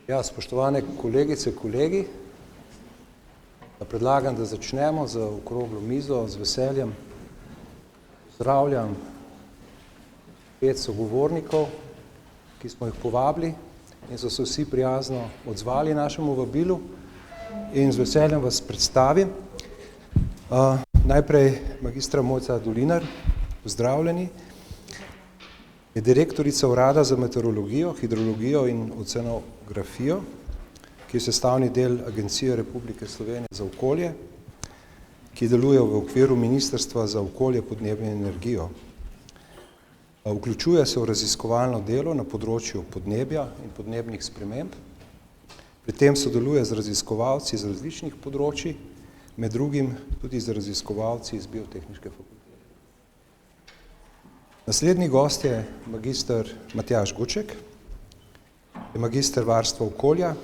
Ja, spoštovane kolegice, kolegi, predlagam, da začnemo z okroglo mizo, z veseljem. Pozdravljam 5 sogovornikov, ki smo jih povabili in so se vsi prijazno odzvali našemu vabilu in z veseljem vas predstavim. Najprej magistra Mojca Dolinar, pozdravljeni. Je direktorica Urada za meteorologijo, hidrologijo in oceanografijo, ki je sestavni del Agencije Republike Slovenije za okolje, ki deluje v okviru Ministrstva za okolje, podnebje in energijo. Vključuje se v raziskovalno delo na področju podnebja in podnebnih sprememb. Pri tem sodeluje z raziskovalci iz različnih področij, med drugim tudi z raziskovalci iz Biotehniške fakultete. Naslednji gost je magister Matjaž Guček, je magister varstva okolja,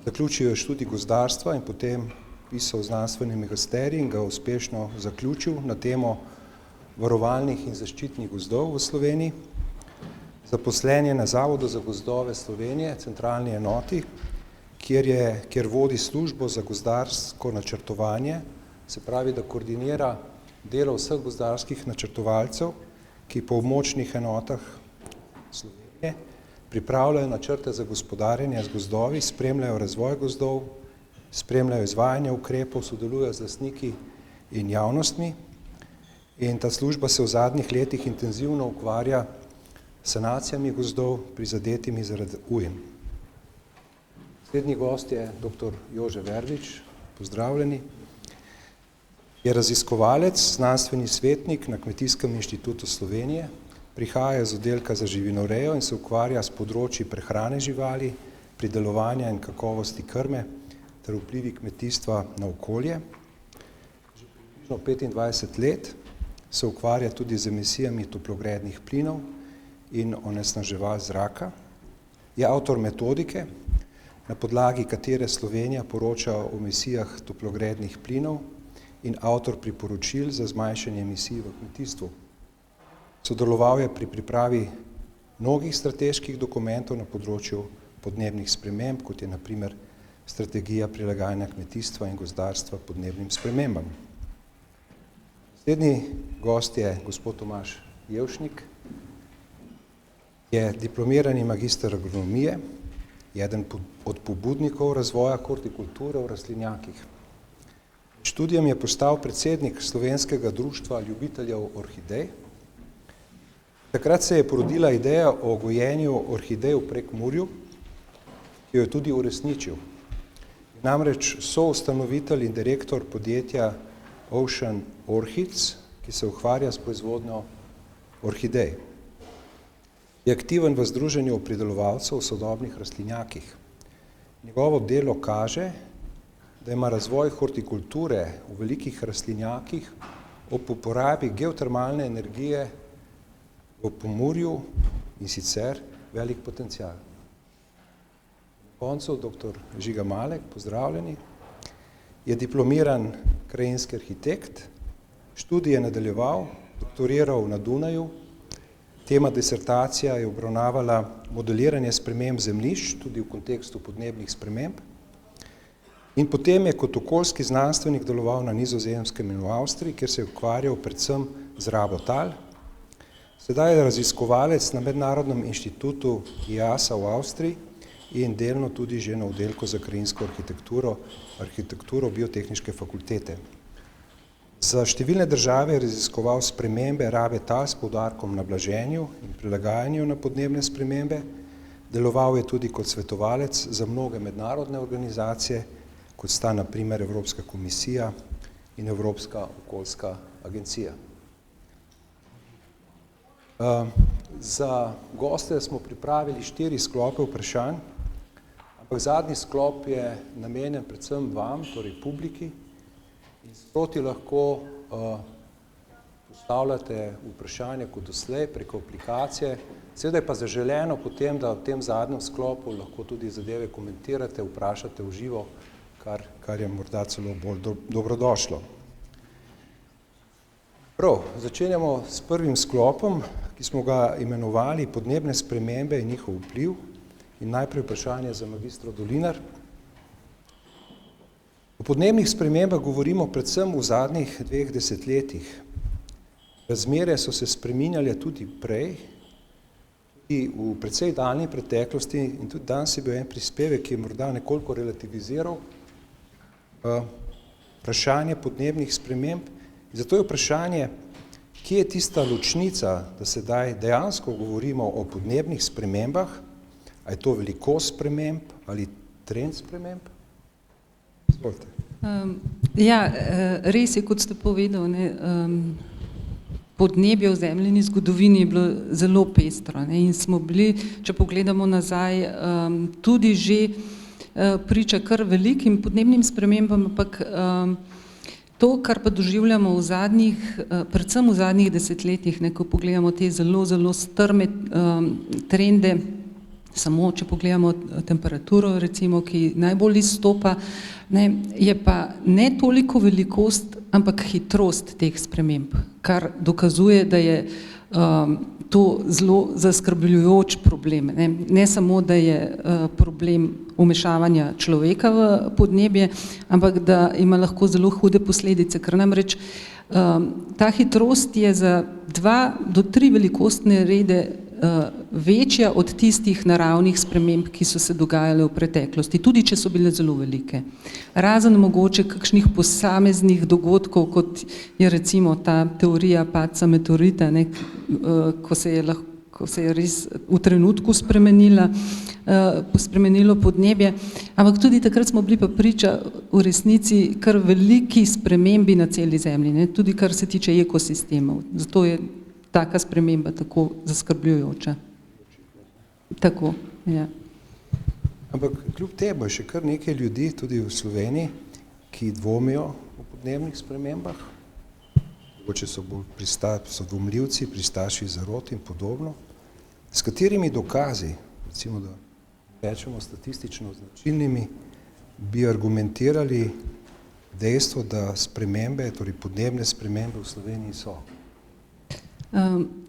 zaključil je študij gozdarstva in potem pisal znanstveni magisterij in ga uspešno zaključil na temo varovalnih in zaščitnih gozdov v Sloveniji. Zaposlen je na Zavodu za gozdove Slovenije, centralni enoti, kjer vodi službo za gozdarsko načrtovanje, se pravi, da koordinira delo vseh gozdarskih načrtovalcev, ki po območnih enotah Slovenije pripravljajo načrte za gospodarjenje z gozdovi, spremljajo razvoj gozdov, spremljajo izvajanje ukrepov, sodelujejo z lastniki in javnostmi. In ta služba se v zadnjih letih intenzivno ukvarja s sanacijami gozdov, prizadetimi zaradi ujm. Naslednji gost je dr. Jože Verbič, pozdravljeni. Je raziskovalec, znanstveni svetnik na Kmetijskem inštitutu Slovenije, prihaja z oddelka za živinorejo in se ukvarja s področji prehrane živali, pridelovanja in kakovosti krme ter vplivi kmetijstva na okolje. Že približno 25 let se ukvarja tudi z emisijami toplogrednih plinov in onesnaževal zraka. Je avtor metodike, na podlagi katere Slovenija poroča o emisijah toplogrednih plinov in avtor priporočil za zmanjšanje emisij v kmetijstvu. Sodeloval je pri pripravi mnogih strateških dokumentov na področju podnebnih sprememb, kot je na primer strategija prilagajanja kmetijstva in gozdarstva podnebnim spremembam. Naslednji gost je gospod Tomaž Jevšnik, je diplomirani magister agronomije, eden od pobudnikov razvoja hortikulture v rastlinjakih. Študijem je postal predsednik Slovenskega društva ljubiteljev orhidej. Takrat se je porodila ideja o gojenju orhidej v Prekmurju, ki jo je tudi uresničil. Namreč soustanovitelj in direktor podjetja Ocean Orchids, ki se ukvarja s proizvodnjo orhidej. Je aktiven v združenju pridelovalcev v sodobnih rastlinjakih. Njegovo delo kaže, da ima razvoj hortikulture v velikih rastlinjakih ob uporabi geotermalne energije v Pomurju in sicer velik potencial. Na koncu dr. Žiga Malek, pozdravljeni, je diplomiran krajinski arhitekt, študij je nadaljeval, doktoriral na Dunaju, tema disertacija je obravnavala modeliranje sprememb zemljišč, tudi v kontekstu podnebnih sprememb, in potem je kot okoljski znanstvenik deloval na Nizozemskem in v Avstriji, kjer se je ukvarjal predvsem z rabo tal. Sedaj je raziskovalec na Mednarodnem inštitutu IASA v Avstriji in delno tudi že na oddelku za krajinsko arhitekturo Biotehniške fakultete. Za številne države je raziskoval spremembe rabe tal s poudarkom na blaženju in prilagajanju na podnebne spremembe. Deloval je tudi kot svetovalec za mnoge mednarodne organizacije, kot sta na primer Evropska komisija in Evropska okoljska agencija. Za goste smo pripravili 4 sklope vprašanj, ampak zadnji sklop je namenjen predvsem vam, torej publiki, in sproti lahko postavljate vprašanje kot doslej preko aplikacije. Seveda je pa zaželeno potem, da v tem zadnjem sklopu lahko tudi zadeve komentirate, vprašate v živo, kar je morda celo bolj dobrodošlo. Prav, začenjamo s prvim sklopom, ki smo ga imenovali podnebne spremembe in njihov vpliv In najprej vprašanje za magistro Dolinar. O podnebnih spremembah govorimo predvsem v zadnjih 2 desetletjih. Razmere so se spreminjale tudi prej, tudi v precej daljni preteklosti in tudi danes je bil en prispevek, ki je morda nekoliko relativiziral vprašanje podnebnih sprememb. In zato je vprašanje, kje je tista ločnica, da sedaj dejansko govorimo o podnebnih spremembah, a je to velikost sprememb ali trend sprememb? Izvolite. Res je, kot ste povedal, podnebje v zemljini zgodovini je bilo zelo pestro, in smo bili, če pogledamo nazaj, tudi že priča kar velikim podnebnim spremembam, ampak to, kar pa doživljamo predvsem v zadnjih desetletjih, ko pogledamo te zelo strme trende, samo če pogledamo temperaturo, recimo, ki najbolj izstopa, je pa ne toliko velikost, ampak hitrost teh sprememb, kar dokazuje, da je to zelo zaskrbljujoč problem. Ne samo, da je problem vmešavanja človeka v podnebje, ampak da ima lahko zelo hude posledice, ker namreč ta hitrost je za 2 do 3 velikostne rede večja od tistih naravnih sprememb, ki so se dogajale v preteklosti, tudi če so bile zelo velike. Razen mogoče kakšnih posameznih dogodkov, kot je recimo ta teorija padca meteorita, ko se je res v trenutku spremenilo podnebje, ampak tudi takrat smo bili pa priča v resnici kar veliki spremembi na celi zemlji, tudi kar se tiče ekosistemov. Zato je taka sprememba tako zaskrbljujoča. Tako, ja. Ampak kljub temu je še kar nekaj ljudi, tudi v Sloveniji, ki dvomijo o podnebnih spremembah, mogoče so dvomljivci, pristaši zarot in podobno. S katerimi dokazi, recimo da rečemo statistično značilnimi, bi argumentirali dejstvo, da spremembe, torej podnebne spremembe v Sloveniji so?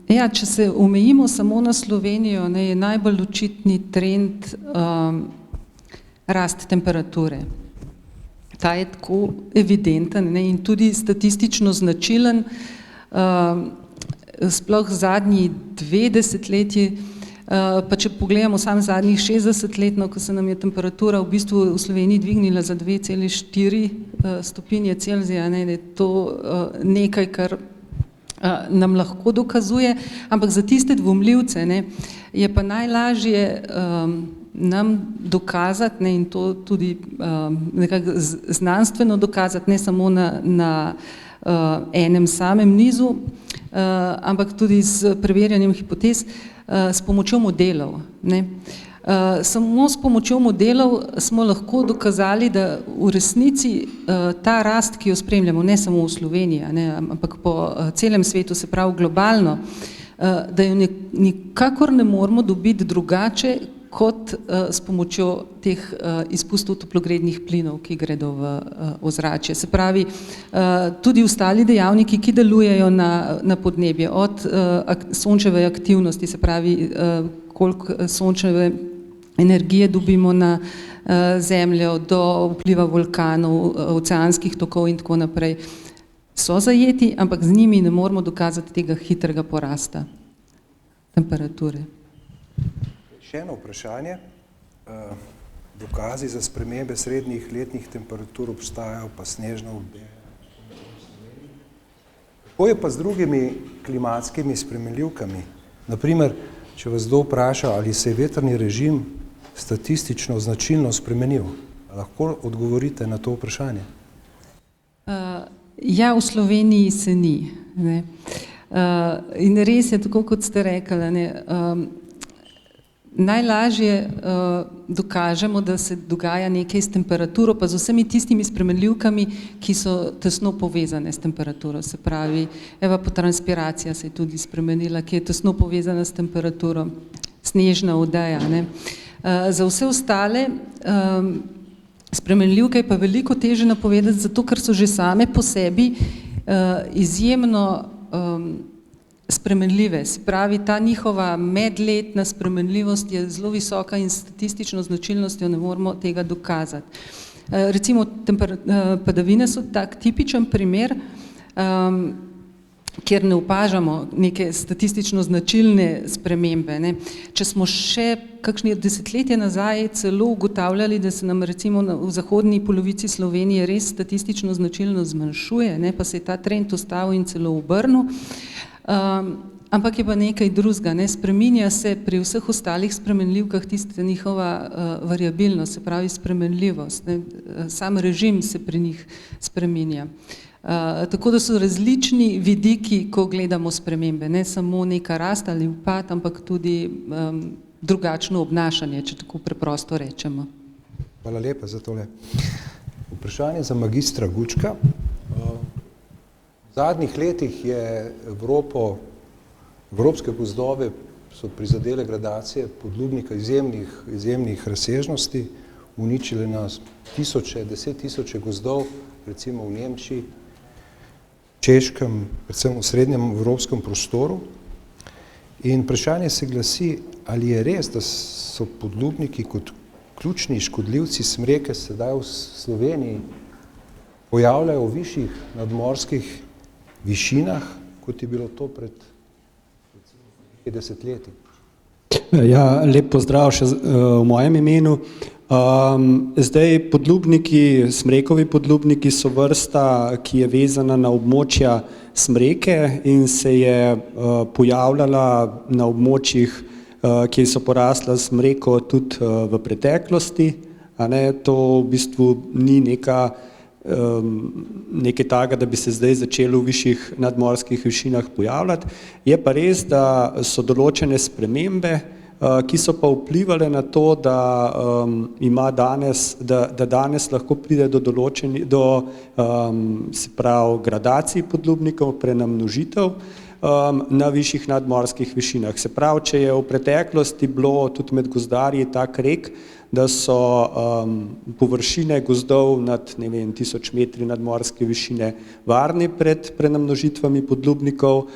Če se omejimo samo na Slovenijo, je najbolj očitni trend rast temperature. Ta je tako evidenten in tudi statistično značilen, sploh zadnji 2 desetletji, pa če pogledamo samo zadnjih 60 let, ko se nam je temperatura v bistvu v Sloveniji dvignila za 2,4 stopinje Celzija, je to nekaj, kar nam lahko dokazuje, ampak za tiste dvomljivce je pa najlažje nam dokazati, in to tudi nekako znanstveno dokazati, ne samo na enem samem nizu, ampak tudi s preverjanjem hipotez, s pomočjo modelov. Samo s pomočjo modelov smo lahko dokazali, da v resnici ta rast, ki jo spremljamo, ne samo v Sloveniji, ampak po celem svetu, se pravi globalno, da jo nikakor ne moremo dobiti drugače kot s pomočjo teh izpustov toplogrednih plinov, ki gredo v ozračje. Se pravi, tudi ostali dejavniki, ki delujejo na podnebje, od sončeve aktivnosti, se pravi, koliko sončeve energije dobimo na zemljo, do vpliva vulkanov, oceanskih tokov in tako naprej, so zajeti, ampak z njimi ne moremo dokazati tega hitrega porasta temperature. Še eno vprašanje. Dokazi za spremembe srednjih letnih temperatur obstajajo, pa snežna odeja. Kako je pa z drugimi klimatskimi spremenljivkami? Naprimer, če vas kdo vpraša, ali se je vetrni režim statistično značilno spremenil, lahko odgovorite na to vprašanje? Ja, v Sloveniji se ni. In res je, tako kot ste rekli, najlažje dokažemo, da se dogaja nekaj s temperaturo, pa z vsemi tistimi spremenljivkami, ki so tesno povezane s temperaturo. Se pravi, evapotranspiracija se je tudi spremenila, ki je tesno povezana s temperaturo, snežna odeja. Za vse ostale spremenljivke je pa veliko težje napovedati, zato ker so že same po sebi izjemno spremenljive. Se pravi, ta njihova medletna spremenljivost je zelo visoka in statistično značilnostjo ne moremo tega dokazati. Recimo padavine so tak tipičen primer, kjer ne opažamo neke statistično značilne spremembe. Ne. Če smo še kakšne desetletje nazaj celo ugotavljali, da se nam recimo v zahodni polovici Slovenije res statistično značilno zmanjšuje, ne, pa se je ta trend ustavil in celo obrnil, ampak je pa nekaj drugega, ne, spreminja se pri vseh ostalih spremenljivkah tista njihova variabilnost, se pravi spremenljivost, ne, sam režim se pri njih spreminja. Tako da so različni vidiki, ko gledamo spremembe, ne samo neka rast ali upad, ampak tudi drugačno obnašanje, če tako preprosto rečemo. Hvala lepa za tole. Vprašanje za magistra Gučka. V zadnjih letih je evropske gozdove so prizadele gradacije podlubnika izjemnih razsežnosti, uničile nas tisoče, 10 tisoče gozdov, recimo v Nemčiji, Češkem, predvsem v srednjem evropskem prostoru. In vprašanje se glasi, ali je res, da so podlubniki kot ključni škodljivci smreke sedaj v Sloveniji pojavljajo v višjih nadmorskih višinah, kot je bilo to pred 50 leti. Ja, lep pozdrav še v mojem imenu. Zdaj podlubniki, smrekovi podlubniki so vrsta, ki je vezana na območja smreke in se je pojavljala na območjih, kjer so porasla smreko tudi v preteklosti. To v bistvu ni nekaj takega, da bi se zdaj začelo v višjih nadmorskih višinah pojavljati. Je pa res, da so določene spremembe, ki so pa vplivale na to, da danes lahko pride do se pravi gradacij podlubnikov, prenamnožitev na višjih nadmorskih višinah. Se pravi, če je v preteklosti bilo tudi med gozdarji tak rek, da so površine gozdov nad 1000 metri nadmorske višine varne pred prenamnožitvami podlubnikov,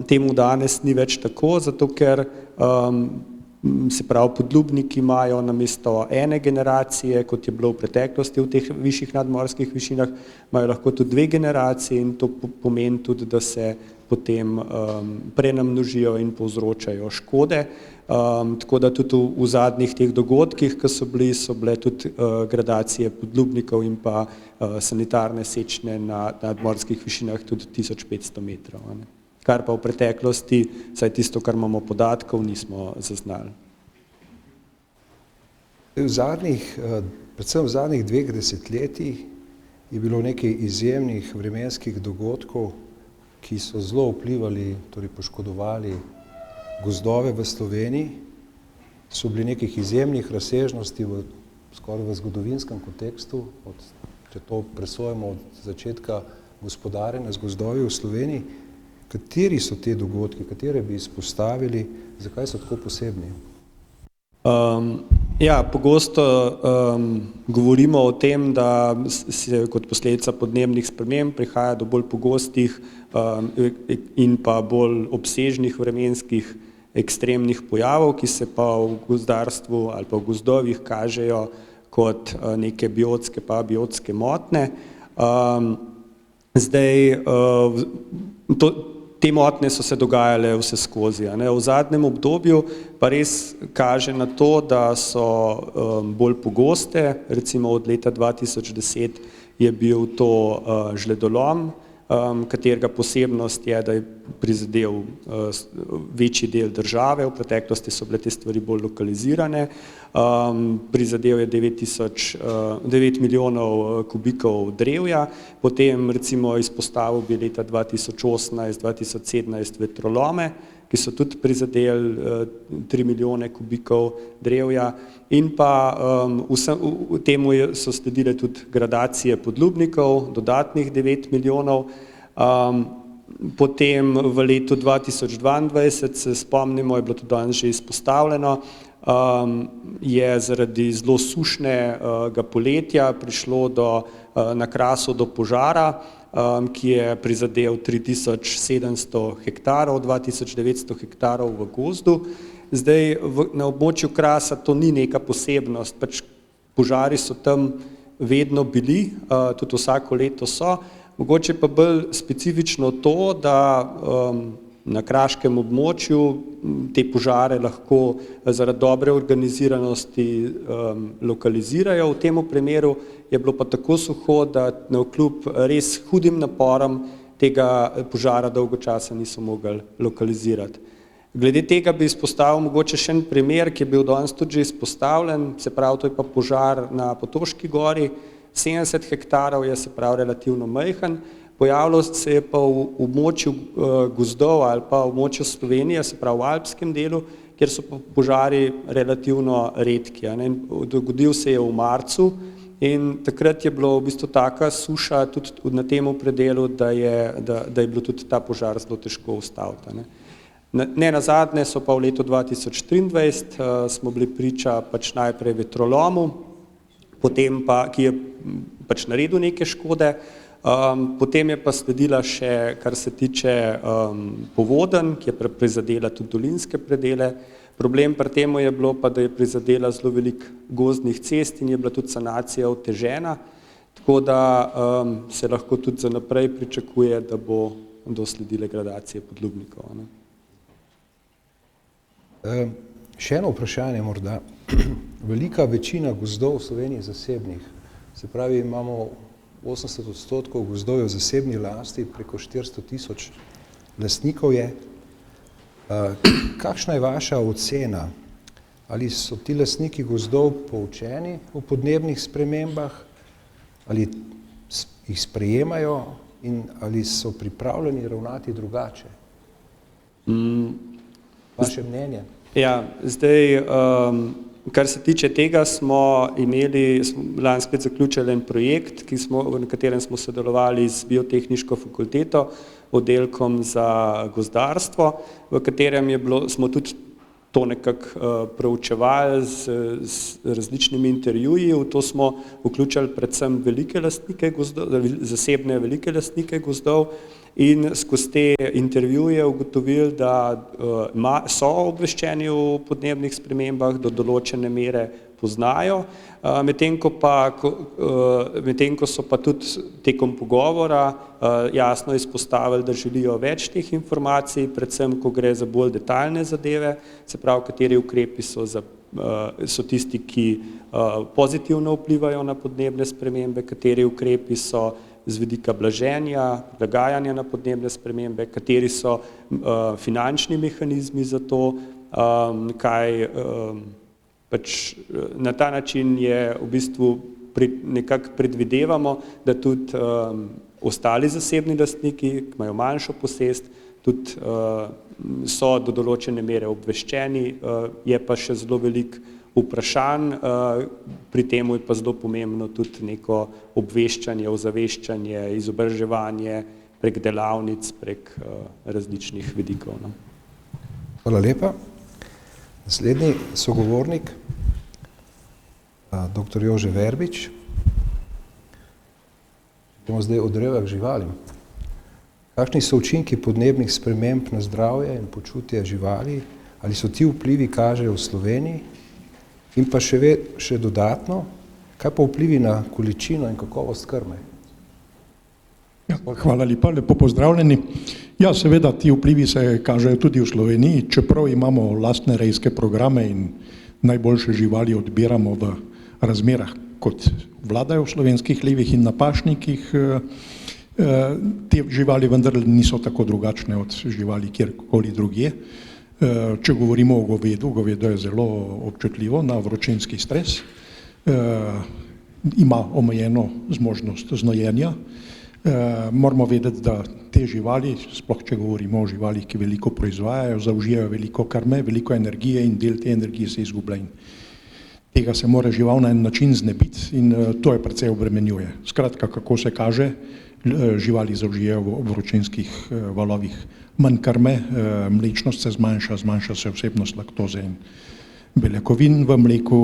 temu danes ni več tako, zato ker se pravi podlubniki imajo namesto ene generacije, kot je bilo v preteklosti v teh višjih nadmorskih višinah, imajo lahko tudi 2 generacije in to pomeni tudi, da se potem prenamnožijo in povzročajo škode. Tako da tudi v zadnjih teh dogodkih, ki so bile tudi gradacije podlubnikov in pa sanitarne sečne na nadmorskih višinah tudi 1500 metrov. Kar pa v preteklosti, saj tisto, kar imamo podatkov, nismo zaznali. Predvsem v zadnjih 2 desetletjih je bilo nekaj izjemnih vremenskih dogodkov, ki so zelo vplivali, torej poškodovali gozdove v Sloveniji, so bili nekih izjemnih razsežnosti skoraj v zgodovinskem kontekstu, če to presojamo od začetka gospodarjenja z gozdovi v Sloveniji. Kateri so te dogodki, katere bi izpostavili, zakaj so tako posebni? Pogosto govorimo o tem, da se kot posledica podnebnih sprememb prihaja do bolj pogostih in pa bolj obsežnih vremenskih ekstremnih pojavov, ki se pa v gozdarstvu ali pa v gozdovih kažejo kot neke biotske pa abiotske motnje. Te motnje so se dogajale vse skozi. V zadnjem obdobju pa res kaže na to, da so bolj pogoste, recimo od leta 2010 je bil to žledolom, katerega posebnost je, da je prizadel večji del države, v preteklosti so bile te stvari bolj lokalizirane, prizadel je 9 milijonov kubikov drevja, potem recimo izpostavil bi leta 2018-2017 vetrolome, ki so tudi prizadeli 3 milijone kubikov drevja in pa temu so sledile tudi gradacije podlubnikov, dodatnih 9 milijonov. Potem v letu 2022, se spomnimo, je bilo to danes že izpostavljeno, je zaradi zelo sušnega poletja prišlo na Krasu do požara ki je prizadel 3700 hektarov, 2900 hektarov v gozdu. Zdaj na območju Krasa to ni neka posebnost, pač požari so tam vedno bili, tudi vsako leto so. Mogoče pa bolj specifično to, da na kraškem območju te požare lahko zaradi dobre organiziranosti lokalizirajo. V tem primeru je bilo pa tako suho, da navkljub res hudim naporom tega požara dolgo časa niso mogli lokalizirati. Glede tega bi izpostavil mogoče še en primer, ki je bil danes tudi že izpostavljen, se pravi, to je pa požar na Potoški gori, 70 hektarov je, se pravi, relativno majhen. Pojavilo se je pa v območju gozdov ali pa v območju Slovenije, se pravi v alpskem delu, kjer so požari relativno redki. Dogodil se je v marcu in takrat je bilo v bistvu taka suša tudi na tem predelu, da je bilo tudi ta požar zelo težko ustaviti. Ne nazadnje so pa v letu 2023 smo bili priča pač najprej vetrolomu, potem pa, ki je pač naredil neke škode, potem je pa sledila še, kar se tiče povodenj, ki je prizadela tudi dolinske predele. Problem pri temu je bilo pa, da je prizadela zelo veliko gozdnih cest in je bila tudi sanacija otežena, tako da se lahko tudi za naprej pričakuje, da bo dosledile gradacije podlubnikov. Še eno vprašanje morda. Velika večina gozdov v Sloveniji je zasebnih. Se pravi, imamo 80% gozdov v zasebni lasti, preko 400 000 lastnikov je. Kakšna je vaša ocena? Ali so ti lastniki gozdov poučeni o podnebnih spremembah? Ali jih sprejemajo in ali so pripravljeni ravnati drugače? Vaše mnenje? Ja, zdaj, kar se tiče tega, smo lansko leto zaključili en projekt, na katerem smo sodelovali z Biotehniško fakulteto, oddelkom za gozdarstvo, v katerem smo tudi to nekako proučevali z različnimi intervjuji. V to smo vključili predvsem velike lastnike gozdov, zasebne velike lastnike gozdov, in skozi te intervjuje ugotovili, da so obveščeni o podnebnih spremembah, do določene mere poznajo, medtem ko so pa tudi tekom pogovora jasno izpostavili, da želijo več teh informacij, predvsem ko gre za bolj detaljne zadeve, se pravi, kateri ukrepi so tisti, ki pozitivno vplivajo na podnebne spremembe, kateri ukrepi so z vidika blaženja, prilagajanja na podnebne spremembe, kateri so finančni mehanizmi za to, pač na ta način je v bistvu nekako predvidevamo, da tudi ostali zasebni lastniki, ki imajo manjšo posest, tudi so do določene mere obveščeni, je pa še zelo veliko vprašanj, pri tem je pa zelo pomembno tudi neko obveščanje, ozaveščanje, izobraževanje prek delavnic, prek različnih vidikov. Hvala lepa. Naslednji sogovornik, dr. Jože Verbič. Bomo zdaj o drevah živalim. Kakšni so učinki podnebnih sprememb na zdravje in počutje živali? Ali so ti vplivi kažejo v Sloveniji? In pa še dodatno, kaj pa vplivi na količino in kakovost krme? Ja, hvala lepa, lepo pozdravljeni. Ja, seveda, ti vplivi se kažejo tudi v Sloveniji, čeprav imamo lastne rejske programe in najboljše živali odbiramo v razmerah, kot vladajo v slovenskih hlevih in na pašnikih. Te živali vendar niso tako drugačne od živali kjerkoli drugje. Če govorimo o govedu, govedo je zelo občutljivo na vročinski stres, ima omejeno zmožnost znojenja. Moramo vedeti, da te živali, sploh če govorimo o živalih, ki veliko proizvajajo, zaužijajo veliko krme, veliko energije in del te energije se izgublja. Tega se mora žival na en način znebiti in to je precej obremenjuje. Skratka, kako se kaže, živali zaužijajo v vročinskih valovih manj krme, mlečnost se zmanjša se vsebnost laktoze in beljakovin v mleku,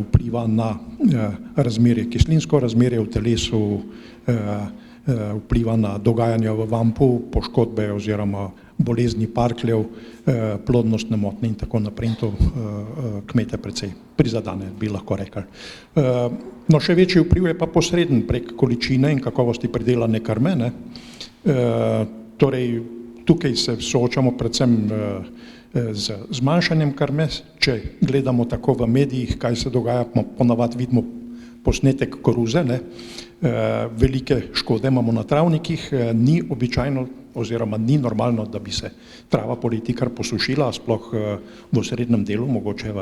vpliva na razmerje, kislinsko razmerje v telesu, vpliva na dogajanja v vampu, poškodbe oziroma bolezni parkljev, plodnostne motnje in tako naprej, in to kmete precej prizadene, bi lahko rekli. No, še večji vpliv je pa posreden prek količine in kakovosti pridelane krme, ne. Torej, tukaj se soočamo predvsem z zmanjšanjem krme. Če gledamo tako v medijih, kaj se dogaja, ponavadi vidimo posnetek koruze, ne. Velike škode imamo na travnikih, ni običajno oziroma ni normalno, da bi se trava poleti kar posušila, sploh v srednjem delu, mogoče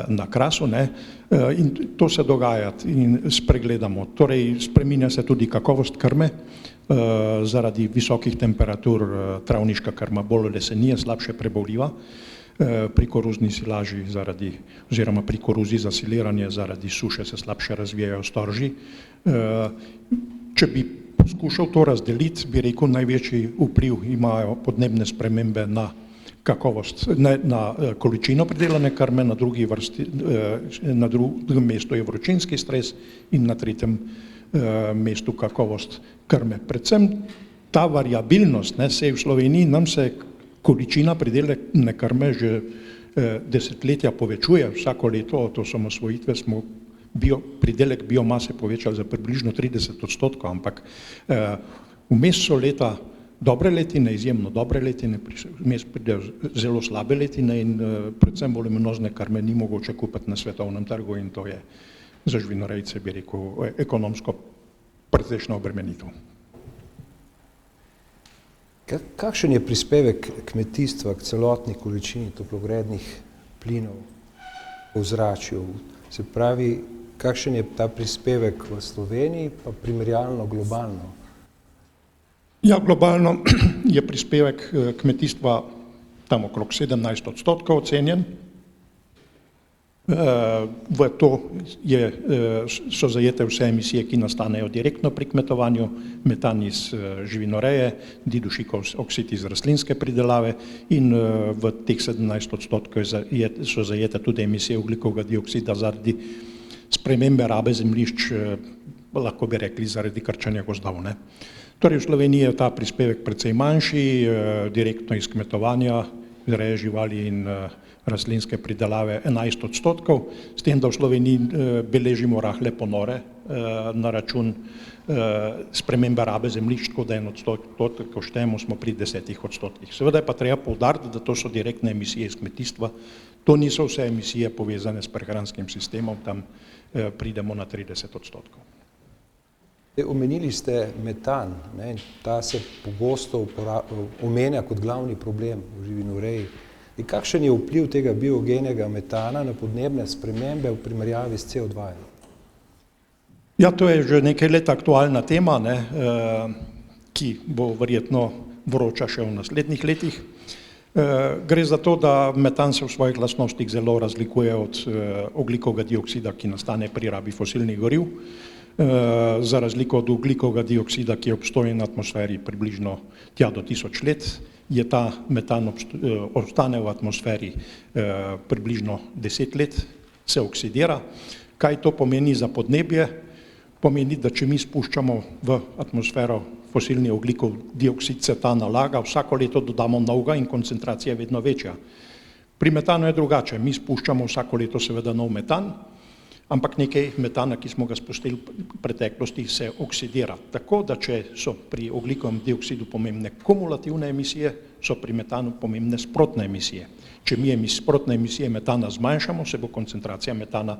na Krasu, ne. In to se dogaja in spregledamo. Torej, spreminja se tudi kakovost krme, zaradi visokih temperatur travniška krma bolj lesenije, slabše prebavljiva, pri koruzni silaži oziroma pri koruzi za siliranje zaradi suše se slabše razvijajo storži. Če bi poskušal to razdeliti, bi rekel, največji vpliv imajo podnebne spremembe na kakovost, na količino pridelane krme, na drugem mestu je vročinski stres in na tretjem mestu kakovost krme. Predvsem ta variabilnost, ne, sej v Sloveniji nam se količina pridelane krme že desetletja povečuje, vsako leto od osamosvojitve smo pridelek biomase povečali za približno 30%, ampak vmes so leta dobre letine, izjemno dobre letine, vmes pridejo zelo slabe letine in predvsem voluminozne krme ni mogoče kupiti na svetovnem trgu in to je za živinorejce, bi rekel, ekonomsko precejšnja obremenitev. Kakšen je prispevek kmetijstva k celotni količini toplogrednih plinov v ozračju? Se pravi, kakšen je ta prispevek v Sloveniji, pa primerjalno globalno? Ja, globalno je prispevek kmetijstva tam okrog 17% ocenjen. V to so zajete vse emisije, ki nastanejo direktno pri kmetovanju, metan iz živinoreje, didušikov oksid iz rastlinske pridelave in v teh 17% so zajete tudi emisije ogljikovega dioksida zaradi spremembe rabe zemljišč, lahko bi rekli zaradi krčanja gozdov, ne. Torej v Sloveniji je ta prispevek precej manjši, direktno iz kmetovanja, vzreje živali in rastlinske pridelave 11%, s tem, da v Sloveniji beležimo rahle ponore na račun spremembe rabe zemljišč, tako da 1%, ko štejemo, smo pri 10%. Seveda je pa treba poudariti, da to so direktne emisije iz kmetijstva, to niso vse emisije povezane s prehranskim sistemom, tam pridemo na 30%. Omenili ste metan, ne, ta se pogosto omenja kot glavni problem v živinoreji. In kakšen je vpliv tega biogenega metana na podnebne spremembe v primerjavi s CO2? Ja, to je že nekaj let aktualna tema, ne, ki bo verjetno vroča še v naslednjih letih. Gre za to, da metan se v svojih lastnostih zelo razlikuje od ogljikovega dioksida, ki nastane pri rabi fosilnih goriv. Za razliko od ogljikovega dioksida, ki je obstojen v atmosferi približno tja do 1000 let, je ta metan ostane v atmosferi približno 10 let, se oksidira. Kaj to pomeni za podnebje? Pomeni, da če mi spuščamo v atmosfero fosilni ogljikov dioksid, se ta nalaga, vsako leto dodamo novega in koncentracija je vedno večja. Pri metanu je drugače, mi spuščamo vsako leto seveda nov metan, ampak nekaj metana, ki smo ga spustili v preteklosti, se oksidira. Tako da če so pri ogljikovem dioksidu pomembne kumulativne emisije, so pri metanu pomembne sprotne emisije. Če mi sprotne emisije metana zmanjšamo, se bo koncentracija metana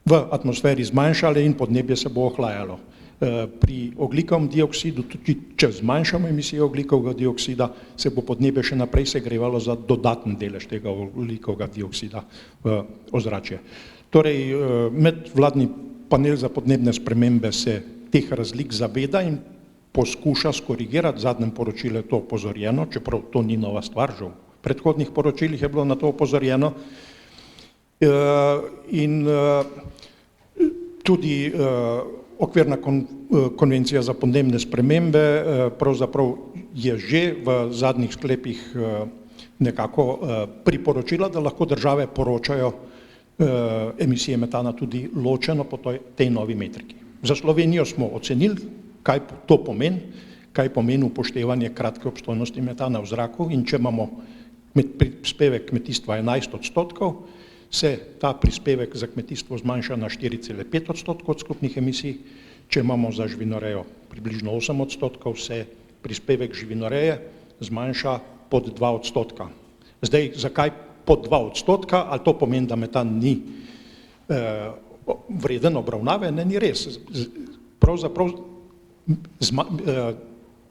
v atmosferi zmanjšala in podnebje se bo ohlajalo. Pri ogljikovem dioksidu, tudi če zmanjšamo emisije ogljikovega dioksida, se bo podnebje še naprej segrevalo za dodaten delež tega ogljikovega dioksida v ozračje. Torej, medvladni panel za podnebne spremembe se teh razlik zaveda in poskuša skorigirati. V zadnjem poročilu je to opozorjeno, čeprav to ni nova stvar, že v predhodnih poročilih je bilo na to opozorjeno. In tudi okvirna konvencija za podnebne spremembe pravzaprav je že v zadnjih sklepih nekako priporočila, da lahko države poročajo emisije metana tudi ločeno po tej novi metriki. Za Slovenijo smo ocenili, kaj to pomeni, kaj pomeni upoštevanje kratke obstojnosti metana v zraku in če imamo prispevek kmetijstva 11%, se ta prispevek za kmetijstvo zmanjša na 4,5% od skupnih emisij, če imamo za živinorejo približno 8%, se prispevek živinoreje zmanjša pod 2%. Zdaj, zakaj pod 2%, ali to pomeni, da metan ni vreden obravnave? Ne, ni res. Pravzaprav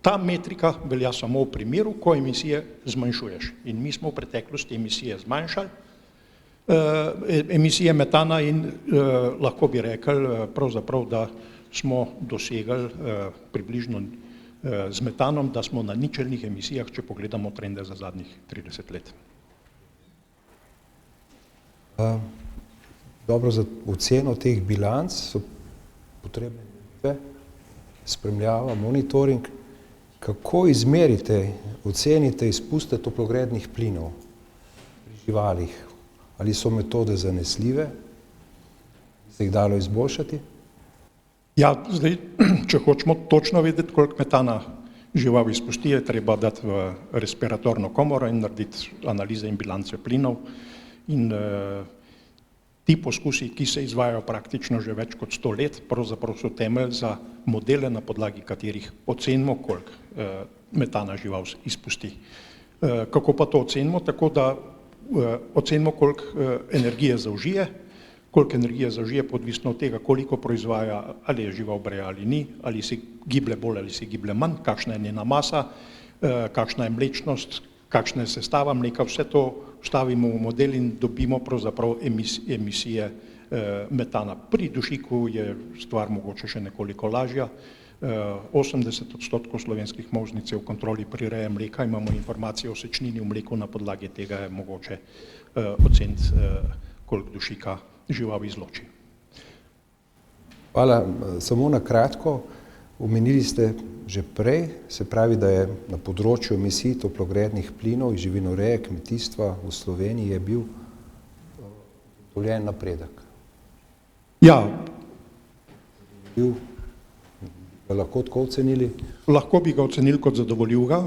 ta metrika velja samo v primeru, ko emisije zmanjšuješ. In mi smo v preteklosti emisije zmanjšali, emisije metana in lahko bi rekli pravzaprav, da smo dosegli približno z metanom, da smo na ničelnih emisijah, če pogledamo trende za zadnjih 30 let. Dobro, za oceno teh bilanc so potrebne spremljava, monitoring. Kako izmerite, ocenite izpuste toplogrednih plinov pri živalih? Ali so metode zanesljive? Se jih dalo izboljšati? Ja, zdaj, če hočemo točno vedeti, koliko metana žival izpusti, je treba dati v respiratorno komoro in narediti analize in bilance plinov. In ti poskusi, ki se izvajajo praktično že več kot 100 let, pravzaprav so temelj za modele, na podlagi katerih ocenimo, koliko metana žival izpusti. Kako pa to ocenimo? Tako da ocenimo, koliko energije zaužije. Koliko energije zaužije, odvisno od tega, koliko proizvaja, ali je žival breja ali ni, ali se giblje bolj ali se giblje manj, kakšna je njena masa, kakšna je mlečnost, kakšna je sestava mleka, vse to vstavimo v model in dobimo pravzaprav emisije metana. Pri dušiku je stvar mogoče še nekoliko lažja. 80% slovenskih molznic je v kontroli prireje mleka, imamo informacije o sečnini v mleku, na podlagi tega je mogoče oceniti, koliko dušika žival izloči. Hvala. Samo na kratko, omenili ste že prej, se pravi, da je na področju emisij toplogrednih plinov iz živinoreje, kmetijstva v Sloveniji je bil ugotovljen napredek. Ja. Ga lahko tako ocenili? Lahko bi ga ocenili kot zadovoljivega,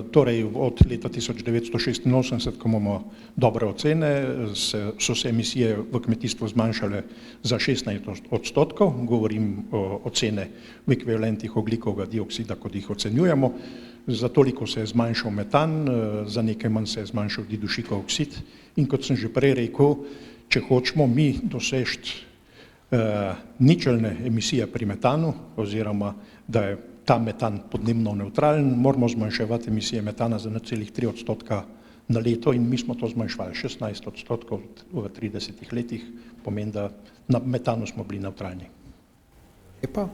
torej od leta 1986, ko imamo dobre ocene, so se emisije v kmetijstvu zmanjšale za 16%, govorim o ocene v ekvivalentih ogljikovega dioksida, kot jih ocenjujemo, za toliko se je zmanjšal metan, za nekaj manj se je zmanjšal didušikov oksid in kot sem že prej rekel, če hočemo mi doseči ničelne emisije pri metanu, oziroma da je ta metan podnebno nevtralen, moramo zmanjševati emisije metana za 0,3% na leto in mi smo to zmanjševali 16% v 30 letih, pomeni, da na metanu smo bili nevtralni. Lepa.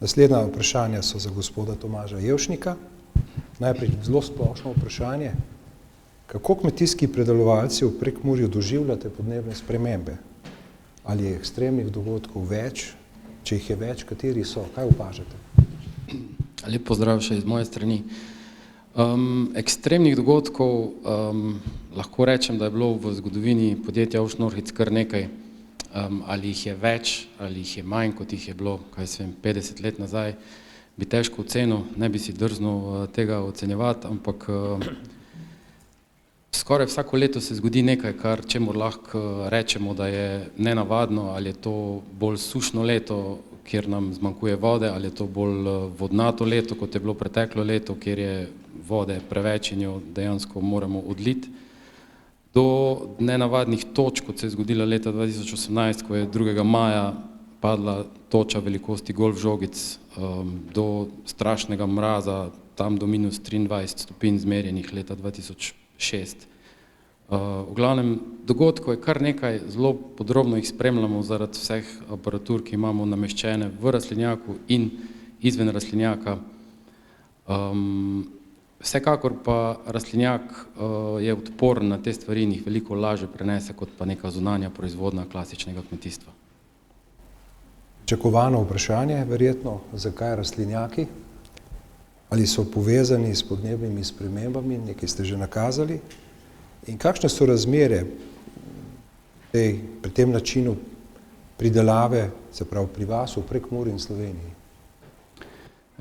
Naslednja vprašanja so za gospoda Tomaža Jevšnika. Najprej zelo splošno vprašanje. Kako kmetijski predelovalci v Prekmurju doživljate podnebne spremembe? Ali je ekstremnih dogodkov več? Če jih je več, kateri so? Kaj opažate? Lep pozdrav še iz moje strani. Ekstremnih dogodkov lahko rečem, da je bilo v zgodovini podjetja Ausch Norhitz kar nekaj. Ali jih je več, ali jih je manj, kot jih je bilo, 50 let nazaj, bi težko ocenil, ne bi si drznil tega ocenjevati, ampak skoraj vsako leto se zgodi nekaj, čemur lahko rečemo, da je nenavadno, ali je to bolj sušno leto, kjer nam zmanjkuje vode, ali je to bolj vodnato leto, kot je bilo preteklo leto, kjer je vode preveč in jo dejansko moramo odliti, do nenavadnih točk, kot se je zgodila leta 2018, ko je 2. maja padla toča velikosti golf žogic, do strašnega mraza, tam do minus 23 stopinj zmerjenih leta 2006. V glavnem, dogodkov je kar nekaj, zelo podrobno jih spremljamo zaradi vseh aparatur, ki imamo nameščene v rastlinjaku in izven rastlinjaka. Vsekakor pa rastlinjak je odporen na te stvari in jih veliko lažje prenese, kot pa neka zunanja proizvodnja klasičnega kmetijstva. Pričakovano vprašanje, verjetno, zakaj rastlinjaki? Ali so povezani s podnebnimi spremembami, nekaj ste že nakazali? In kakšne so razmere pri tem načinu pridelave, se pravi pri vas v Prekmurju in Sloveniji?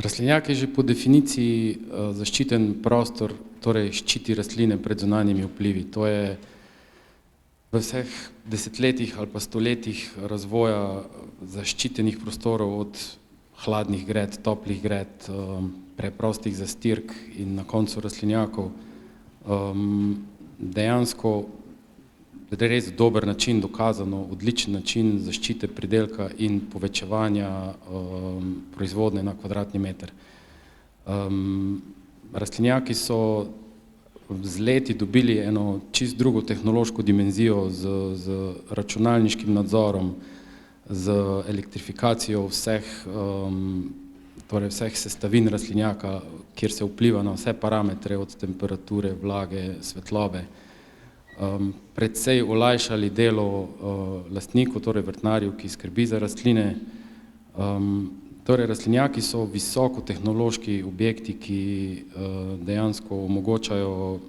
Rastlinjak je že po definiciji zaščiten prostor, torej ščiti rastline pred zunanjimi vplivi. To je v vseh desetletjih ali pa stoletjih razvoja zaščitenih prostorov od hladnih gred, toplih gred, preprostih zastirk in na koncu rastlinjakov. Dejansko res dober način, dokazano odličen način zaščite pridelka in povečevanja proizvodnje na kvadratni meter. Rastlinjaki so z leti dobili eno čist drugo tehnološko dimenzijo z računalniškim nadzorom, z elektrifikacijo vseh sestavin rastlinjaka, kjer se vpliva na vse parametre od temperature, vlage, svetlobe. Predvsej olajšali delo lastniku, torej vrtnarju, ki skrbi za rastline. Torej, rastlinjaki so visokotehnološki objekti, ki dejansko omogočajo,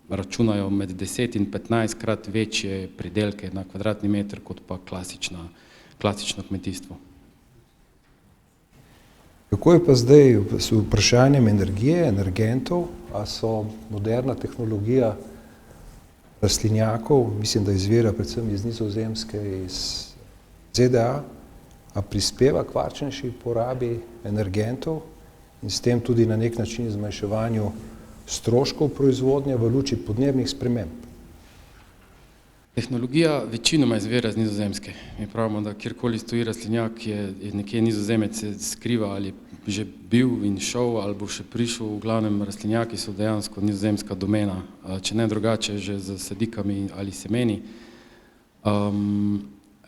računajo med 10 in 15 krat večje pridelke na kvadratni meter kot pa klasično kmetijstvo. Kako je pa zdaj s vprašanjem energije, energentov, a so moderna tehnologija rastlinjakov, mislim, da izvira predvsem iz Nizozemske, iz ZDA, a prispeva k varčnejši porabi energentov in s tem tudi na nek način zmanjševanju stroškov proizvodnje v luči podnebnih sprememb? Tehnologija večinoma izvira iz Nizozemske. Mi pravimo, da kjerkoli stoji rastlinjak, je nekje Nizozemec se skriva ali že bil in šel ali bo še prišel, v glavnem rastlinjaki so dejansko nizozemska domena, če ne drugače že z sadikami ali semeni.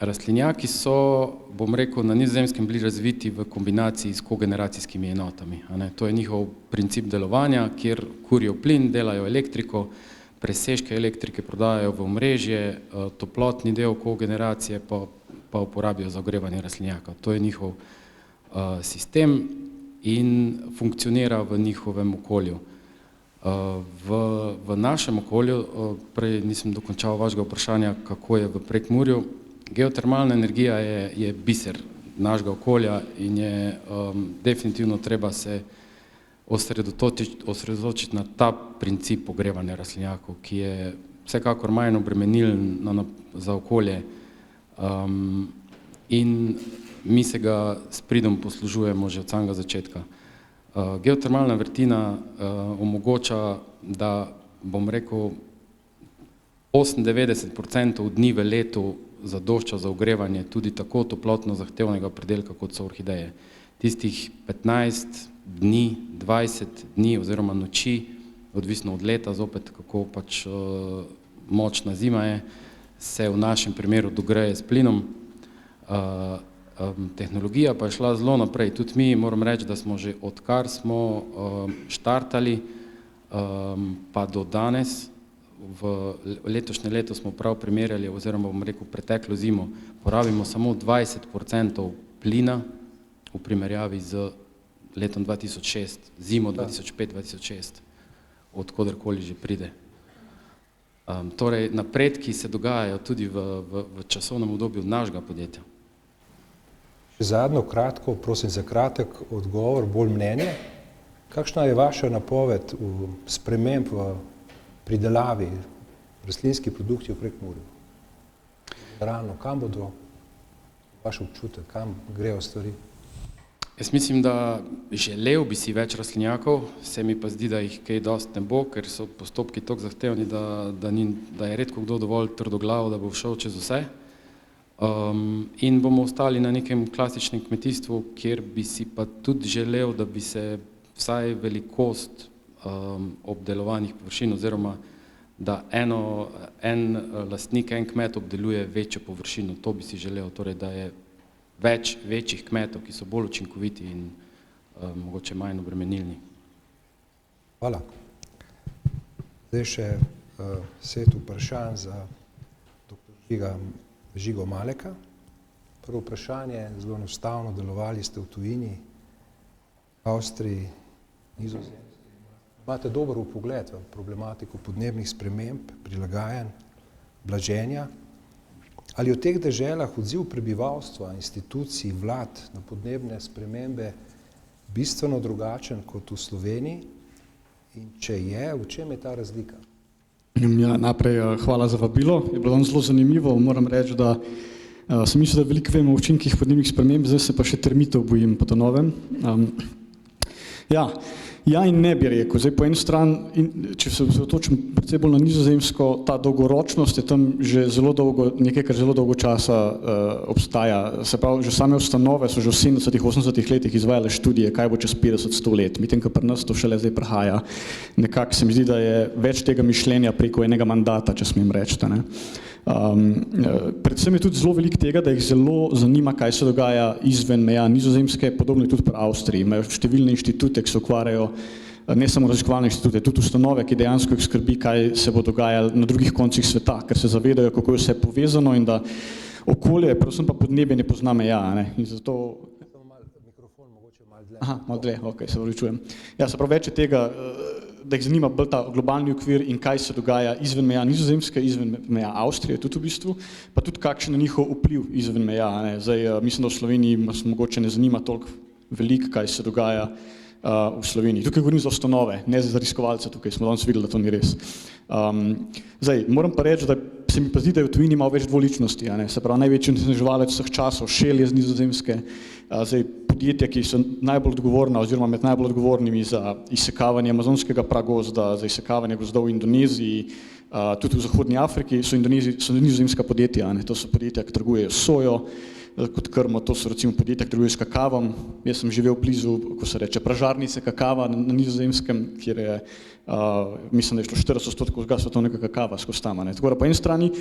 Rastlinjaki so, bom rekel, na Nizozemskem bili razviti v kombinaciji s kogeneracijskimi enotami. To je njihov princip delovanja, kjer kurijo plin, delajo elektriko, presežke elektrike prodajajo v omrežje, toplotni del kogeneracije pa uporabijo za ogrevanje rastlinjaka. To je njihov sistem in funkcionira v njihovem okolju. V našem okolju, prej nisem dokončal vašega vprašanja, kako je v Prekmurju. Geotermalna energija je biser našega okolja in je definitivno treba se osredotočiti na ta princip ogrevanja rastlinjakov, ki je vsekakor manj obremenilen za okolje in mi se ga s pridom poslužujemo že od samega začetka. Geotermalna vrtina omogoča, da, bom rekel, 98% dni v letu zadošča za ogrevanje tudi tako toplotno zahtevnega pridelka, kot so orhideje. Tistih 15 dni, 20 dni oziroma noči, odvisno od leta, zopet kako pač močna zima je, se v našem primeru dogreje s plinom. Tehnologija pa je šla zelo naprej. Tudi mi, moram reči, da smo že odkar smo štartali pa do danes, v letošnje leto smo prav primerjali, oziroma bom rekel preteklo zimo, porabimo samo 20% plina v primerjavi z letom 2006, zimo 2005-2006, od koderkoli že pride. Torej, napredki se dogajajo tudi v časovnem obdobju našega podjetja. Še zadnjo kratko, prosim za kratek odgovor, bolj mnenje. Kakšna je vaša napoved sprememb v pridelavi rastlinskih produktov v Prekmurju? Realno, kam bodo vaš občutek, kam grejo stvari? Jaz mislim, da želel bi si več rastlinjakov, se mi pa zdi, da jih kaj dosti ne bo, ker so postopki toliko zahtevni, da je redko kdo dovolj trdoglav, da bo šel čez vse. In bomo ostali na nekem klasičnem kmetijstvu, kjer bi si pa tudi želel, da bi se vsaj velikost obdelovanih površin oziroma da en lastnik, en kmet obdeluje večjo površino. To bi si želel, torej da je več večjih kmetov, ki so bolj učinkoviti in mogoče manj obremenilni. Hvala. Zdaj še set vprašanj za dr. Žigo Maleka. Prvo vprašanje, zelo enostavno, delovali ste v tujini, v Avstriji, Nizozemski. Imate dober vpogled v problematiko podnebnih sprememb, prilagajanj, blaženja. Ali v teh deželah odziv prebivalstva, institucij, vlad na podnebne spremembe bistveno drugačen kot v Sloveniji? In če je, v čem je ta razlika? Ja, najprej hvala za vabilo. Je bilo zelo zanimivo. Moram reči, da sem mislil, da veliko vemo o učinkih podnebnih sprememb, zdaj se pa še termitov bojim po to novem. Ja in ne bi rekel. Zdaj po eni strani, če se osredotočim predvsem bolj na Nizozemsko, ta dolgoročnost je tam že zelo dolgo, nekaj, kar zelo dolgo časa obstaja. Se pravi, že same ustanove so že v 70-ih, 80-ih letih izvajale študije, kaj bo čez 50-100 let. Medtem ko pri nas to šele zdaj prihaja. Nekako se mi zdi, da je več tega mišljenja preko enega mandata, če smem reči. Predvsem je tudi zelo veliko tega, da jih zelo zanima, kaj se dogaja izven meja Nizozemske, podobno je tudi pri Avstriji. Imajo številne inštitute, ki se ukvarjajo, ne samo raziskovalne inštitute, tudi ustanove, ki dejansko jih skrbi, kaj se bo dogajalo na drugih koncih sveta, ker se zavedajo, kako je vse povezano in da okolje, predvsem pa podnebje ne pozna meja. In zato... Aha, malo dlje, ok, se vračujem. Ja, se pravi, več je tega, da jih zanima bolj ta globalni okvir in kaj se dogaja izven meja Nizozemske, izven meja Avstrije tudi v bistvu, pa tudi kakšen je njihov vpliv izven meja. Zdaj, mislim, da v Sloveniji nas mogoče ne zanima toliko veliko, kaj se dogaja v Sloveniji. Tukaj govorim za ustanove, ne za raziskovalce, tukaj smo danes videli, da to ni res. Zdaj, moram pa reči, da se mi pa zdi, da je v tujini malo več dvoličnosti. Se pravi, največji onesnaževalec vseh časov, Shell je z Nizozemske, zdaj podjetja, ki so najbolj odgovorna oziroma med najbolj odgovornimi za izsekavanje amazonskega pragozda, za izsekavanje gozdov v Indoneziji, tudi v Zahodnji Afriki, so nizozemska podjetja. To so podjetja, ki trgujejo sojo kot krmo, to so recimo podjetja, ki trgujejo s kakavom. Jaz sem živel blizu, ko se reče, pražarnice kakava na Nizozemskem, kjer je, mislim, da je šlo 40% vsega svetovnega kakava skozi tam. Tako da po eni strani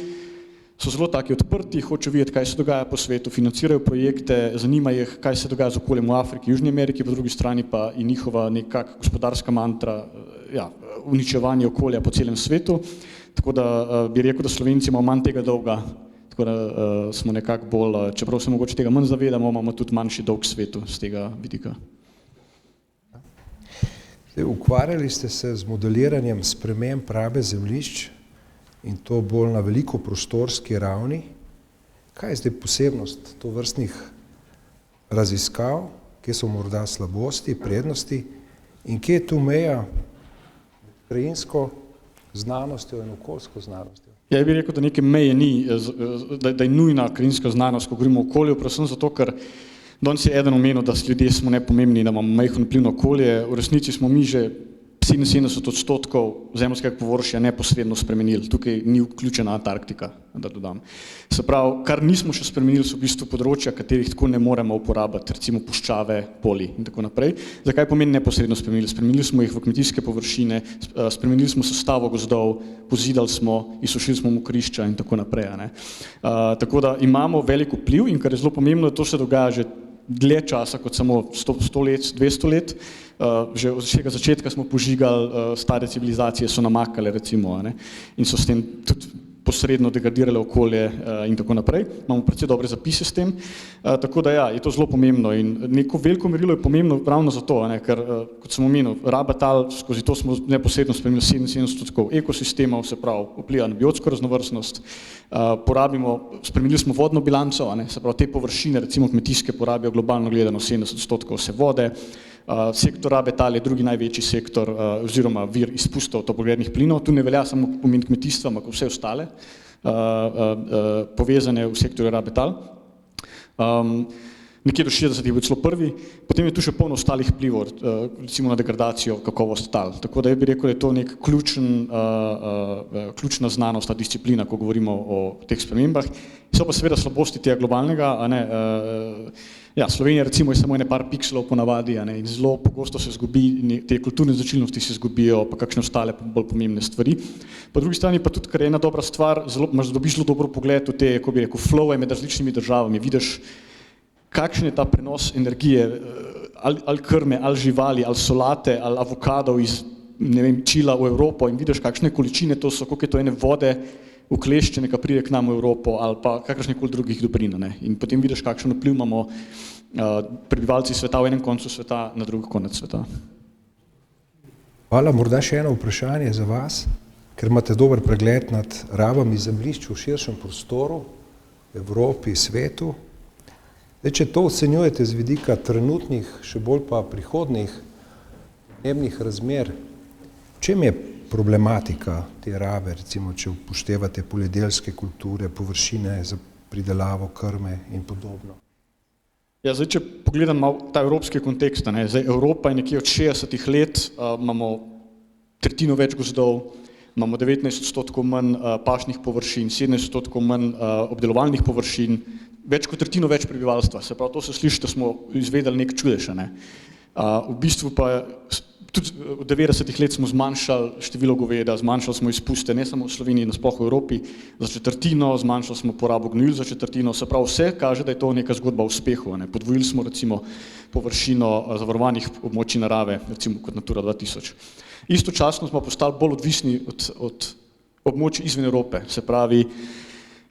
so zelo taki odprti, hočejo videti, kaj se dogaja po svetu, financirajo projekte, zanima jih, kaj se dogaja z okoljem v Afriki, Južni Ameriki, po drugi strani pa in njihova nekak gospodarska mantra, uničevanje okolja po celem svetu. Tako da bi rekel, da Slovenci imamo manj tega dolga, tako da smo nekako bolj, čeprav se mogoče tega manj zavedamo, imamo tudi manjši dolg svetu z tega vidika. Ukvarjali ste se z modeliranjem sprememb rabe zemljišč in to bolj na veliko prostorski ravni. Kaj je zdaj posebnost tovrstnih raziskav, kje so morda slabosti, prednosti in kje je tu meja med krajinsko znanostjo in okoljsko znanostjo? Ja, bi rekel, da neke meje ni, da je nujna krajinska znanost, ko govorimo o okolju, predvsem zato, ker danes je eden omenil, da ljudje smo nepomembni, da imamo majhen vpliv na okolje, v resnici smo mi že 77% zemeljskega površja neposredno spremenili. Tukaj ni vključena Antarktika, da dodam. Se pravi, kar nismo še spremenili, so v bistvu področja, katerih tako ne moremo uporabiti, recimo puščave, poli in tako naprej. Zakaj pomeni neposredno spremenili? Spremenili smo jih v kmetijske površine, spremenili smo sestavo gozdov, pozidali smo, izsušili smo mokrišča in tako naprej. Tako da imamo velik vpliv in kar je zelo pomembno, da to se dogaja že dlje časa kot samo 100 let, 200 let. Že od vsega začetka smo požigali, stare civilizacije so namakale recimo, in so s tem tudi posredno degradirale okolje in tako naprej. Imamo precej dobre zapise s tem, tako da ja, je to zelo pomembno in neko veliko merilo je pomembno ravno zato, ker kot sem omenil, raba tal, skozi to smo neposredno spremenili 77% ekosistemov, se pravi vpliva na biotsko raznovrstnost, spremenili smo vodno bilanco, se pravi te površine, recimo kmetijske porabijo globalno gledano 70% vse vode, sektor rabe tal je drugi največji sektor oziroma vir izpustov toplogrednih plinov, tu ne velja samo pomen kmetijstva, ampak vse ostale povezane v sektorju rabe tal. Nekje do 60 je bil celo prvi, potem je tu še polno ostalih vplivov, recimo na degradacijo kakovosti tal. Tako da bi rekel, da je to nek ključna znanost, ta disciplina, ko govorimo o teh spremembah. So pa seveda slabosti tega globalnega, Slovenija recimo je samo par pikslov ponavadi in zelo pogosto se zgubi, te kulturne značilnosti se zgubijo, pa kakšne ostale bolj pomembne stvari. Po drugi strani pa tudi, kar je ena dobra stvar, dobiš zelo dobro pogled v te, ko bi rekel, flowe med različnimi državami, vidiš, kakšen je ta prenos energije, ali krme, ali živali, ali solate, ali avokadov iz, Čila v Evropo in vidiš, kakšne količine to so, koliko je to ene vode ukleščene, ki pride k nam v Evropo ali pa kakršnekoli drugih dobrin. In potem vidiš, kakšen vpliv imamo prebivalci sveta v enem koncu sveta na drugi konec sveta. Hvala, morda še eno vprašanje za vas, ker imate dober pregled nad rabami zemljišč v širšem prostoru. Evropi, svetu. Zdaj, če to ocenjujete z vidika trenutnih, še bolj pa prihodnih podnebnih razmer, v čem je problematika te rabe, recimo, če upoštevate poljedelske kulture, površine za pridelavo krme in podobno? Ja, zdaj, če pogledam malo ta evropski kontekst, ne, zdaj Evropa je nekje od 60 let, imamo tretjino več gozdov, imamo 19% manj pašnih površin, 17% manj obdelovalnih površin, več kot tretjino več prebivalstva. Se pravi, to se sliši, da smo izvedeli nek čudež, ne. V bistvu pa tudi v 90 let smo zmanjšali število goveda, zmanjšali smo izpuste, ne samo v Sloveniji, nasploh v Evropi, za četrtino, zmanjšali smo porabo gnojil za četrtino, se pravi, vse kaže, da je to neka zgodba o uspehu, ne. Podvojili smo recimo površino zavarovanih območij narave, recimo kot Natura 2000. Istočasno smo postali bolj odvisni od območij izven Evrope, se pravi,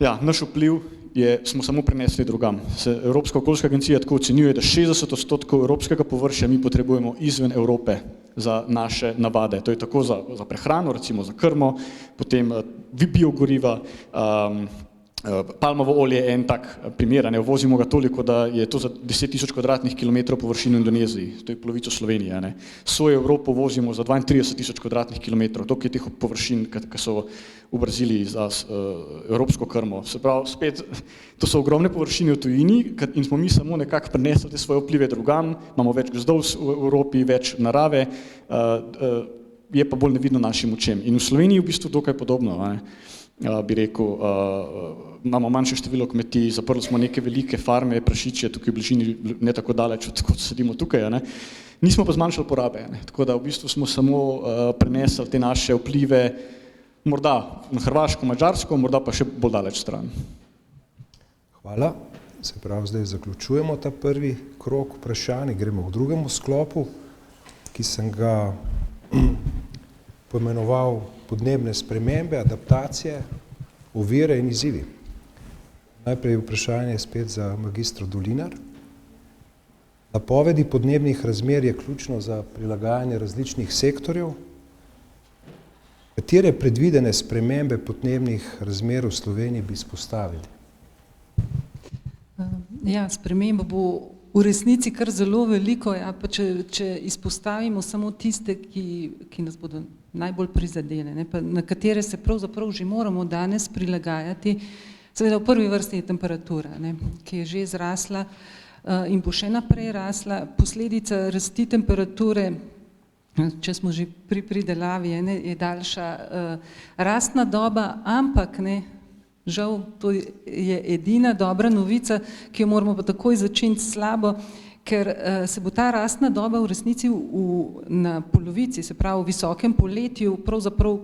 ja, naš vpliv smo samo prenesli drugam. Evropska okoljska agencija tako ocenjuje, da 60% evropskega površja mi potrebujemo izven Evrope za naše navade. To je tako za prehrano, recimo za krmo, potem biogoriva, palmovo olje je en tak primer, ne, uvozimo ga toliko, da je to za 10.000 kvadratnih kilometrov površin v Indoneziji, to je polovico Slovenije, ne. Sojo v Evropo vozimo za 32.000 kvadratnih kilometrov, toliko je teh površin, ki so v Braziliji za evropsko krmo. Se pravi, spet, to so ogromne površine v tujini in smo mi samo nekako prenesli te svoje vplive drugam, imamo več gozdov v Evropi, več narave, je pa bolj nevidno našim očem. In v Sloveniji v bistvu dokaj podobno, ne. Bi rekel, imamo manjše število kmetij, zaprli smo neke velike farme, prašiče, tukaj v bližini ne tako daleč, kot sedimo tukaj, ne. Nismo pa zmanjšali porabe, ne. Tako da v bistvu smo samo prenesli te naše vplive, morda na Hrvaško, Madžarsko, morda pa še bolj daleč stran. Hvala. Se pravi, zdaj zaključujemo ta prvi krog vprašanj, gremo k drugemu sklopu, ki sem ga poimenoval podnebne spremembe, adaptacije, ovire in izzivi. Najprej vprašanje spet za magistro Dolinar. Napovedi podnebnih razmer je ključno za prilagajanje različnih sektorjev. Katere predvidene spremembe podnebnih razmer v Sloveniji bi izpostavili? Ja, sprememb bo v resnici kar zelo veliko, ja, pa če izpostavimo samo tiste, ki nas bodo najbolj prizadele, ne, pa na katere se pravzaprav že moramo danes prilagajati. Seveda v prvi vrsti je temperatura, ne, ki je že zrasla in bo še naprej rasla. Posledica rasti temperature, če smo že pri pridelavi, je daljša rastna doba, ampak ne, žal, to je edina dobra novica, ki jo moramo pa takoj začeti slabo, ker se bo ta rastna doba v resnici na polovici, se pravi v visokem poletju, pravzaprav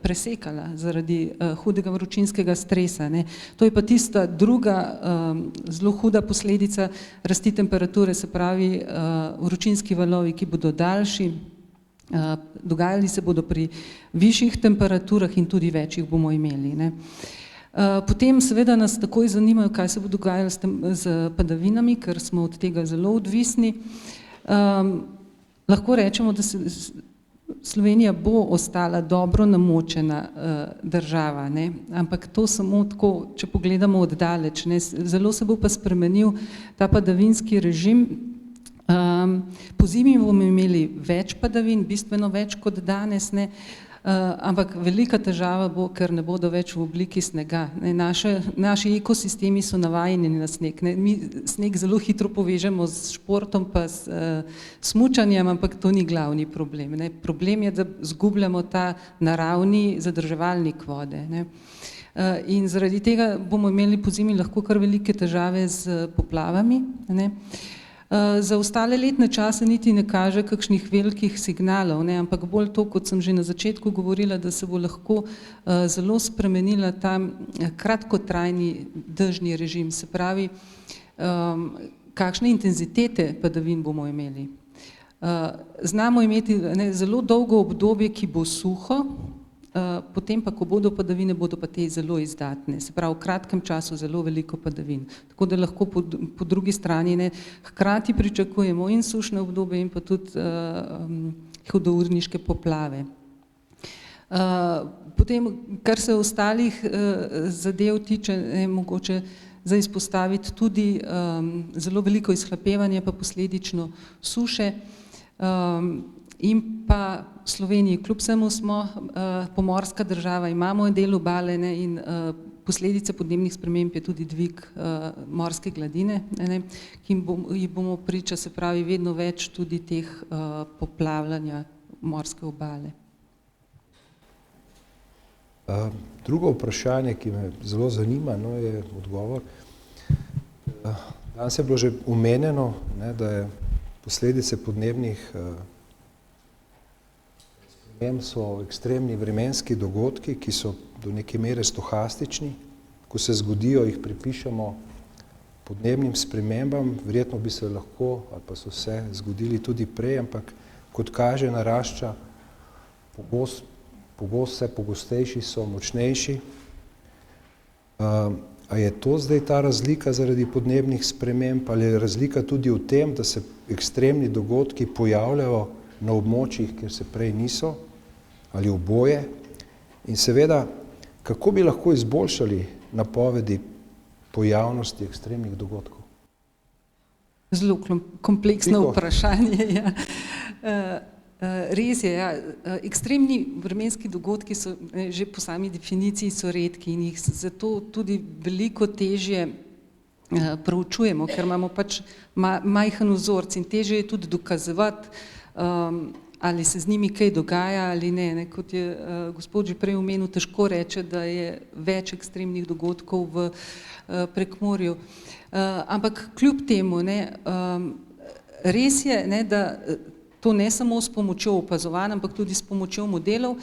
presekala zaradi hudega vročinskega stresa, ne. To je pa tista druga zelo huda posledica rasti temperature, se pravi vročinski valovi, ki bodo daljši, dogajali se bodo pri višjih temperaturah in tudi več jih bomo imeli, ne. Potem seveda nas takoj zanimajo, kaj se bo dogajalo z padavinami, ker smo od tega zelo odvisni. Lahko rečemo, da Slovenija bo ostala dobro namočena država, ne? Ampak to samo tako, če pogledamo od daleč, ne? Zelo se bo pa spremenil ta padavinski režim. Pozimi bomo imeli več padavin, bistveno več kot danes, ne? Ampak velika težava bo, ker ne bodo več v obliki snega. Naši ekosistemi so navajeni na sneg. Mi sneg zelo hitro povežemo s športom pa s smučanjem, ampak to ni glavni problem. Problem je, da zgubljamo ta naravni zadrževalnik vode. In zaradi tega bomo imeli pozimi lahko kar velike težave z poplavami. Za ostale letne čase niti ne kaže kakšnih velikih signalov, ne, ampak bolj to, kot sem že na začetku govorila, da se bo lahko zelo spremenila ta kratkotrajni dežni režim, se pravi, kakšne intenzitete padavin bomo imeli. Znamo imeti zelo dolgo obdobje, ki bo suho, potem pa, ko bodo padavine, bodo pa te zelo izdatne, se pravi v kratkem času zelo veliko padavin. Tako da lahko po drugi strani hkrati pričakujemo in sušne obdobje in pa tudi hudourniške poplave. Potem, kar se ostalih zadev tiče, je mogoče za izpostaviti tudi zelo veliko izhlapevanje, pa posledično suše. In pa v Sloveniji kljub vsemu smo pomorska država, imamo del obale, ne, in posledice podnebnih sprememb je tudi dvig morske gladine, ne, ki jih bomo priča, se pravi vedno več tudi teh poplavljanja morske obale. Drugo vprašanje, ki me zelo zanima, no, je odgovor. Danes je bilo že omenjeno, ne, da je posledice podnebnih sprememb so ekstremni vremenski dogodki, ki so do neke mere stohastični. Ko se zgodijo, jih pripišemo podnebnim spremembam, verjetno bi se lahko, ali pa so se zgodili tudi prej, ampak kot kaže, narašča vse pogostejši so, močnejši. A je to zdaj ta razlika zaradi podnebnih sprememb, ali je razlika tudi v tem, da se ekstremni dogodki pojavljajo na območjih, kjer se prej niso, ali oboje? In seveda, kako bi lahko izboljšali napovedi pojavnosti ekstremnih dogodkov? Zelo kompleksno vprašanje, ja. Res je, ja. Ekstremni vremenski dogodki so že po sami definiciji so redki in jih zato tudi veliko težje proučujemo, ker imamo pač majhen vzorec in težje je tudi dokazovati, ali se z njimi kaj dogaja ali ne. Kot je gospod že prej omenil, težko reče, da je več ekstremnih dogodkov v Prekmurju. Ampak kljub temu, ne, res je, ne, da to ne samo s pomočjo opazovanj, ampak tudi s pomočjo modelov,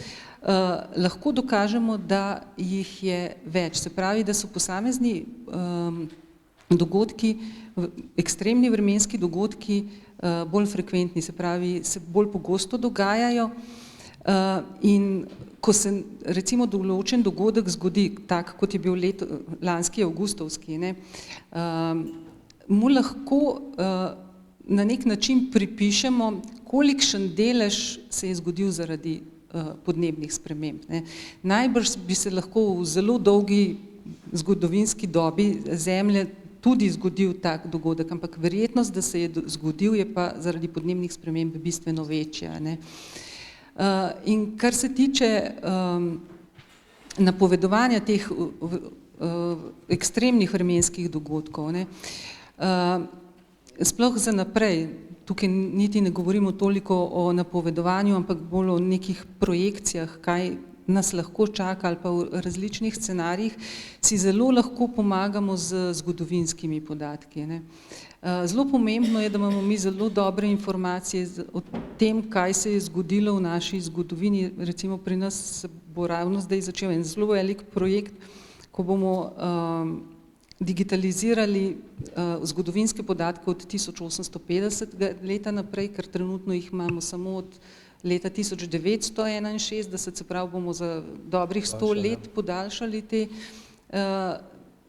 lahko dokažemo, da jih je več. Se pravi, da so posamezni dogodki, ekstremni vremenski dogodki bolj frekventni, se pravi, se bolj pogosto dogajajo in ko se recimo določen dogodek zgodi, tak kot je bil lanski avgustovski, ne, mu lahko na nek način pripišemo, kolikšen delež se je zgodil zaradi podnebnih sprememb, ne. Najbrž bi se lahko v zelo dolgi zgodovinski dobi Zemlje tudi zgodil tak dogodek, ampak verjetnost, da se je zgodil, je pa zaradi podnebnih sprememb bistveno večja, ne. In kar se tiče napovedovanja teh ekstremnih vremenskih dogodkov, ne, sploh za naprej, tukaj niti ne govorimo toliko o napovedovanju, ampak bolj o nekih projekcijah, kaj nas lahko čaka ali pa v različnih scenarijih, si zelo lahko pomagamo z zgodovinskimi podatki, ne. Zelo pomembno je, da imamo mi zelo dobre informacije o tem, kaj se je zgodilo v naši zgodovini. Recimo pri nas se bo ravno zdaj začel en zelo velik projekt, ko bomo digitalizirali zgodovinske podatke od 1850 leta naprej, ker trenutno jih imamo samo od leta 1961, se pravi, bomo za dobrih 100 let podaljšali te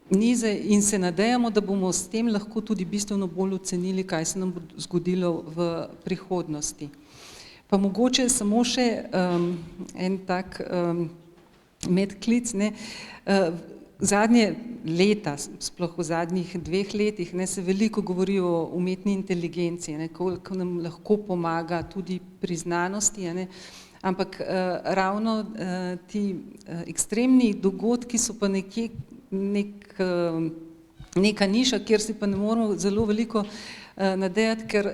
nize in se nadejamo, da bomo s tem lahko tudi bistveno bolj ocenili, kaj se nam bo zgodilo v prihodnosti. Pa mogoče samo še en tak medklic, ne. Zadnje leta, sploh v zadnjih 2 letih, ne, se veliko govori o umetni inteligenci, ne, koliko nam lahko pomaga tudi pri znanosti, ne, ampak ravno ti ekstremni dogodki so pa nekje neka niša, kjer si pa ne moramo zelo veliko nadejati, ker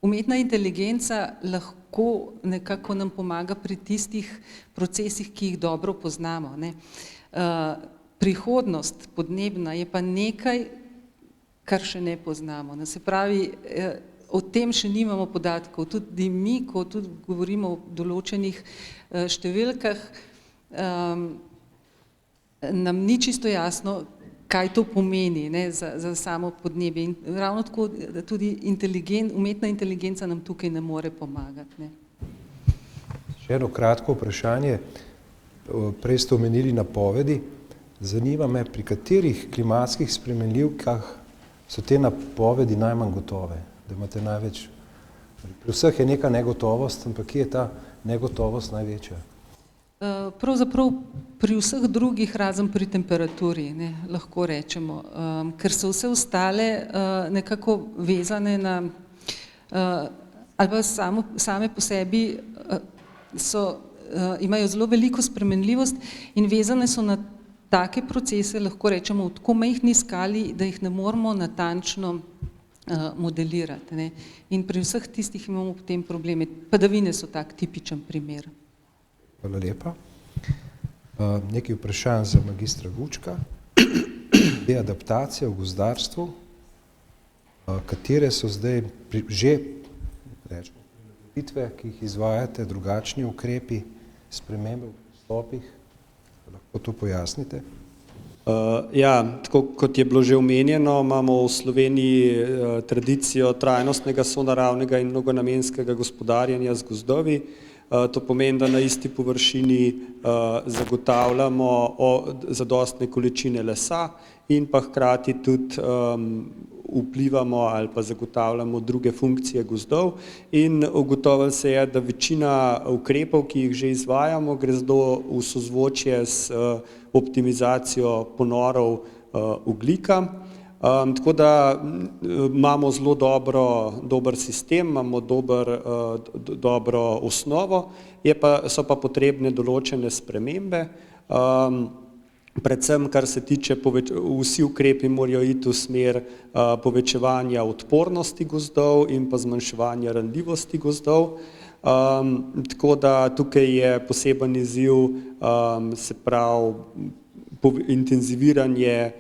umetna inteligenca lahko nekako nam pomaga pri tistih procesih, ki jih dobro poznamo, ne. Prihodnost podnebna je pa nekaj, kar še ne poznamo. Se pravi, o tem še nimamo podatkov. Tudi mi, ko tudi govorimo o določenih številkah, nam ni čisto jasno, kaj to pomeni, ne, za samo podnebje. In ravno tako tudi umetna inteligenca nam tukaj ne more pomagati, ne. Še eno kratko vprašanje. Prej ste omenili napovedi. Zanima me, pri katerih klimatskih spremenljivkah so te napovedi najmanj gotove, da imate največ. Pri vseh je neka negotovost, ampak kje je ta negotovost največja? Pravzaprav pri vseh drugih, razen pri temperaturi, ne, lahko rečemo, ker so vse ostale nekako vezane na, ali pa same po sebi imajo zelo veliko spremenljivost in vezane so na take procese, lahko rečemo, v tako majhni skali, da jih ne moremo natančno modelirati. Ne. In pri vseh tistih imamo potem probleme. Padavine so tak tipičen primer. Hvala lepa. Nekaj vprašanj za magistra Vučka. Te adaptacije v gozdarstvu, katere so zdaj že prilagoditve, ki jih izvajate, drugačni ukrepi, spremembe v pristopih? Lahko to pojasnite? Ja, tako kot je bilo že omenjeno, imamo v Sloveniji tradicijo trajnostnega, sonaravnega in mnogonamenskega gospodarjenja z gozdovi. To pomeni, da na isti površini zagotavljamo zadostne količine lesa in pa hkrati tudi vplivamo ali pa zagotavljamo druge funkcije gozdov in ugotovilo se je, da večina ukrepov, ki jih že izvajamo, gre v sozvočje s optimizacijo ponorov ogljika. Tako da imamo zelo dober sistem, imamo dobro osnovo, so pa potrebne določene spremembe. Predvsem, kar se tiče, vsi ukrepi morajo iti v smer povečevanja odpornosti gozdov in pa zmanjševanja ranljivosti gozdov. Tako da tukaj je poseben izziv, se pravi, intenziviranje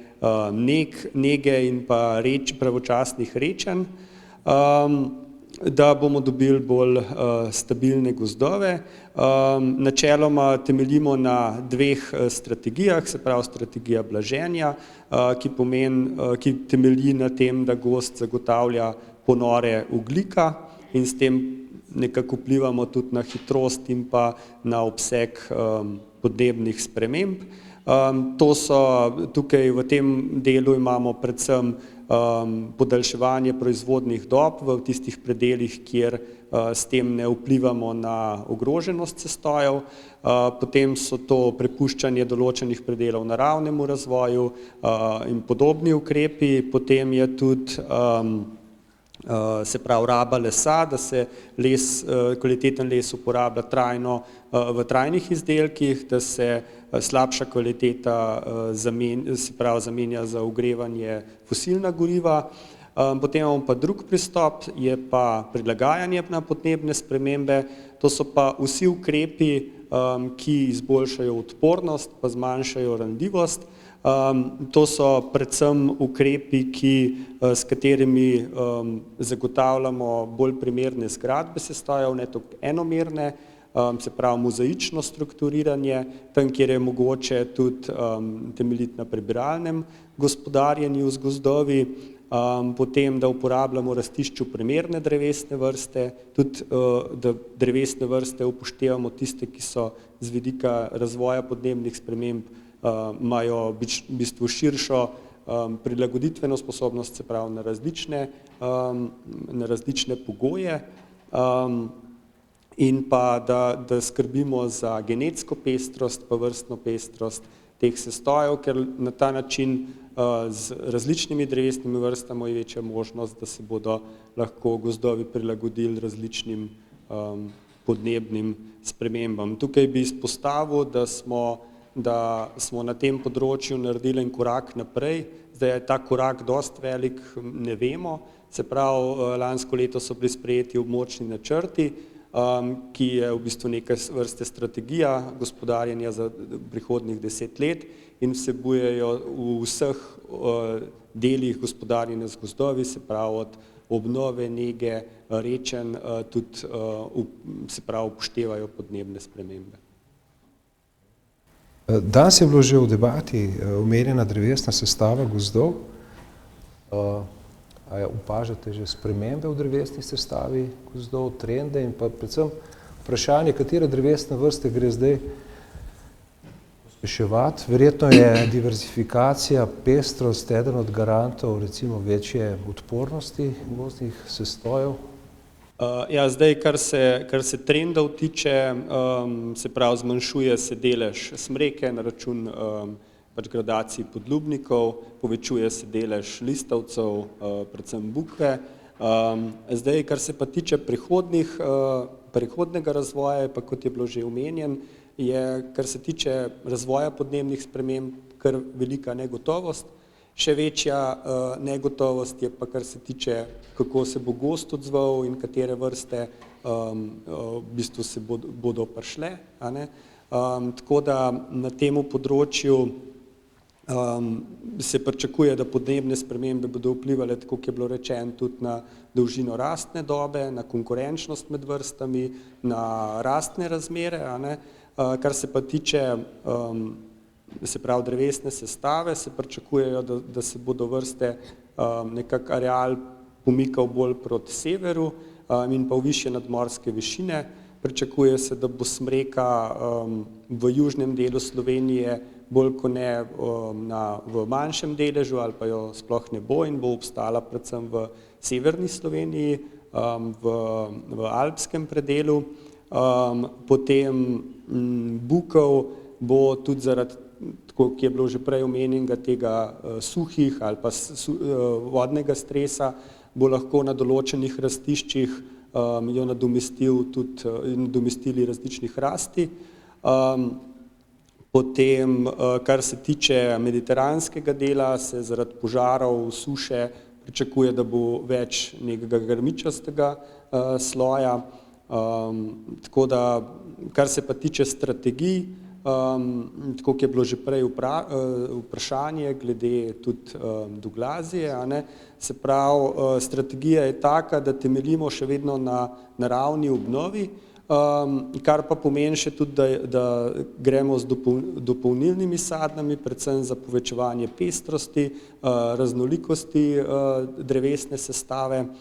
nege in pa pravočasnih rečenj, da bomo dobili bolj stabilne gozdove. Načeloma temeljimo na dveh strategijah, se pravi strategija blaženja, ki temelji na tem, da gozd zagotavlja ponore ogljika in s tem nekako vplivamo tudi na hitrost in pa na obseg podnebnih sprememb. Tukaj v tem delu imamo predvsem podaljševanje proizvodnih dob v tistih predelih, kjer s tem ne vplivamo na ogroženost cestojev. Potem so to prepuščanje določenih predelov naravnemu razvoju in podobni ukrepi. Potem je tudi se pravi raba lesa, da se kvaliteten les uporablja trajno v trajnih izdelkih, da se slabša kvaliteta zamenja za ogrevanje fosilna goriva. Potem imamo pa drug pristop, je pa prilagajanje na podnebne spremembe. To so pa vsi ukrepi, ki izboljšajo odpornost pa zmanjšajo ranljivost. To so predvsem ukrepi, s katerimi zagotavljamo bolj primerne zgradbe sestojev, ne toliko enomerne, se pravi mozaično strukturiranje, tam, kjer je mogoče tudi temeljiti na prebiralnem gospodarjenju z gozdovi, potem, da uporabljamo rastišču primerne drevesne vrste, tudi da drevesne vrste upoštevamo tiste, ki so z vidika razvoja podnebnih sprememb imajo v bistvu širšo prilagoditveno sposobnost, se pravi na različne pogoje in pa da skrbimo za genetsko pestrost pa vrstno pestrost teh sestojev, ker na ta način z različnimi drevesnimi vrstami je večja možnost, da se bodo lahko gozdovi prilagodili različnim podnebnim spremembam. Tukaj bi izpostavil, da smo na tem področju naredili en korak naprej, zdaj je ta korak dosti velik, ne vemo, se pravi, lansko leto so bili sprejeti območni načrti, ki je v bistvu neke vrste strategija gospodarjenja za prihodnjih 10 let in vsebujejo v vseh delih gospodarjenja z gozdovi, se pravi od obnove, nege, rečenj, tudi se pravi upoštevajo podnebne spremembe. Danes je bilo že v debati omenjena drevesna sestava gozdov. Opažate že spremembe v drevesni sestavi gozdov, trende in pa predvsem vprašanje, katere drevesne vrste gre zdaj pospeševati. Verjetno je diverzifikacija, pestrost eden od garantov recimo večje odpornosti gozdnih sestojev. Ja, zdaj, kar se trendov tiče, se pravi, zmanjšuje se delež smreke na račun pač gradacij podlubnikov, povečuje se delež listavcev, predvsem bukve. Zdaj, kar se pa tiče prihodnega razvoja, pa kot je bilo že omenjen, je, kar se tiče razvoja podnebnih sprememb, kar velika negotovost. Še večja negotovost je pa, kar se tiče, kako se bo gost odzval in katere vrste v bistvu se bodo prišle. Tako da na temu področju se pričakuje, da podnebne spremembe bodo vplivale, tako kot je bilo rečeno, tudi na dolžino rastne dobe, na konkurenčnost med vrstami, na rastne razmere. Kar se pa tiče se pravi drevesne sestave, se pričakujejo, da se bodo vrste nekako areal pomikal bolj proti severu in pa v višje nadmorske višine. Pričakuje se, da bo smreka v južnem delu Slovenije bolj kot ne v manjšem deležu ali pa jo sploh ne bo in bo obstala predvsem v severni Sloveniji, v alpskem predelu. Potem bukev bo tudi zaradi, tako ki je bilo že prej omenjenega, tega suhih ali pa vodnega stresa, bo lahko na določenih rastiščih jo nadomestili različnih rasti. Potem, kar se tiče mediteranskega dela, se zaradi požarov, suše pričakuje, da bo več nekega grmičastega sloja. Tako da, kar se pa tiče strategij, tako kot je bilo že prej vprašanje glede tudi Douglazije, se pravi, strategija je taka, da temeljimo še vedno na naravni obnovi, kar pa pomeni še tudi, da gremo z dopolnilnimi sadnami, predvsem za povečevanje pestrosti, raznolikosti drevesne sestave.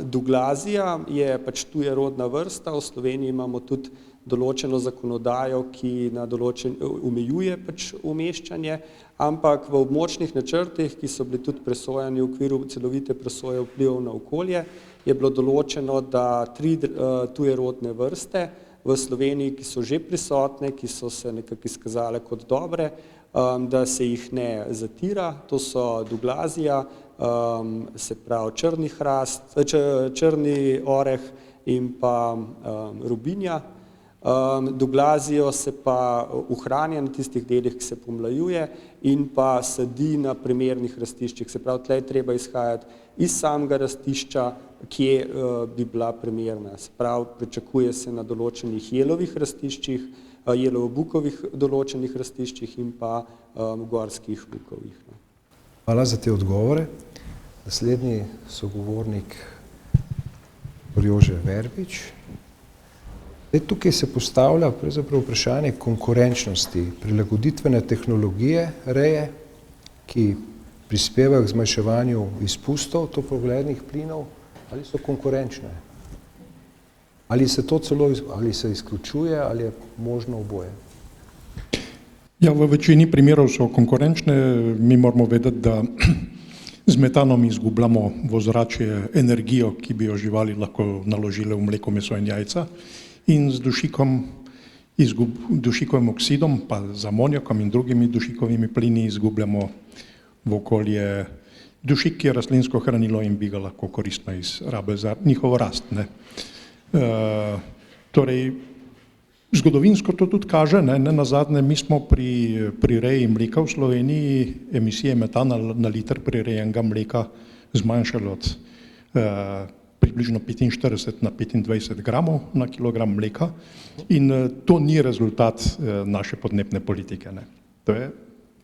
Douglazija je pač tujerodna vrsta, v Sloveniji imamo tudi določeno zakonodajo, ki omejuje pač umeščanje, ampak v območnih načrtih, ki so bili tudi presojani v okviru celovite presoje vplivov na okolje, je bilo določeno, da 3 tujerodne vrste v Sloveniji, ki so že prisotne, ki so se nekako izkazale kot dobre, da se jih ne zatira, to so Douglazija, se pravi črni oreh in pa robinja. Douglazijo se pa ohranja na tistih delih, ki se pomlajuje in pa sadi na primernih rastiščih. Se pravi, tle je treba izhajati iz samega rastišča, kje bi bila primerna. Se pravi, pričakuje se na določenih jelovih rastiščih, jelovo-bukovih določenih rastiščih in pa gorskih bukovih. Hvala za te odgovore. Naslednji sogovornik Jože Verbič. Tukaj se postavlja vprašanje konkurenčnosti, prilagoditvene tehnologije reje, ki prispevajo k zmanjševanju izpustov toplogrednih plinov, ali so konkurenčne? Ali se to celo izključuje, ali je možno oboje? Ja, v večini primerov so konkurenčne. Mi moramo vedeti, da z metanom izgubljamo v ozračje energijo, ki bi jo živali lahko naložile v mleko, meso in jajca. In z dušikovim oksidom, pa z amoniakom in drugimi dušikovimi plini izgubljamo v okolje dušik, ki je rastlinsko hranilo in bi ga lahko koristno izrabili za njihovo rast. Torej, zgodovinsko to tudi kaže, nenazadnje mi smo pri reji mleka v Sloveniji emisije metana na liter prirejenega mleka zmanjšali od približno 45 na 25 gramov na kilogram mleka in to ni rezultat naše podnebne politike. To je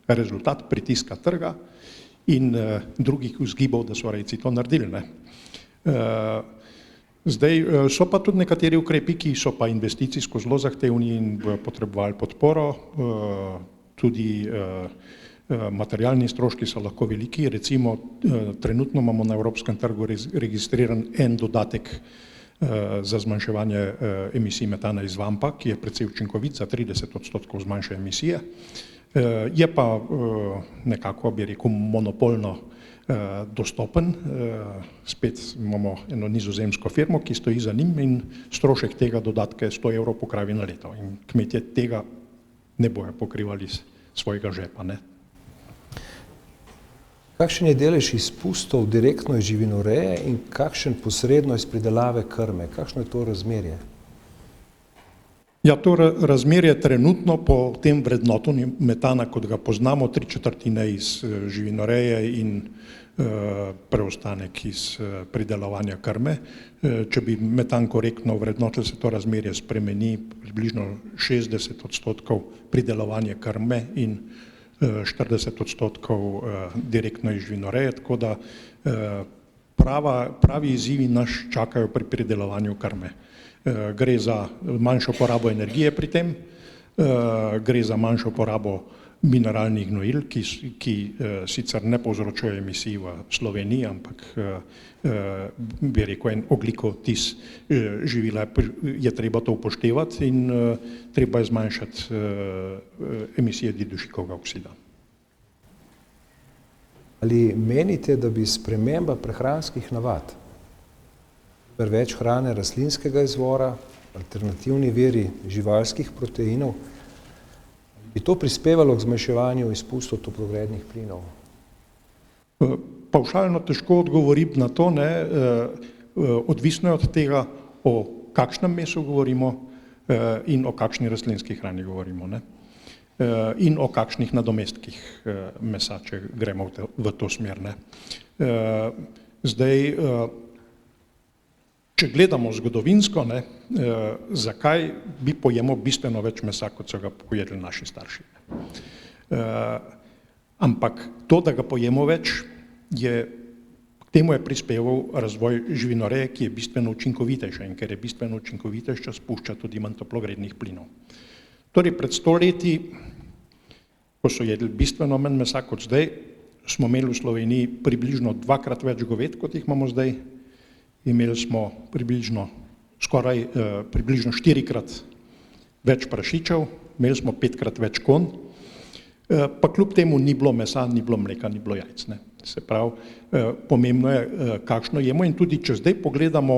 rezultat pritiska trga in drugih vzgibov, da so rejci to naredili. Zdaj so pa tudi nekateri ukrepi, ki so pa investicijsko zelo zahtevni in bojo potrebovali podporo, tudi materialni stroški so lahko veliki, recimo trenutno imamo na evropskem trgu registriran en dodatek za zmanjševanje emisij metana iz vampa, ki je precej učinkovit, za 30% zmanjša emisije. Je pa nekako, bi rekel, monopolno dostopen. Spet imamo eno nizozemsko firmo, ki stoji za njim in strošek tega dodatka je 100 evrov po kravi na leto. In kmetje tega ne bojo pokrivali iz svojega žepa. Ne? Kakšen je delež izpustov direktno iz živinoreje in kakšen posredno iz pridelave krme? Kakšno je to razmerje? Ja, to razmerje trenutno po tem vrednotenju metana, kot ga poznamo, 3/4 iz živinoreje in preostanek iz pridelovanja krme. Če bi metan korektno vrednotil, se to razmerje spremeni približno 60% pridelovanje krme in 40% direktno iz živinoreje, tako da pravi izzivi nas čakajo pri pridelovanju krme. Gre za manjšo porabo energije pri tem, gre za manjšo porabo mineralnih gnojil, ki sicer ne povzročajo emisij v Sloveniji, ampak bi rekel, en ogljikov odtis živila je treba to upoštevati in treba je zmanjšati emisije didušikovega oksida. Ali menite, da bi sprememba prehranskih navad, več hrane rastlinskega izvora, alternativni viri živalskih proteinov, bi to prispevalo k zmanjševanju izpustov toplogrednih plinov? Pavšalno težko odgovorim na to, ne, odvisno je od tega, o kakšnem mesu govorimo in o kakšni rastlinski hrani govorimo, ne, in o kakšnih nadomestkih mesa, če gremo v to smer, ne. Zdaj, če gledamo zgodovinsko, ne, zakaj bi pojemal bistveno več mesa, kot so ga pojedli naši starši. Ampak to, da ga pojemo več, k temu je prispeval razvoj živinoreje, ki je bistveno učinkovitejša in ker je bistveno učinkovitejša, spušča tudi manj toplogrednih plinov. Torej pred 100 leti, ko so jedli bistveno manj mesa kot zdaj, smo imeli v Sloveniji približno 2-krat več goved, kot jih imamo zdaj. Imeli smo približno 4-krat več prašičev, imeli smo 5-krat več konj, pa kljub temu ni bilo mesa, ni bilo mleka, ni bilo jajc. Ne. Se pravi, pomembno je, kakšno jemo in tudi, če zdaj pogledamo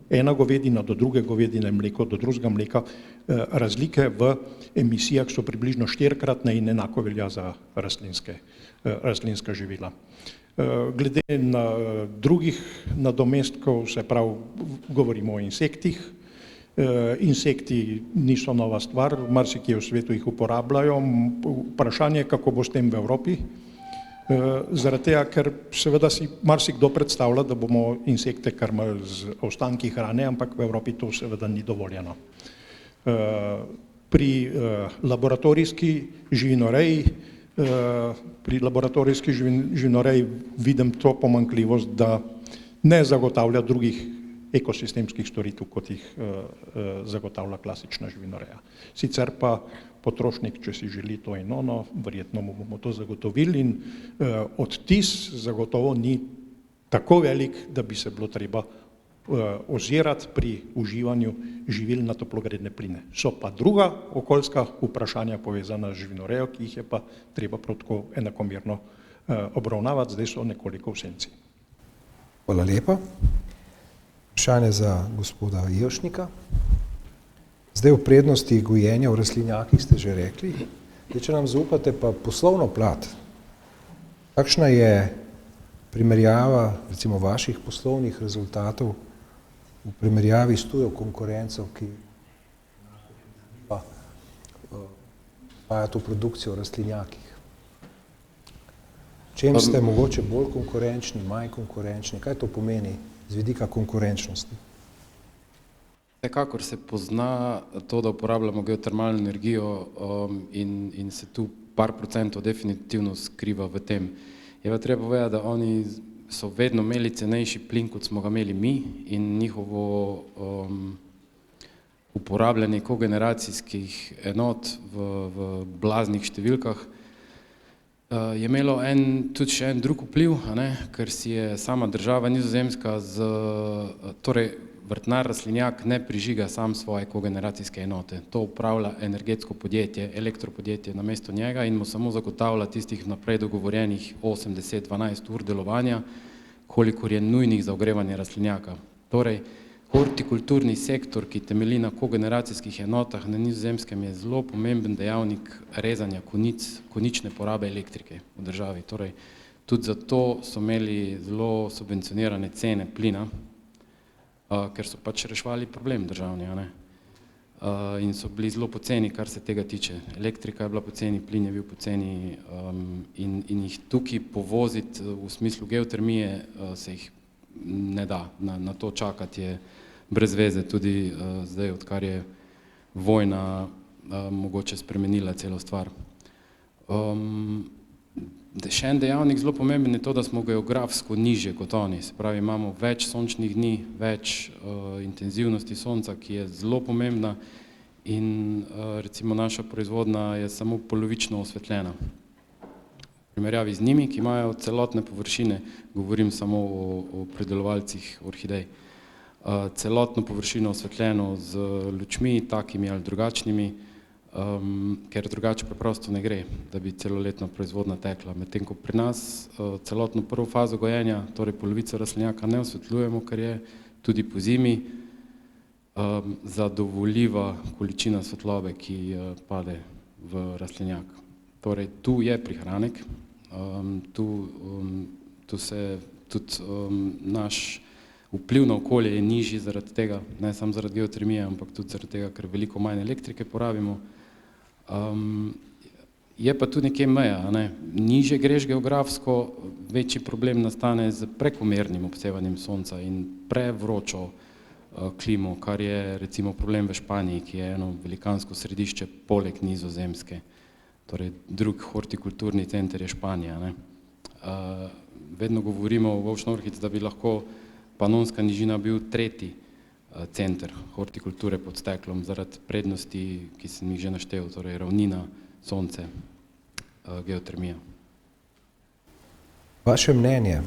ena govedina do druge govedine, mleko do drugega mleka, razlike v emisijah so približno 4-kratne in enako velja za rastlinska živila. Glede na drugih nadomestkov, se pravi, govorimo o insektih. Insekti niso nova stvar, marsikje v svetu jih uporabljajo. Vprašanje je, kako bo s tem v Evropi. Zaradi tega, ker seveda si marsikdo predstavlja, da bomo insekte krmili z ostanki hrane, ampak v Evropi to seveda ni dovoljeno. Pri laboratorijski živinoreji vidim to pomanjkljivost, da ne zagotavlja drugih ekosistemskih storitev, kot jih zagotavlja klasična živinoreja. Sicer pa potrošnik, če si želi to in ono, verjetno mu bomo to zagotovili in odtis zagotovo ni tako velik, da bi se bilo treba ozirati pri uživanju živil na toplogredne pline. So pa druga okoljska vprašanja povezana z živinorejo, ki jih je pa treba prav tako enakomerno obravnavati, zdaj so nekoliko v senci. Hvala lepa. Vprašanje za gospoda Jevšnika. Zdaj v prednosti gojenja v rastlinjakih ste že rekli. Zdaj, če nam zaupate pa poslovno plat, kakšna je primerjava recimo vaših poslovnih rezultatov v primerjavi s tujo konkurenco, ki izvaja to produkcijo v rastlinjakih? Čem ste mogoče bolj konkurenčni, manj konkurenčni? Kaj to pomeni z vidika konkurenčnosti? Vsekakor se pozna to, da uporabljamo geotermalno energijo in se tu par procentov definitivno skriva v tem. Je pa treba povedati, da oni so vedno imeli cenejši plin, kot smo ga imeli mi in njihovo uporabljanje kogeneracijskih enot v blaznih številkah je imelo tudi še en drug vpliv, ker si je sama država Nizozemska torej vrtnar rastlinjak ne prižiga sam svoje kogeneracijske enote. To upravlja energetsko podjetje, elektropodjetje namesto njega in mu samo zagotavlja tistih naprej dogovorjenih 8, 10, 12 ur delovanja, kolikor je nujnih za ogrevanje rastlinjaka. Torej, hortikulturni sektor, ki temelji na kogeneracijskih enotah na Nizozemskem, je zelo pomemben dejavnik rezanja konične porabe elektrike v državi. Torej, tudi zato so imeli zelo subvencionirane cene plina, ker so pač reševali problem državni, a ne? In so bili zelo poceni, kar se tega tiče. Elektrika je bila poceni, plin je bil poceni in jih tukaj povoziti v smislu geotermije se jih ne da. Na to čakati je brez veze, tudi zdaj, odkar je vojna mogoče spremenila celo stvar. Še en dejavnik zelo pomemben je to, da smo geografsko nižje kot oni. Se pravi, imamo več sončnih dni, več intenzivnosti sonca, ki je zelo pomembna in recimo naša proizvodnja je samo polovično osvetljena. V primerjavi z njimi, ki imajo celotne površine, govorim samo o pridelovalcih orhidej, celotno površino osvetljeno z lučmi, takimi ali drugačnimi, ker drugače preprosto ne gre, da bi celoletna proizvodnja tekla. Medtem ko pri nas celotno prvo fazo gojenja, torej polovico rastlinjaka ne osvetljujemo, ker je tudi po zimi zadovoljiva količina svetlobe, ki pade v rastlinjak. Torej, tu je prihranek, tu se tudi naš vpliv na okolje je nižji zaradi tega, ne samo zaradi geotermije, ampak tudi zaradi tega, ker veliko manj elektrike porabimo. Je pa tu nekje meja, ne? Nižje greš geografsko, večji problem nastane z prekomernim obsevanjem sonca in prevročo klimo, kar je recimo problem v Španiji, ki je eno velikansko središče poleg Nizozemske. Torej, drug hortikulturni center je Španija, ne? Vedno govorimo v Volšni Orhic, da bi lahko Panonska nižina bil tretji center hortikulture pod steklom zaradi prednosti, ki sem jih že naštel, torej ravnina, sonce, geotermija. Vaše mnenje,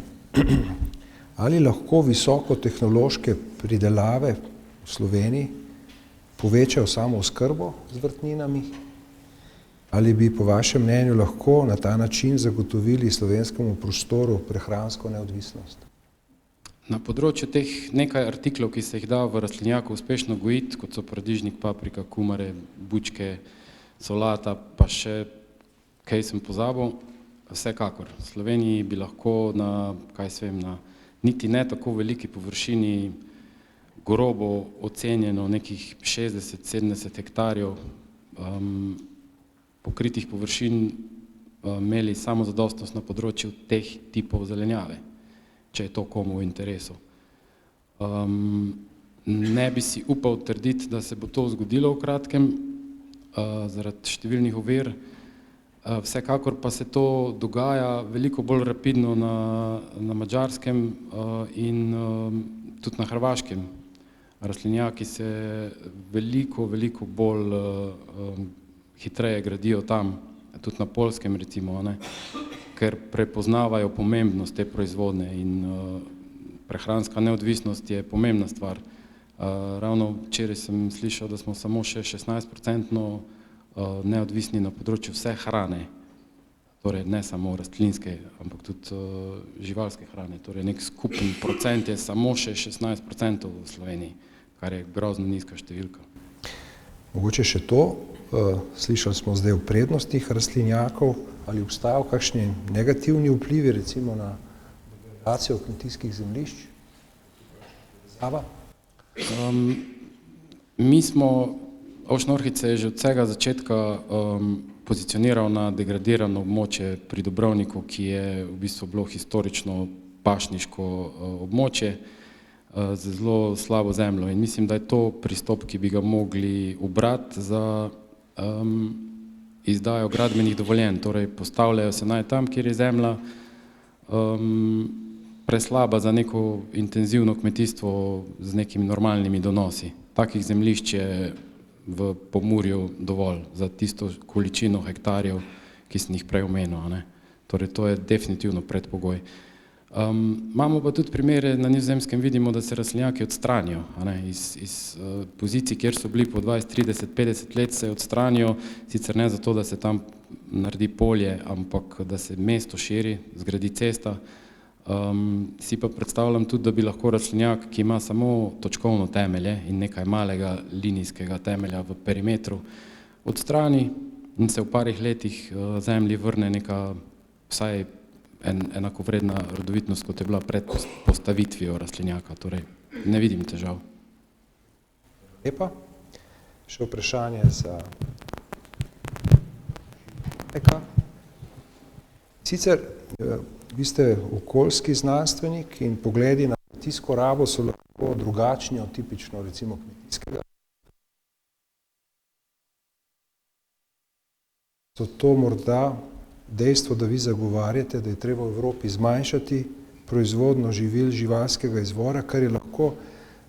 ali lahko visokotehnološke pridelave v Sloveniji povečajo samooskrbo z vrtninami? Ali bi po vašem mnenju lahko na ta način zagotovili slovenskemu prostoru prehransko neodvisnost? Na področju teh nekaj artiklov, ki se jih da v rastlinjaku uspešno gojiti, kot so paradižnik, paprika, kumare, bučke, solata, pa še kaj sem pozabil, vsekakor. V Sloveniji bi lahko na, na niti ne tako veliki površini grobo ocenjeno nekih 60-70 hektarjev pokritih površin imeli samozadostnost na področju teh tipov zelenjave, če je to komu v interesu. Ne bi si upal trditi, da se bo to zgodilo v kratkem, zaradi številnih ovir, vsekakor pa se to dogaja veliko bolj rapidno na Madžarskem in tudi na Hrvaškem. Rastlinjaki se veliko bolj hitreje gradijo tam, tudi na Poljskem recimo, ne? Ker prepoznavajo pomembnost te proizvodnje in prehranska neodvisnost je pomembna stvar. Ravno včeraj sem slišal, da smo samo še 16% neodvisni na področju vse hrane, torej ne samo rastlinske, ampak tudi živalske hrane. Torej nek skupen procent je samo še 16% v Sloveniji, kar je grozno nizka številka. Mogoče še to, slišali smo zdaj o prednostih rastlinjakov, ali obstajajo kakšni negativni vplivi recimo na degradacijo kmetijskih zemljišč? Mi smo, Volšna Orhica je že od vsega začetka pozicioniral na degradirano območje pri Dobrovniku, ki je v bistvu bilo historično pašniško območje z zelo slabo zemljo in mislim, da je to pristop, ki bi ga mogli ubrati za izdajo gradbenih dovoljenj, torej postavljajo se naj tam, kjer je zemlja preslaba za neko intenzivno kmetijstvo z nekimi normalnimi donosi. Takih zemljišč je v Pomurju dovolj za tisto količino hektarjev, ki sem jih prej omenil, ne? Torej to je definitivno predpogoj. Imamo pa tudi primere, na Nizozemskem vidimo, da se rastlinjaki odstranijo, a ne, iz pozicij, kjer so bili po 20, 30, 50 let, se odstranijo, sicer ne zato, da se tam naredi polje, ampak da se mesto širi, zgradi cesta. Si pa predstavljam tudi, da bi lahko rastlinjak, ki ima samo točkovno temelje in nekaj malega linijskega temelja v perimetru, odstrani in se v parih letih zemlji vrne neka vsaj enakovredna rodovitnost, kot je bila pred postavitvijo rastlinjaka. Torej, ne vidim težav. Lepa. Še vprašanje za Eka. Sicer vi ste okoljski znanstvenik in pogledi na kmetijsko rabo so lahko drugačni od tipično recimo kmetijskega. So to morda dejstvo, da vi zagovarjate, da je treba v Evropi zmanjšati proizvodno živil živalskega izvora, kar je lahko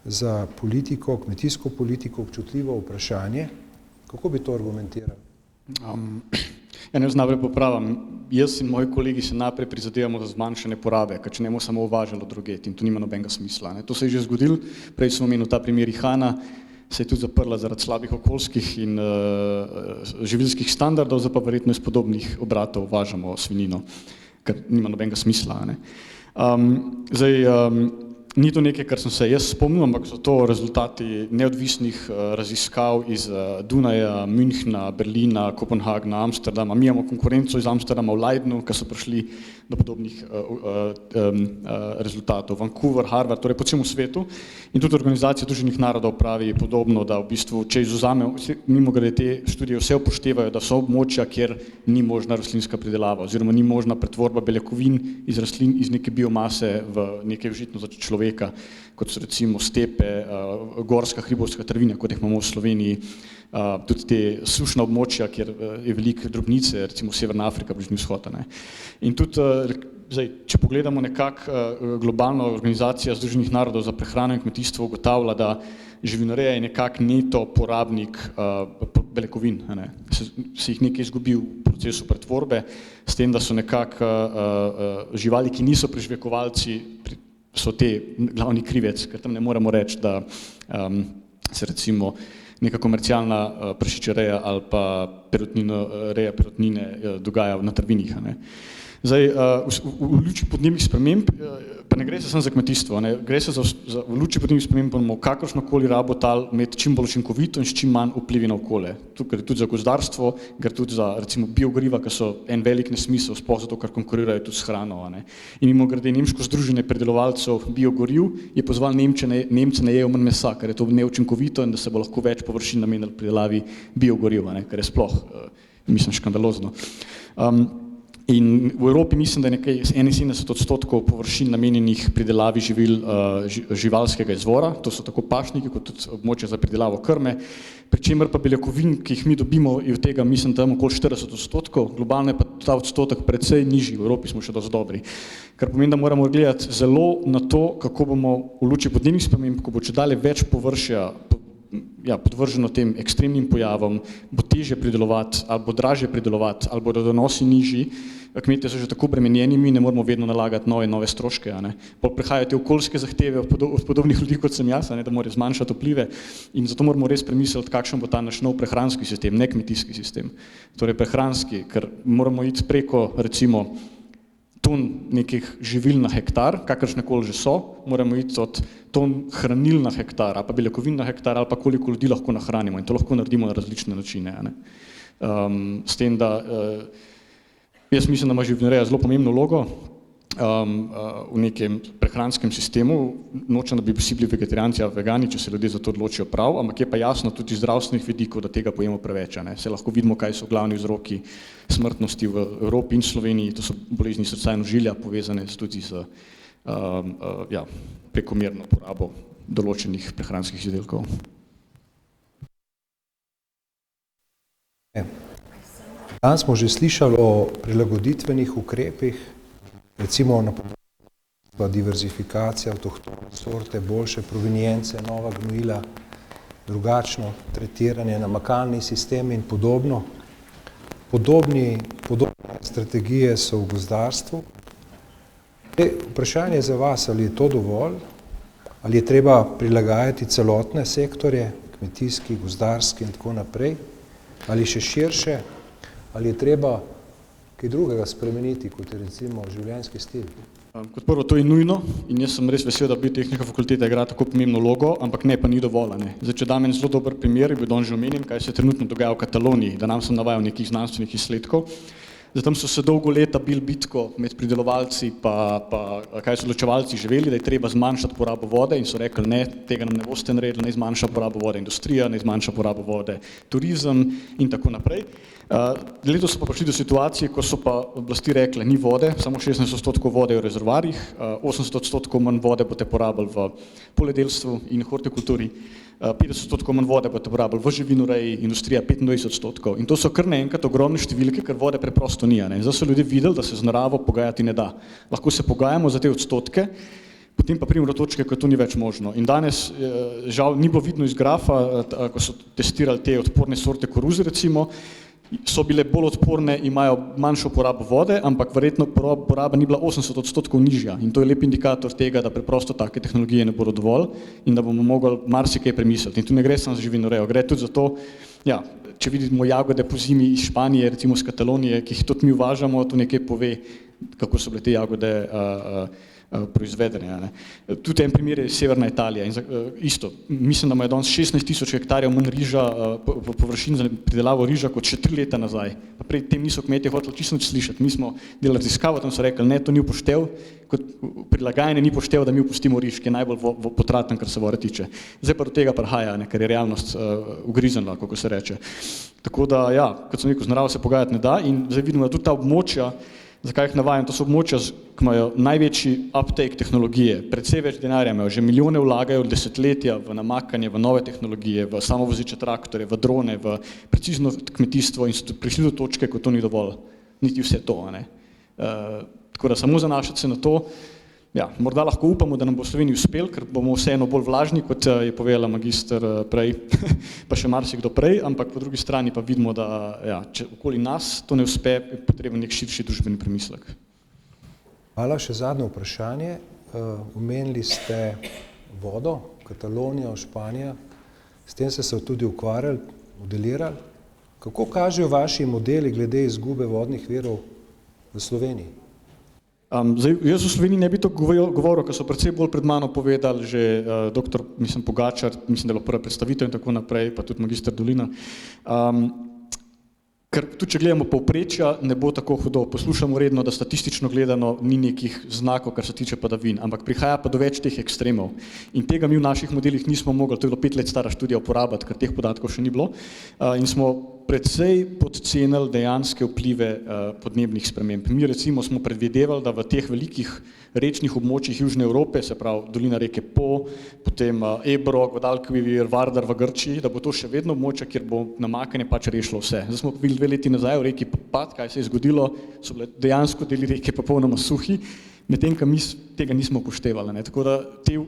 za politiko, kmetijsko politiko občutljivo vprašanje. Kako bi to argumentirali? Ja, ne najprej popravim. Jaz in moji kolegi se najprej prizadevamo za zmanjšanje porabe, ker če ne bomo samo uvažalo druget in to nima nobenega smisla. Ne. To se je že zgodilo, prej smo omenili ta primer Ihana, se je tudi zaprla zaradi slabih okoljskih in živilskih standardov, zdaj pa verjetno iz podobnih obratov uvažamo svinjino, ker nima nobenega smisla. Ne. Ni to nekaj, kar sem se jaz spomnil, ampak so to rezultati neodvisnih raziskav iz Dunaja, Münchna, Berlina, Kopenhagna, Amsterdama. Mi imamo konkurenco iz Amsterdama v Leidenu, ki so prišli do podobnih rezultatov. Vancouver, Harvard, torej po celem svetu. In tudi Organizacija Združenih narodov pravi podobno, da v bistvu, če izvzamemo, mimogrede te študije vse upoštevajo, da so območja, kjer ni možna rastlinska pridelava oziroma ni možna pretvorba beljakovin iz rastlin iz neke biomase v nekaj užitno za človeka, kot so recimo stepe, gorska hribovska trvinja, kot jih imamo v Sloveniji, tudi te sušna območja, kjer je veliko drobnice, recimo Severna Afrika, Bližnji vzhod. In tudi, zdaj, če pogledamo nekako globalna organizacija Združenih narodov za prehrano in kmetijstvo ugotavlja, da živinoreja je nekako neto porabnik beljakovin, se jih nekaj izgubi v procesu pretvorbe, s tem, da so nekako živali, ki niso preživekovalci, so te glavni krivec, ker tam ne moremo reči, da se recimo neka komercialna prašičereja ali pa reja perutnine dogaja na trvinih. Zdaj, v luči podnebnih sprememb, pa ne gre se samo za kmetijstvo, gre se v luči podnebnih sprememb bomo kakršnokoli rabo tal imeti čim bolj učinkovito in s čim manj vplivi na okolje. Tukaj gre tudi za gozdarstvo, gre tudi za recimo biogoriva, ki so en velik nesmisel, sploh zato, ker konkurirajo tudi s hrano. In mimogrede Nemško združenje predelovalcev biogoriv je pozval Nemce ne jejo manj mesa, ker je to neučinkovito in da se bo lahko več površin namenilo pridelavi biogoriv, kar je sploh, mislim, škandalozno. In v Evropi mislim, da je nekaj 71% površin namenjenih pridelavi živil živalskega izvora, to so tako pašniki kot tudi območja za pridelavo krme, pri čemer pa beljakovin, ki jih mi dobimo, je od tega mislim tam okoli 40%, globalno je pa ta odstotek precej nižji, v Evropi smo še dosti dobri. Kar pomeni, da moramo gledati zelo na to, kako bomo v luči podnebnih sprememb, ko bo čedalje več površja podvrženo tem ekstremnim pojavom, bo težje pridelovati, ali bo dražje pridelovati, ali bodo donosi nižji, kmetje so že tako bremenjeni, mi ne moramo vedno nalagati nove stroške. Prihajajo te okoljske zahteve od podobnih ljudi, kot sem jaz, da morajo zmanjšati vplive in zato moramo res premisliti, kakšen bo ta naš nov prehranski sistem, ne kmetijski sistem. Torej prehranski, ker moramo iti preko recimo ton nekih živil na hektar, kakršnekoli že so, moramo iti od ton hranil na hektar, ali pa beljakovin na hektar, ali pa koliko ljudi lahko nahranimo in to lahko naredimo na različne načine. S tem, da jaz mislim, da ima živinoreja zelo pomembno vlogo v nekem prehranskem sistemu, nočem, da bi vsi bili vegetarijanci ali vegani, če se ljudje za to odločijo prav, ampak je pa jasno tudi iz zdravstvenih vidikov, da tega pojemo preveč. Se lahko vidimo, kaj so glavni vzroki smrtnosti v Evropi in Sloveniji, to so bolezni srca in ožilja, povezane tudi z prekomerno porabo določenih prehranskih izdelkov. Danes smo že slišali o prilagoditvenih ukrepih, recimo na področju diverzifikacije, avtohtone sorte, boljše provenience, nova gnojila, drugačno tretiranje, namakalni sistem in podobno. Podobne strategije so v gozdarstvu. Vprašanje za vas, ali je to dovolj, ali je treba prilagajati celotne sektorje, kmetijski, gozdarski in tako naprej, ali še širše, ali je treba kaj drugega spremeniti, kot je recimo življenjski stil. Kot prvo, to je nujno in jaz sem res vesel, da Biotehniška fakulteta igra tako pomembno vlogo, ampak ne, pa ni dovolj. Zdaj, če dam en zelo dober primer, bi danes že omenil, kaj se trenutno dogaja v Kataloniji, da nam sem navajal nekih znanstvenih izsledkov. Zdaj, tam so se dolgo leta bil bitko med pridelovalci pa kaj so odločevalci živeli, da je treba zmanjšati porabo vode in so rekli, ne, tega nam ne boste naredili, ne zmanjša porabo vode industrija, ne zmanjša porabo vode turizem in tako naprej. Letos so pa prišli do situacije, ko so pa oblasti rekle, ni vode, samo 16% vode je v rezervoarjih, 80% manj vode boste porabili v poljedelstvu in hortikulturi, 50% manj vode boste porabili v živinoreji, industrija 25%. In to so kar naenkrat ogromne številke, ker vode preprosto ni. Zdaj so ljudje videli, da se z naravo pogajati ne da. Lahko se pogajamo za te odstotke, potem pa pridemo do točke, ko to ni več možno. In danes, žal, ni bilo vidno iz grafa, ko so testirali te odporne sorte koruze, recimo, so bile bolj odporne, imajo manjšo porabo vode, ampak verjetno poraba ni bila 80% nižja. In to je lep indikator tega, da preprosto take tehnologije ne bodo dovolj in da bomo mogli marsikaj premisliti. In tu ne gre samo za živinorejo, gre tudi za to, ja, če vidimo jagode po zimi iz Španije, recimo iz Katalonije, ki jih tudi mi uvažamo, to nekaj pove, kako so bile te jagode proizvedene. Tudi en primer je severna Italija. In isto, mislim, da imajo danes 16.000 hektarjev manj riža, površin za pridelavo riža kot še 3 leta nazaj. Pa prej tem niso kmetje hoteli čisto nič slišati. Mi smo delali raziskavo, tam so rekli, ne, to ni upoštev, kot prilagajanje ni upoštev, da mi opustimo riž, ki je najbolj potraten, kar se vode tiče. Zdaj pa do tega prihaja, ker je realnost ugriznila, kako se reče. Tako da, ja, kot sem rekel, z naravo se pogajati ne da in zdaj vidimo, da tudi ta območja, zakaj jih navajam, to so območja, ki imajo največji uptake tehnologije, precej več denarja imajo, že milijone vlagajo desetletja v namakanje, v nove tehnologije, v samovozeče traktorje, v drone, v precizno kmetijstvo in so prišli do točke, ko to ni dovolj, niti vse to. Tako da samo zanašati se na to, ja, morda lahko upamo, da nam bo v Sloveniji uspel, ker bomo vseeno bolj vlažni, kot je povedala magister prej, pa še marsikdo prej, ampak po drugi strani pa vidimo, da ja, če okoli nas to ne uspe, je potreben nek širši družbeni premislek. Hvala, še zadnje vprašanje. Omenili ste vodo, Katalonijo, Španija, s tem ste se tudi ukvarjali, modelirali. Kako kažejo vaši modeli glede izgube vodnih virov v Sloveniji? Zdaj, jaz v Sloveniji ne bi to govoril, ker so precej bolj pred mano povedali že doktor, Pogačar, mislim, da je bila prva predstavitev in tako naprej, pa tudi magister Dolina. Ker tudi, če gledamo povprečja, ne bo tako hudo. Poslušamo redno, da statistično gledano ni nekih znakov, kar se tiče padavin, ampak prihaja pa do več teh ekstremov. In tega mi v naših modelih nismo mogli, to je bilo 5 let stara študija, uporabiti, ker teh podatkov še ni bilo. In smo predvsej podcenili dejanske vplive podnebnih sprememb. Mi recimo smo predvidevali, da v teh velikih rečnih območjih Južne Evrope, se pravi dolina reke Po, potem Ebro, Guadalquivir vir, Vardar v Grčiji, da bo to še vedno območje, kjer bo namakanje pač rešilo vse. Zdaj smo videli 2 leti nazaj v reki Pad, kaj se je zgodilo, so bile dejansko deli reke popolnoma suhi, medtem ko mi tega nismo upoštevali. Tako da te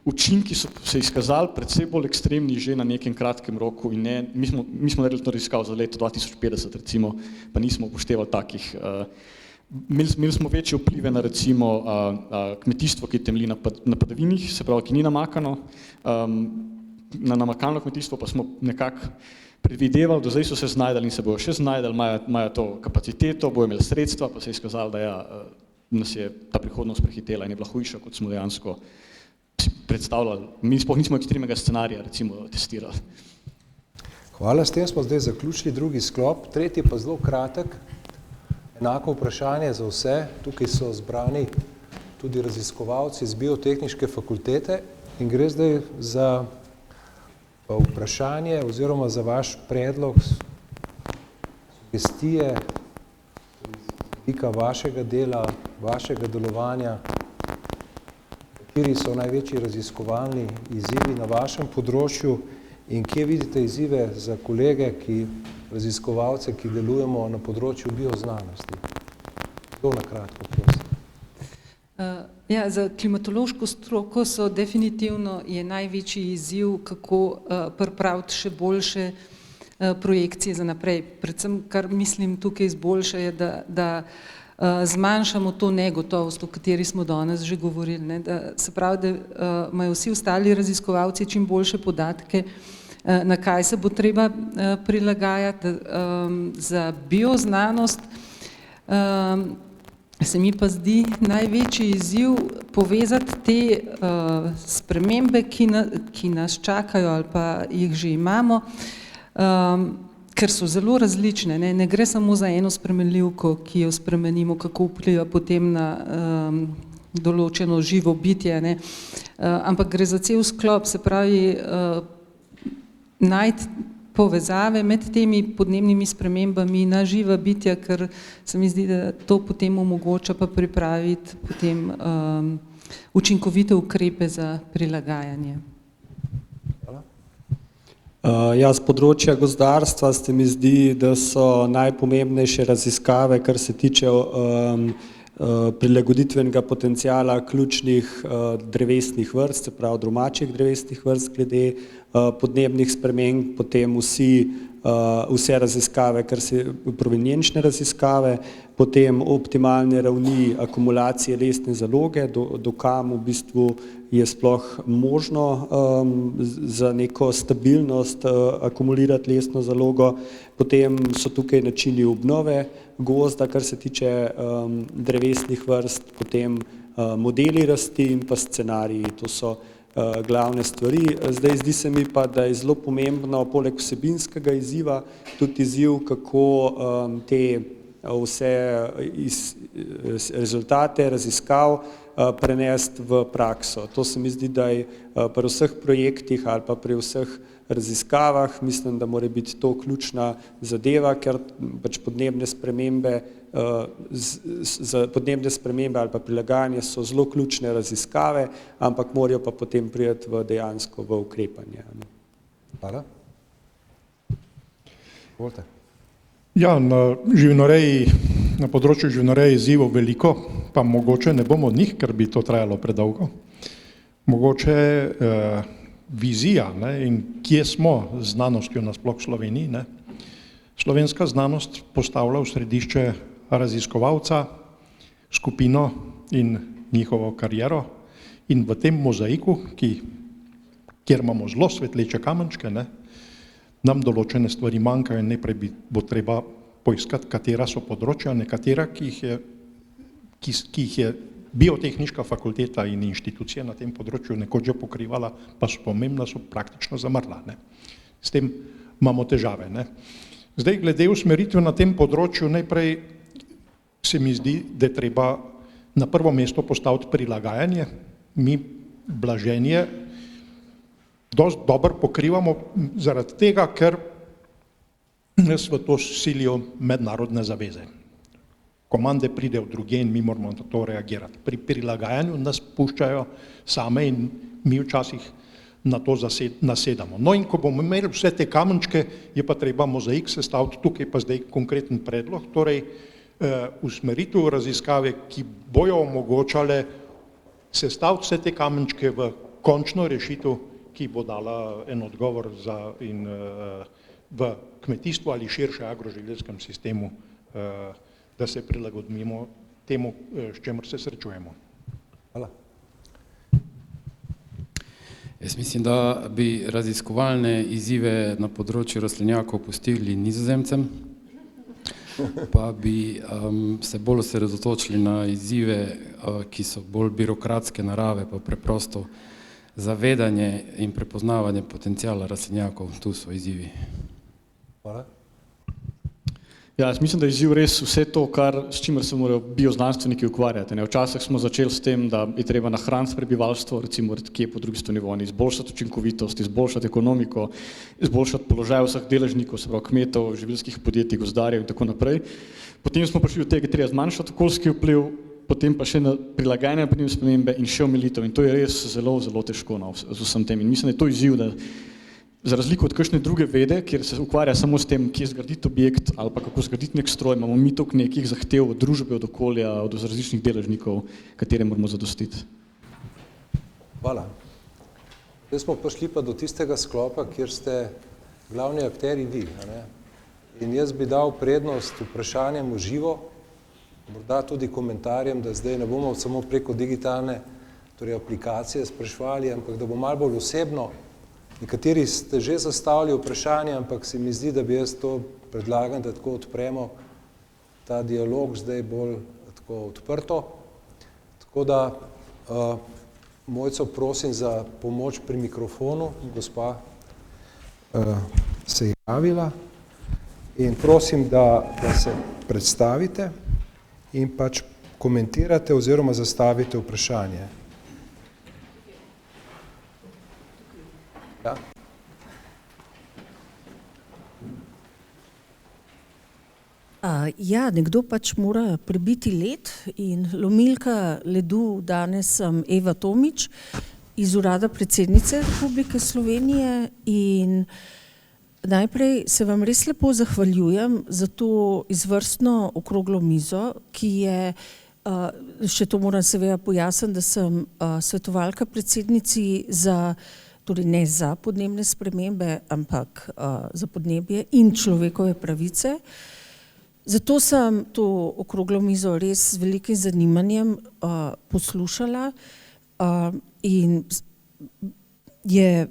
učinki so se izkazali predvsej bolj ekstremni že na nekem kratkem roku in ne, mi smo naredili to raziskavo za leto 2050 recimo, pa nismo upoštevali takih. Imeli smo večje vplive na recimo kmetijstvo, ki temelji na padavinih, se pravi, ki ni namakano, na namakalno kmetijstvo pa smo nekako predvidevali, do zdaj so se znajdali in se bojo še znajdali, imajo to kapaciteto, bojo imeli sredstva, pa se je izkazalo, da ja, nas je ta prihodnost prehitela in je bila hujša, kot smo dejansko predstavljali. Mi sploh nismo ekstremnega scenarija, recimo, testirali. Hvala, s tem smo zdaj zaključili drugi sklop, tretji pa zelo kratek. Enako vprašanje za vse, tukaj so zbrani tudi raziskovalci z Biotehniške fakultete in gre zdaj za vprašanje oziroma za vaš predlog, sugestije, vašega dela, vašega delovanja, kateri so največji raziskovalni izzivi na vašem področju in kje vidite izzive za kolege, raziskovalce, ki delujemo na področju bioznanosti. To na kratko, prosim. Ja, za klimatološko stroko so definitivno je največji izziv, kako pripraviti še boljše projekcije za naprej. Predvsem, kar mislim tukaj izboljša je, da zmanjšamo to negotovost, o kateri smo danes že govorili, ne, da se pravi, da imajo vsi ostali raziskovalci čim boljše podatke, na kaj se bo treba prilagajati. Za bioznanost se mi pa zdi največji izziv povezati te spremembe, ki nas čakajo ali pa jih že imamo, ker so zelo različne. Ne gre samo za eno spremenljivko, ki jo spremenimo, kako vpliva potem na določeno živo bitje, ne, ampak gre za cel sklop, se pravi, najti povezave med temi podnebnimi spremembami na živa bitja, ker se mi zdi, da to potem omogoča pa pripraviti potem učinkovite ukrepe za prilagajanje. Ja, z področja gozdarstva se mi zdi, da so najpomembnejše raziskave, kar se tiče prilagoditvenega potenciala ključnih drevesnih vrst, se pravi domačih drevesnih vrst glede podnebnih sprememb, potem vse raziskave, kar se provenienčne raziskave, potem optimalne ravni akumulacije lesne zaloge, do kam v bistvu je sploh možno za neko stabilnost akumulirati lesno zalogo, potem so tukaj načini obnove gozda, kar se tiče drevesnih vrst, potem modeli rasti in pa scenariji, to so glavne stvari. Zdaj zdi se mi pa, da je zelo pomembno, poleg vsebinskega izziva, tudi izziv, kako te vse rezultate raziskav prenesti v prakso. To se mi zdi, da je pri vseh projektih ali pa pri vseh raziskavah, mislim, da mora biti to ključna zadeva, ker pač podnebne spremembe ali pa prilagajanje so zelo ključne raziskave, ampak morajo pa potem priti dejansko v ukrepanje. Hvala. Volite. Ja, na področju živinoreje izzivov veliko, pa mogoče ne bomo od njih, ker bi to trajalo predolgo. Mogoče vizija, ne, in kje smo z znanostjo nasploh v Sloveniji. Ne. Slovenska znanost postavlja v središče raziskovalca, skupino in njihovo kariero, in v tem mozaiku, kjer imamo zelo svetleče kamenčke, ne, nam določene stvari manjkajo in najprej bo treba poiskati, katera so področja, nekatera, ki jih je Biotehniška fakulteta in inštitucije na tem področju nekoč že pokrivala, pa so pomembna, so praktično zamrla. Ne. S tem imamo težave. Ne. Zdaj, glede usmeritve na tem področju, najprej se mi zdi, da je treba na prvo mesto postaviti prilagajanje. Mi blaženje dosti dobro pokrivamo zaradi tega, ker nas v to silijo mednarodne zaveze. Komande pridejo drugje in mi moramo na to reagirati. Pri prilagajanju nas puščajo same in mi včasih na to nasedamo. No in ko bomo imeli vse te kamenčke, je pa treba mozaik sestaviti, tukaj pa zdaj konkreten predlog, torej usmeritev raziskave, ki bojo omogočale sestaviti vse te kamenčke v končno rešitev, ki bo dala en odgovor v kmetijstvu ali širše agroživljenskem sistemu, da se prilagodimo temu, s čemer se srečujemo. Hvala. Jaz mislim, da bi raziskovalne izzive na področju rastlinjakov pustili Nizozemcem, pa bi se bolj osredotočili na izzive, ki so bolj birokratske narave, pa preprosto zavedanje in prepoznavanje potenciala rastlinjakov, tu so izzivi. Hvala. Ja, jaz mislim, da je izziv res vse to, s čimer se morajo bioznanstveniki ukvarjati. Včasih smo začeli s tem, da je treba nahraniti prebivalstvo, recimo kje po drugi strani vojni, izboljšati učinkovitost, izboljšati ekonomiko, izboljšati položaj vseh deležnikov, se pravi kmetov, živilskih podjetij, gozdarjev in tako naprej. Potem smo prišli do tega, treba zmanjšati okoljski vpliv, potem pa še na prilagajanje podnebne spremembe in še omilitev. In to je res zelo, zelo težko z vsem tem. In mislim, da je to izziv, da za razliko od kakšne druge vede, kjer se ukvarja samo s tem, kje zgraditi objekt ali pa kako zgraditi nek stroj, imamo mi toliko nekih zahtev od družbe, od okolja, od različnih deležnikov, katere moramo zadostiti. Hvala. Zdaj smo prišli pa do tistega sklopa, kjer ste glavni akteri vi. Ne? In jaz bi dal prednost vprašanjem v živo, morda tudi komentarjem, da zdaj ne bomo samo preko digitalne, torej aplikacije spraševali, ampak da bo malo bolj osebno. Nekateri ste že zastavili vprašanje, ampak se mi zdi, da bi jaz to predlagam, da tako odpremo ta dialog zdaj bolj tako odprto. Tako da Mojco prosim za pomoč pri mikrofonu, gospa se je javila in prosim, da se predstavite in pač komentirate oziroma zastavite vprašanje. Ja. Ja, nekdo pač mora prebiti led in lomilka ledu danes sem Eva Tomič iz Urada predsednice Republike Slovenije in najprej se vam res lepo zahvaljujem za to izvrstno okroglo mizo, ki je, še to moram seveda pojasniti, da sem svetovalka predsednici za, torej ne za podnebne spremembe, ampak za podnebje in človekove pravice. Zato sem to okroglo mizo res z velikim zanimanjem poslušala in je,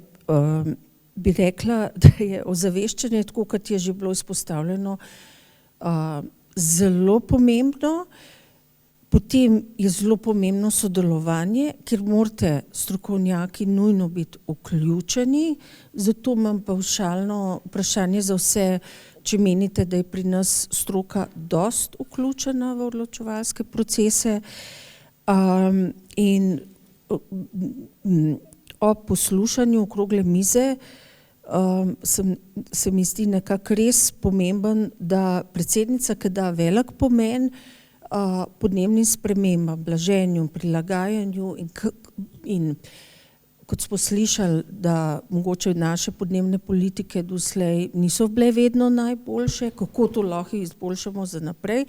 bi rekla, da je ozaveščanje, tako kot je že bilo izpostavljeno, zelo pomembno. Potem je zelo pomembno sodelovanje, ker morate strokovnjaki nujno biti vključeni, zato imam pavšalno vprašanje za vse, če menite, da je pri nas stroka dost vključena v odločevalske procese in ob poslušanju okrogle mize se mi zdi nekako res pomemben, da predsednica, ki da velik pomen podnebnim spremembam, blaženju, prilagajanju in kot smo slišali, da mogoče naše podnebne politike doslej niso bile vedno najboljše, kako to lahko izboljšamo za naprej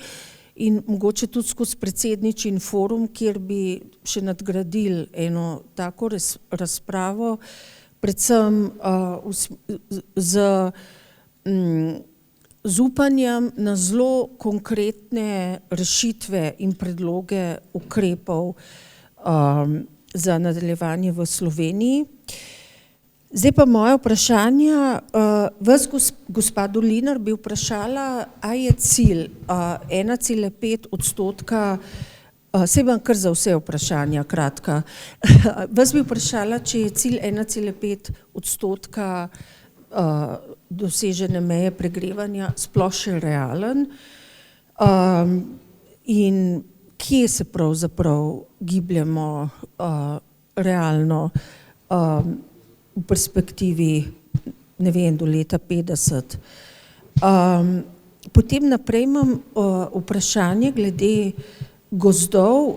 in mogoče tudi skozi predsedničin forum, kjer bi še nadgradili eno tako razpravo, predvsem z upanjem na zelo konkretne rešitve in predloge ukrepov za nadaljevanje v Sloveniji. Zdaj pa moje vprašanje, vas gospa Dolinar bi vprašala, a je cilj 1,5%, saj bom kar za vse vprašanja kratka, vas bi vprašala, če je cilj 1,5% dosežene meje pregrevanja sploh še realen in kje se pravzaprav gibljemo realno v perspektivi, ne vem, do leta 50. Potem naprej imam vprašanje glede gozdov,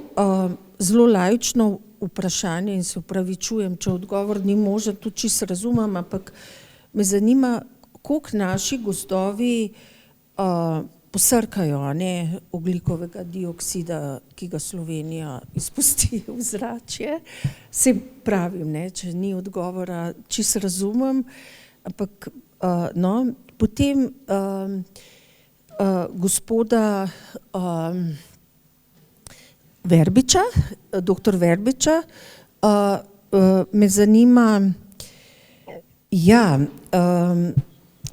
zelo laično vprašanje in se opravičujem, če odgovor ni možen, tudi čisto razumem, ampak me zanima, koliko naši gozdovi posrkajo ogljikovega dioksida, ki ga Slovenija izpusti v zračje. Se pravim, če ni odgovora, čisto razumem, ampak potem gospoda Verbiča, doktor Verbiča, me zanima,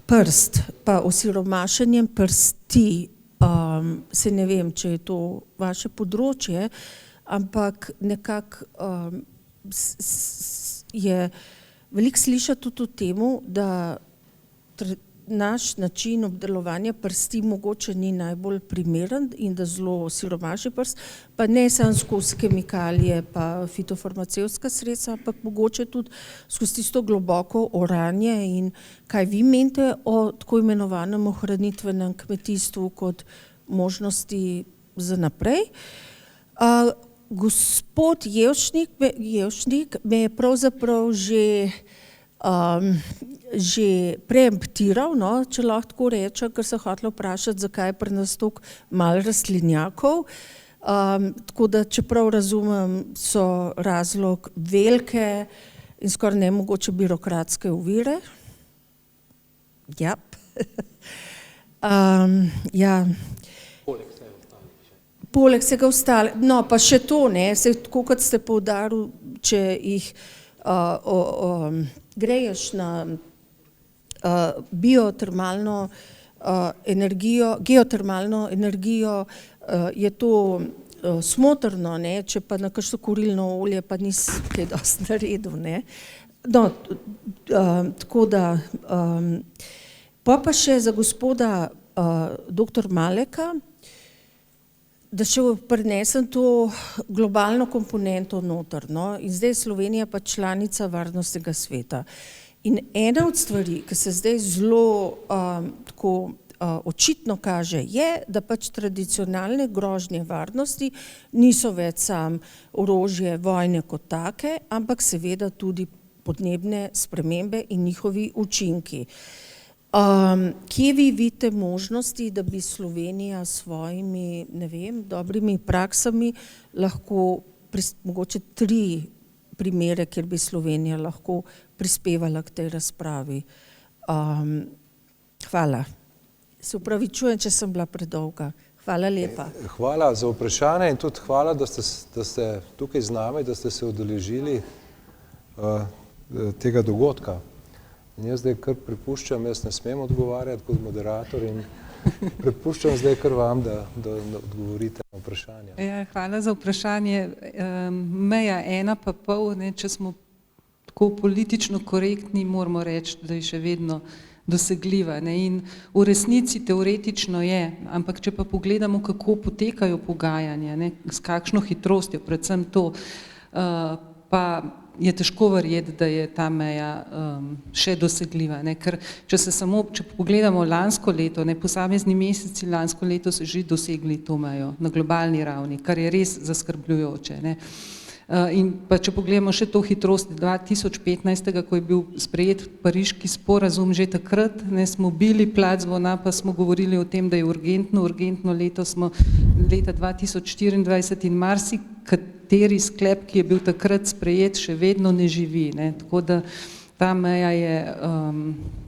prst, pa osiromašenjem prsti, se ne vem, če je to vaše področje, ampak nekako je veliko slišati tudi o temu, da naš način obdelovanja prsti mogoče ni najbolj primeren in da zelo osiromaši prst, pa ne samo skozi kemikalije pa fitofarmacevtska sredstva, ampak mogoče tudi skozi tisto globoko oranje in kaj vi menite o tako imenovanem ohranitvenem kmetijstvu kot možnosti za naprej. Gospod Jevšnik me je pravzaprav že preemptiral, če lahko tako rečem, ker sem hotela vprašati, zakaj je pri nas toliko malo rastlinjakov. Tako da, čeprav razumem, so razlog velike in skoraj nemogoče birokratske ovire. Poleg vsega ostale, no pa še to, ne, se, tako kot ste poudarili, če jih greješ na biotermalno geotermalno energijo, je to smotrno, ne, če pa na kakšno kurilno olje, pa nisi kaj dosti naredil, ne. No, tako da, pa še za gospoda doktor Maleka, da še prinesem to globalno komponento noter, no, in zdaj je Slovenija pa članica Varnostnega sveta. In ena od stvari, ki se zdaj zelo tako očitno kaže, je, da pač tradicionalne grožnje varnosti niso več sam orožje vojne kot take, ampak seveda tudi podnebne spremembe in njihovi učinki. Kje vi vidite možnosti, da bi Slovenija s svojimi, ne vem, dobrimi praksami lahko, mogoče 3 primere, kjer bi Slovenija lahko prispevala k tej razpravi? Hvala. Se upravičujem, če sem bila predolga. Hvala lepa. Hvala za vprašanje in tudi hvala, da ste tukaj z nami, da ste se udeležili tega dogodka. In jaz zdaj kar prepuščam, jaz ne smem odgovarjati kot moderator in prepuščam zdaj kar vam, da odgovorite na vprašanje. Ja, hvala za vprašanje. Meja 1,5, ne, če smo tako politično korektni, moramo reči, da je še vedno dosegljiva, ne, in v resnici teoretično je, ampak če pa pogledamo, kako potekajo pogajanja, ne, s kakšno hitrostjo, predvsem to, pa je težko verjeti, da je ta meja še dosegljiva, ne, ker če pogledamo lansko leto, ne, posamezni meseci lansko leto so že dosegli to mejo na globalni ravni, kar je res zaskrbljujoče, ne. In pa če pogledamo še to hitrost 2015, ko je bil sprejet Pariški sporazum, že takrat, ne, smo bili plat zvona, pa smo govorili o tem, da je urgentno leto smo leta 2024 in marsikateri sklep, ki je bil takrat sprejet, še vedno ne živi, ne, tako da ta meja je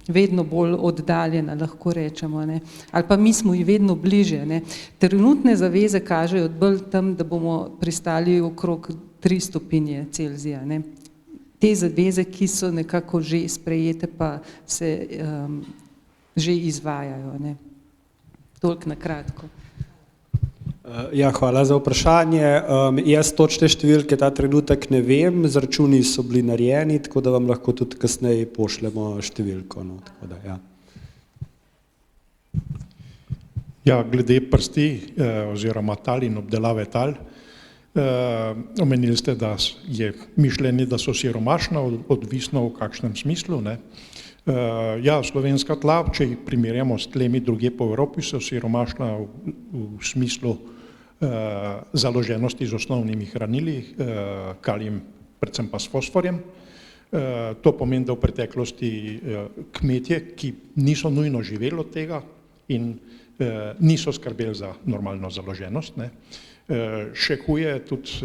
vedno bolj oddaljena, lahko rečemo, ne, ali pa mi smo ji vedno bliže, ne. Trenutne zaveze kažejo bolj tam, da bomo pristali okrog 3 stopinje Celzija, ne. Te zaveze, ki so nekako že sprejete, pa se že izvajajo, ne. Toliko na kratko. Ja, hvala za vprašanje. Jaz točne številke ta trenutek ne vem, izračuni so bili narejeni, tako da vam lahko tudi kasneje pošljemo številko, no, tako da, ja. Ja, glede prsti oziroma tal in obdelave tal, omenili ste, da je mišljenje, da so siromašna, odvisno v kakšnem smislu, ne. Ja, slovenska tla, če jih primerjamo s tlemi drugje po Evropi, so siromašna v smislu založenosti z osnovnimi hranili, kalijem, predvsem pa s fosforjem. To pomeni, da v preteklosti kmetje, ki niso nujno živeli od tega in niso skrbeli za normalno založenost, ne. Še huje tudi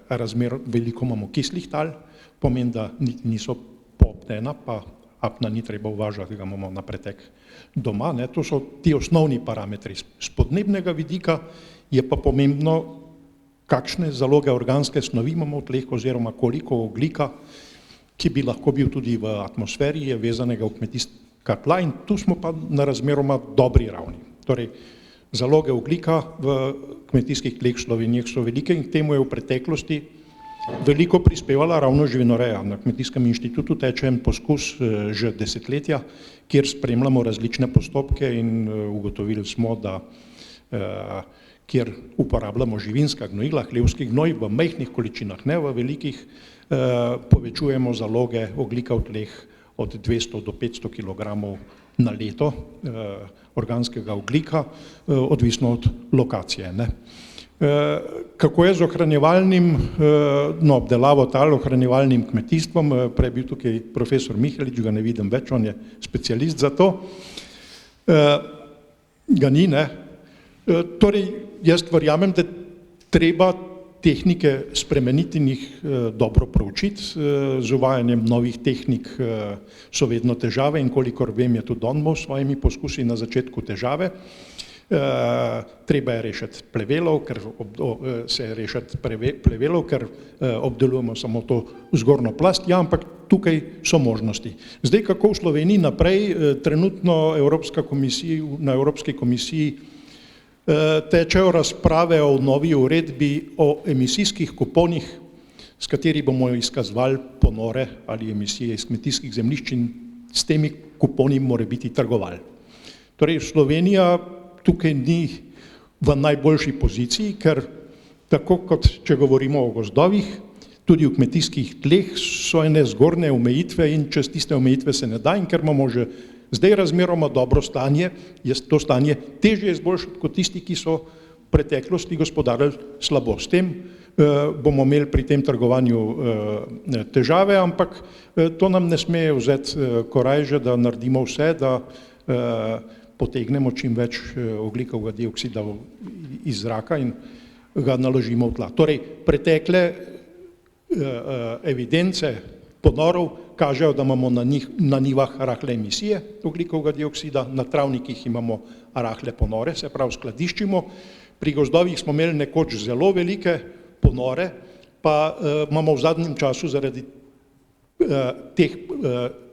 razmer, veliko imamo kislih tal, pomeni, da niso poobdena, pa apna ni treba uvažati, ga imamo na pretek doma, ne. To so ti osnovni parametri. Z podnebnega vidika je pa pomembno, kakšne zaloge organske snovi imamo v tleh oziroma koliko ogljika, ki bi lahko bil tudi v atmosferi, je vezanega v kmetijska tla in tu smo pa na razmeroma dobri ravni. Torej, zaloge ogljika v kmetijskih tleh Slovenije so velike in k temu je v preteklosti veliko prispevala ravno živinoreja. Na Kmetijskem inštitutu teče en poskus že desetletja, kjer spremljamo različne postopke in ugotovili smo, da kjer uporabljamo živinska gnojila, hlevski gnoj v majhnih količinah, ne v velikih, povečujemo zaloge ogljika v tleh od 200 do 500 kilogramov na leto organskega ogljika, odvisno od lokacije, ne. Kako je z ohranjevalnim, no, obdelavo tal, ohranjevalnim kmetijstvom, prej bil tukaj profesor Mihelič, ga ne vidim več, on je specialist za to, ga ni, ne. Torej, jaz verjamem, da treba tehnike spremeniti in jih dobro proučiti, z uvajanjem novih tehnik so vedno težave in kolikor vem, je tudi on imel s svojimi poskusi na začetku težave. Treba je rešiti plevelov, ker obdelujemo samo to zgornjo plast, ja, ampak tukaj so možnosti. Zdaj, kako v Sloveniji naprej, trenutno na Evropski komisiji tečejo razprave o novi uredbi o emisijskih kuponih, s kateri bomo izkazovali ponore ali emisije iz kmetijskih zemljišč in s temi kuponi mora biti trgovali. Torej, Slovenija tukaj ni v najboljši poziciji, ker tako kot če govorimo o gozdovih, tudi v kmetijskih tleh so ene zgornje omejitve in čez tiste omejitve se ne da, in ker imamo že zdaj razmeroma dobro stanje, je to stanje težje izboljšati kot tisti, ki so v preteklosti gospodarili slabo. S tem bomo imeli pri tem trgovanju težave, ampak to nam ne sme vzeti korajže, da naredimo vse, da potegnemo čim več ogljikovega dioksida iz zraka in ga naložimo v tla. Torej, pretekle evidence ponorov kažejo, da imamo na njivah rahle emisije ogljikovega dioksida, na travnikih imamo rahle ponore, se pravi skladiščimo. Pri gozdovih smo imeli nekoč zelo velike ponore, pa imamo v zadnjem času zaradi teh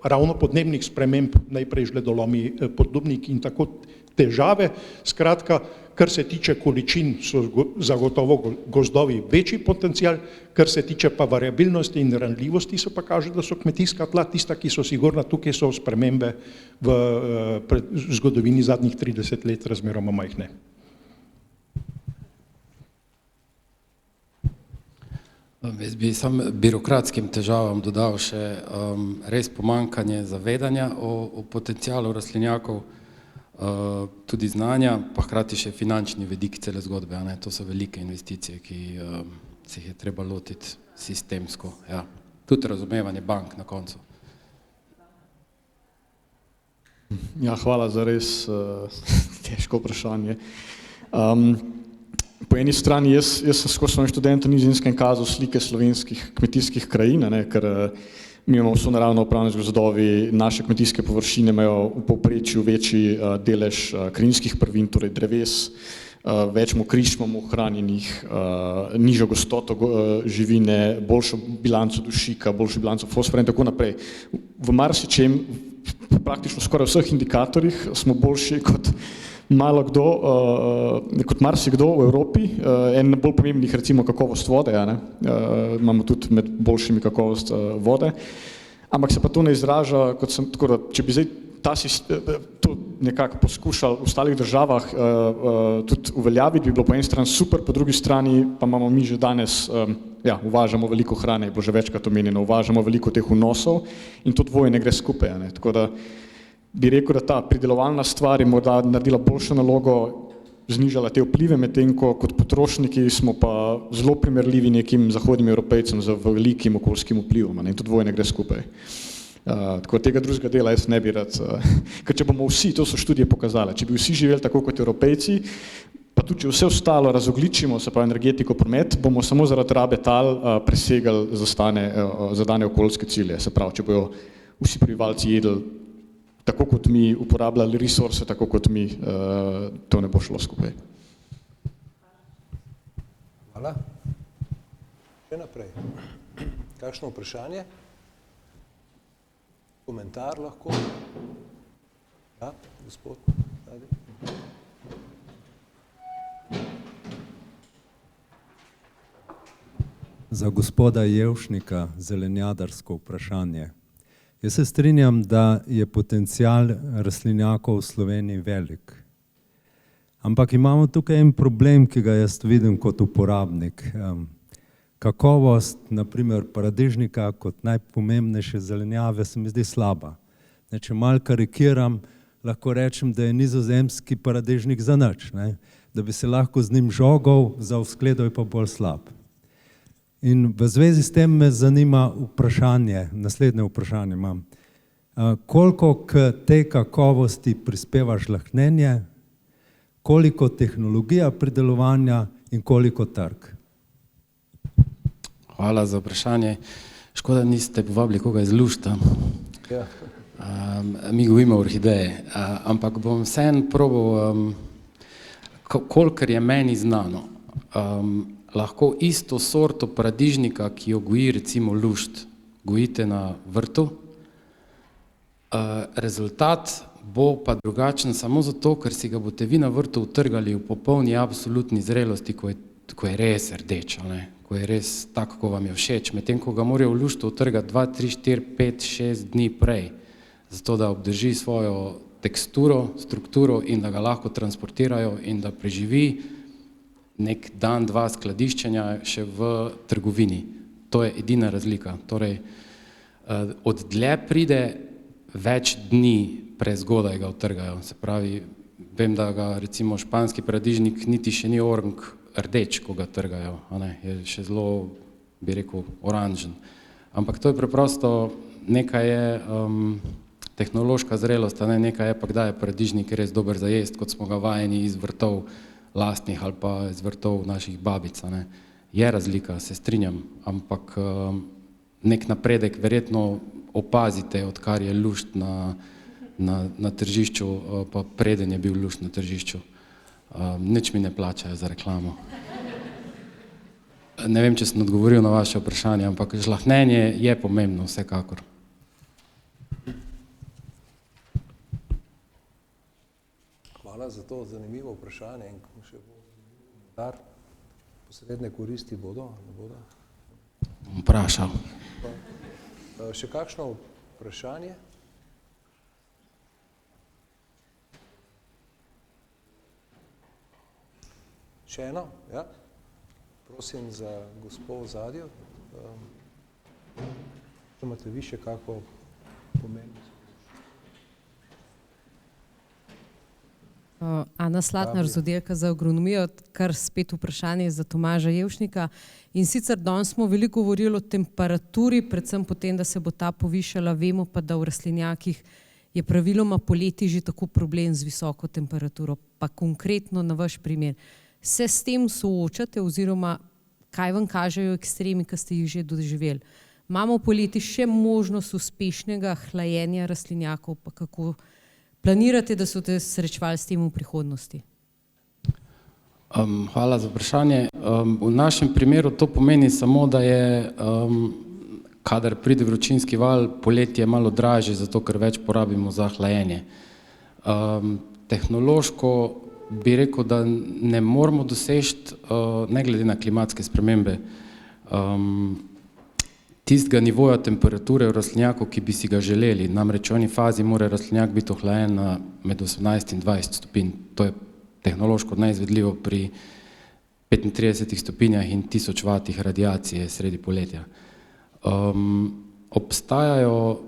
ravno podnebnih sprememb, najprej žledolomi, podlubniki in tako težave. Skratka, kar se tiče količin, so zagotovo gozdovi večji potencial, kar se tiče pa variabilnosti in ranljivosti, se pa kaže, da so kmetijska tla tista, ki so sigurna, tukaj so spremembe v zgodovini zadnjih 30 let razmeroma majhne. Jaz bi samo birokratskim težavam dodal še res pomanjkanje zavedanja o potencialu rastlinjakov, tudi znanja, pa hkrati še finančni vidik cele zgodbe. To so velike investicije, ki se jih je treba lotiti sistemsko. Ja. Tudi razumevanje bank na koncu. Ja, hvala za res težko vprašanje. Po eni strani, jaz sem skozi svojim študentom Nizozemskem kazal slike slovenskih kmetijskih krajin, ker mi imamo vso naravno upravljanje z gozdovi, naše kmetijske površine imajo v povprečju večji delež krajinskih prvin, torej dreves, več mokrišč imamo ohranjenih, nižjo gostoto živine, boljšo bilanco dušika, boljšo bilanco fosfora in tako naprej. V marsičem, praktično skoraj vseh indikatorjih smo boljši kot kot marsikdo v Evropi, en bolj pomembnih recimo kakovost vode, imamo tudi med boljšimi kakovost vode, ampak se pa to ne izraža, tako da, če bi zdaj to nekako poskušali v ostalih državah tudi uveljaviti, bi bilo po eni strani super, po drugi strani pa imamo mi že danes, uvažamo veliko hrane, je bilo že večkrat omenjeno, uvažamo veliko teh vnosov in to dvoje ne gre skupaj, tako da bi rekel, da ta pridelovalna stvar je morda naredila boljšo nalogo, znižala te vplive, medtem ko kot potrošniki smo pa zelo primerljivi nekim zahodnim Evropejcem z velikim okoljskim vplivom, in to dvoje ne gre skupaj. Tako tega drugega dela jaz ne bi rad, ker če bomo vsi, to so študije pokazale, če bi vsi živeli tako kot Evropejci, pa tudi če vse ostalo razogličimo, se pravi energetiko, promet, bomo samo zaradi rabe tal presegali zadane okoljske cilje, se pravi, če bojo vsi prebivalci jedli tako kot mi, uporabljali resurse, tako kot mi, to ne bo šlo skupaj. Hvala. Še naprej. Kakšno vprašanje? Komentar lahko? Ja, gospod. Za gospoda Jevšnika zelenjadarsko vprašanje. Jaz se strinjam, da je potencial rastlinjakov v Sloveniji velik. Ampak imamo tukaj en problem, ki ga jaz vidim kot uporabnik. Kakovost, naprimer paradižnika kot najpomembnejše zelenjave se mi zdi slaba. Če malo karikiram, lahko rečem, da je nizozemski paradižnik za nič, da bi se lahko z njim žogal, za vzgledov je pa bolj slab. In v zvezi s tem me zanima vprašanje, naslednje vprašanje imam. Koliko k tej kakovosti prispeva žlahtnjenje, koliko tehnologija pridelovanja in koliko trg? Hvala za vprašanje. Škoda, niste povabili koga iz Lušta. Mi govorimo o orhideji, ampak bom vseeno probal kolikor je meni znano, lahko isto sorto paradižnika, ki jo goji recimo lušt, gojite na vrtu, rezultat bo pa drugačen samo zato, ker si ga boste vi na vrtu utrgali v popolni absolutni zrelosti, ko je res rdeč, ko je res tako, ko vam je všeč, medtem ko ga morajo v luštu utrgati 2, 3, 4, 5, 6 dni prej, zato da obdrži svojo teksturo, strukturo in da ga lahko transportirajo in da preživi nek dan, dva skladiščenja še v trgovini. To je edina razlika. Torej, od dlje pride, več dni prezgodaj ga utrgajo. Se pravi, vem, da ga recimo španski paradižnik niti še ni orang rdeč, ko ga trgajo, je še zelo, bi rekel, oranžen. Ampak to je preprosto, nekaj je tehnološka zrelost, nekaj je pa, kdaj je paradižnik res dober za jest, kot smo ga vajeni iz vrtov lastnih ali pa iz vrtov naših babic. Je razlika, se strinjam, ampak nek napredek verjetno opazite, odkar je lušt na tržišču, pa preden je bil lušt na tržišču. Nič mi ne plačajo za reklamo. Ne vem, če sem odgovoril na vaše vprašanje, ampak žlahtnenje je pomembno, vsekakor. Hvala za to zanimivo vprašanje in še komentar. Posredne koristi bodo, ne bodo? Bom vprašal. Še kakšno vprašanje? Še eno? Ja? Prosim za gospo v zadju. Če imate vi še kako pomembno? Ana Slatnar z oddelka za agronomijo, kar spet vprašanje za Tomaža Jevšnika. In sicer danes smo veliko govorili o temperaturi, predvsem potem, da se bo ta povišala, vemo pa, da v rastlinjakih je praviloma poleti že tako problem z visoko temperaturo. Pa konkretno na vaš primer, se s tem soočate oziroma kaj vam kažejo ekstremi, ki ste jih že doživeli? Imamo poleti še možnost uspešnega hlajenja rastlinjakov, pa kako planirate, da so te srečevali s tem v prihodnosti? Hvala za vprašanje. V našem primeru to pomeni samo, da je, kadar pride vročinski val, poletje malo dražje, zato ker več porabimo za hlajenje. Tehnološko bi rekel, da ne moramo doseči, ne glede na klimatske spremembe, tistega nivoja temperature v rastlinjaku, ki bi si ga želeli. Namreč v eni fazi mora rastlinjak biti ohlajen med 18 in 20 stopinj. To je tehnološko neizvedljivo pri 35 stopinjah in 1000 vatih radiacije sredi poletja. Obstajajo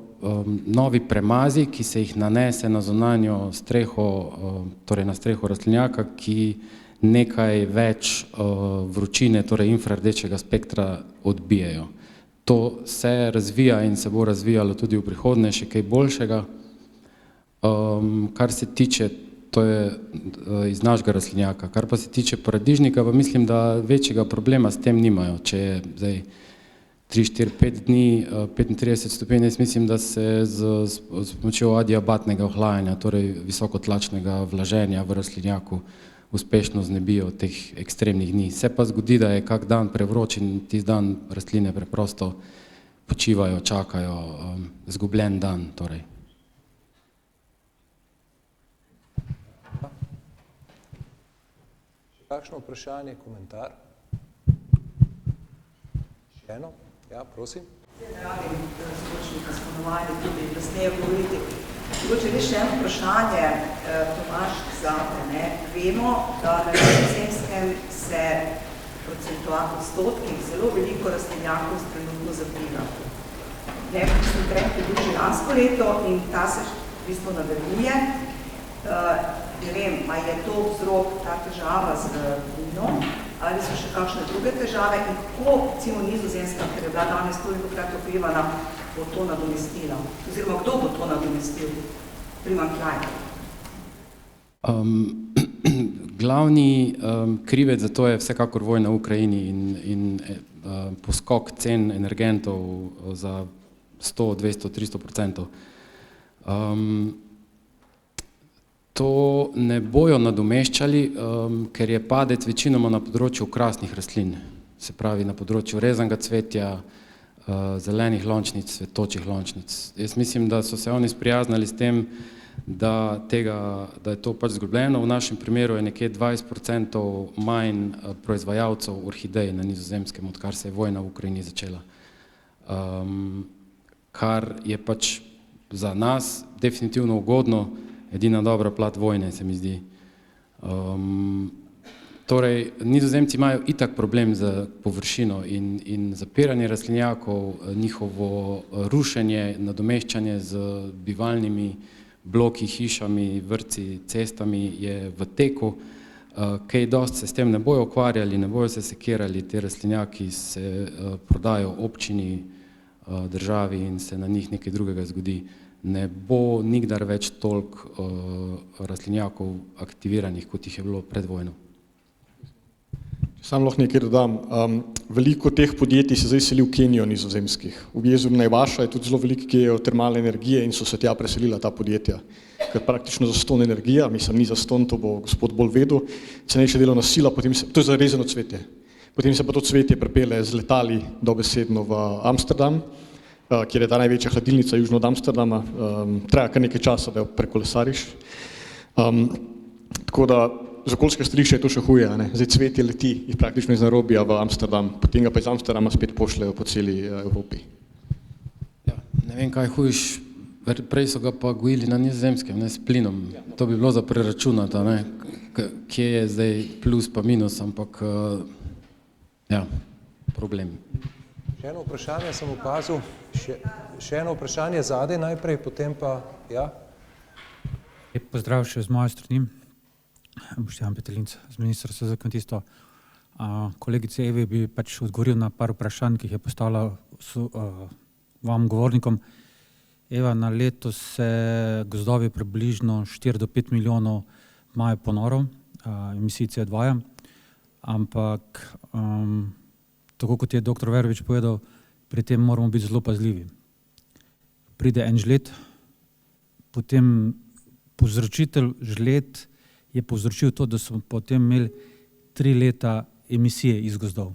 novi premazi, ki se jih nanese na zunanjo streho, torej na streho rastlinjaka, ki nekaj več vročine, torej infrardečega spektra odbijajo. To se razvija in se bo razvijalo tudi v prihodnje še kaj boljšega. Kar se tiče, to je iz našega rastlinjaka, kar pa se tiče paradižnika, pa mislim, da večjega problema s tem nimajo. Če je zdaj 3, 4, 5 dni, 35 stopinj, jaz mislim, da se s pomočjo adiabatnega ohlajanja, torej visokotlačnega vlaženja v rastlinjaku, uspešno znebijo teh ekstremnih dni. Se pa zgodi, da je kak dan prevroč in tisti dan rastline preprosto počivajo, čakajo, izgubljen dan. Torej. Kakšno vprašanje, komentar? Še eno? Ja, prosim. Ne rabim zvočnika stanovanja, tudi kasneje govoriti. Mogoče res še eno vprašanje, Tomaž, zate. Vemo, da na Nizozemskem se procentualno odstotkih zelo veliko rastlinjakov trenutno zapliva. Nekakšen trend je bil že lansko leto in ta se v bistvu nadaljuje. Ne vem, a je to vzrok ta težava z plinom, ali so še kakšne druge težave in kako, recimo Nizozemska, ker je bila danes tolikokrat okrivana, bo to nadomestila? Oziroma, kdo bo to nadomestil? Primanjkljaj. Glavni krivec za to je vsekakor vojna v Ukrajini in poskok cen energentov za 100, 200, 300%. To ne bojo nadomeščali, ker je padec večinoma na področju okrasnih rastlin, se pravi na področju rezanega cvetja, zelenih lončnic, cvetočih lončnic. Jaz mislim, da so se oni sprijaznali s tem, da je to pač zgubljeno. V našem primeru je nekje 20% manj proizvajalcev orhidej na Nizozemskem, odkar se je vojna v Ukrajini začela. Kar je pač za nas definitivno ugodno, edina dobra plat vojne, se mi zdi. Torej, Nizozemci imajo itak problem z površino in zapiranje rastlinjakov, njihovo rušenje, nadomeščanje z bivalnimi bloki, hišami, vrtci, cestami je v teku. Kaj dosti se s tem ne bojo ukvarjali, ne bojo se sekirali, te rastlinjaki se prodajo občini, državi in se na njih nekaj drugega zgodi. Ne bo nikdar več toliko rastlinjakov aktiviranih, kot jih je bilo pred vojno. Sam lahko nekaj dodam. Veliko teh podjetij se zdaj seli v Kenijo nizozemskih. V jezeru Najvaša je tudi zelo veliko geotermalne energije in so se tja preselila ta podjetja. Ker praktično zastonj energija, mislim, ni zastonj, to bo gospod bolj vedel, cenejša delovna sila, to je zarezano cvetje. Potem se pa to cvetje prepelje z letali dobesedno v Amsterdam, kjer je ta največja hladilnica južno od Amsterdama, traja kar nekaj časa, da jo prekolesariš. Tako da z okoljske stališče je to še huje, ne? Zdaj cvetje leti praktično iz Nairobija v Amsterdam, potem ga pa iz Amsterdama spet pošljejo po celi Evropi. Ja, ne vem, kaj hujš, prej so ga pa gojili na Nizozemskem, ne, s plinom. To bi bilo za preračunati, ne, kje je zdaj plus pa minus, ampak ja, problem. Še eno vprašanje sem opazil, še eno vprašanje zadaj najprej, potem pa, ja. Pozdrav še z moje strani. Boštjan Petelinc z Ministrstva za kmetijstvo. Kolegice Evi bi pač odgovoril na par vprašanj, ki jih je postavila vam govornikom. Eva, na leto se gozdovi približno 4 do 5 milijonov imajo ponorov, emisij CO2, ampak tako kot je dr. Verovič povedal, pri tem moramo biti zelo pazljivi. Pride en žled, potem povzročitelj žled je povzročil to, da smo potem imeli 3 leta emisije iz gozdov.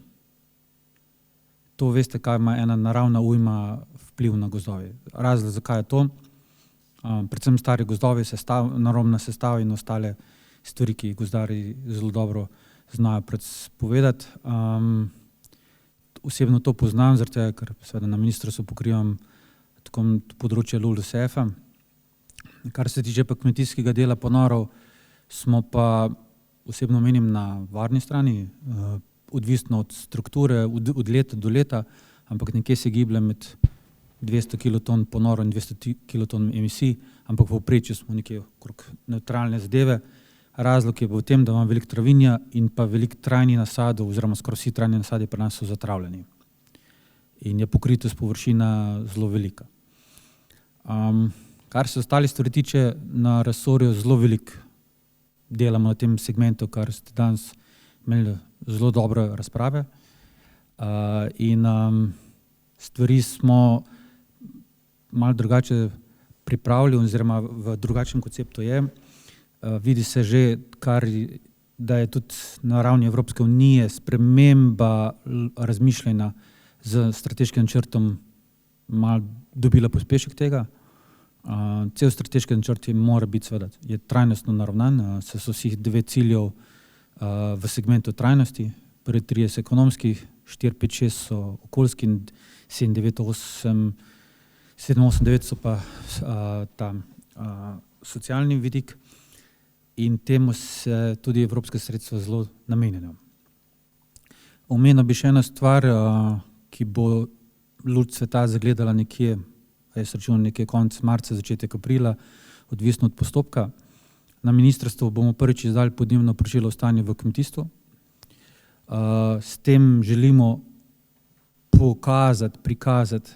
To veste, kaj ima ena naravna ujma vpliv na gozdove. Razlog, zakaj je to, predvsem stari gozdovi, narobna sestava in ostale stvari, ki gozdari zelo dobro znajo povedati. Osebno to poznam, zaradi tega, ker seveda na ministrstvu pokrivam tako področje LULUCF-a. Kar se tiče pa kmetijskega dela ponorov, smo pa, osebno menim, na varni strani, odvisno od strukture, od leta do leta, ampak nekje se giblje med 200 kiloton ponorov in 200 kiloton emisij, ampak v povprečju smo nekje okrog nevtralne zadeve. Razlog je v tem, da imam veliko travinja in pa veliko trajnih nasadov, oziroma skoraj vsi trajni nasadi pri nas so zatravljeni. In je pokritost površina zelo velika. Kar se ostali stvari tiče, na resorju zelo veliko delamo na tem segmentu, kar ste danes imeli zelo dobre razprave. In stvari smo malo drugače pripravili, oziroma v drugačnem konceptu je. Vidi se že, da je tudi na ravni Evropske unije sprememba razmišljanja z strateškim načrtom malo dobila pospešek tega. Cel strateški načrt mora biti seveda, je trajnostno naravnan, so vseh 9 ciljev v segmentu trajnosti, prvi 3 so ekonomski, 4, 5, 6 so okoljski in 7, 8, 9 so pa ta socialni vidik in temu se tudi evropske sredstva zelo namenjajo. Omenil bi še eno stvar, ki bo luč sveta zagledala nekje, jaz računam nekje konec marca, začetek aprila, odvisno od postopka. Na ministrstvu bomo prvič izdali podnebno poročilo o stanju v kmetijstvu. S tem želimo prikazati,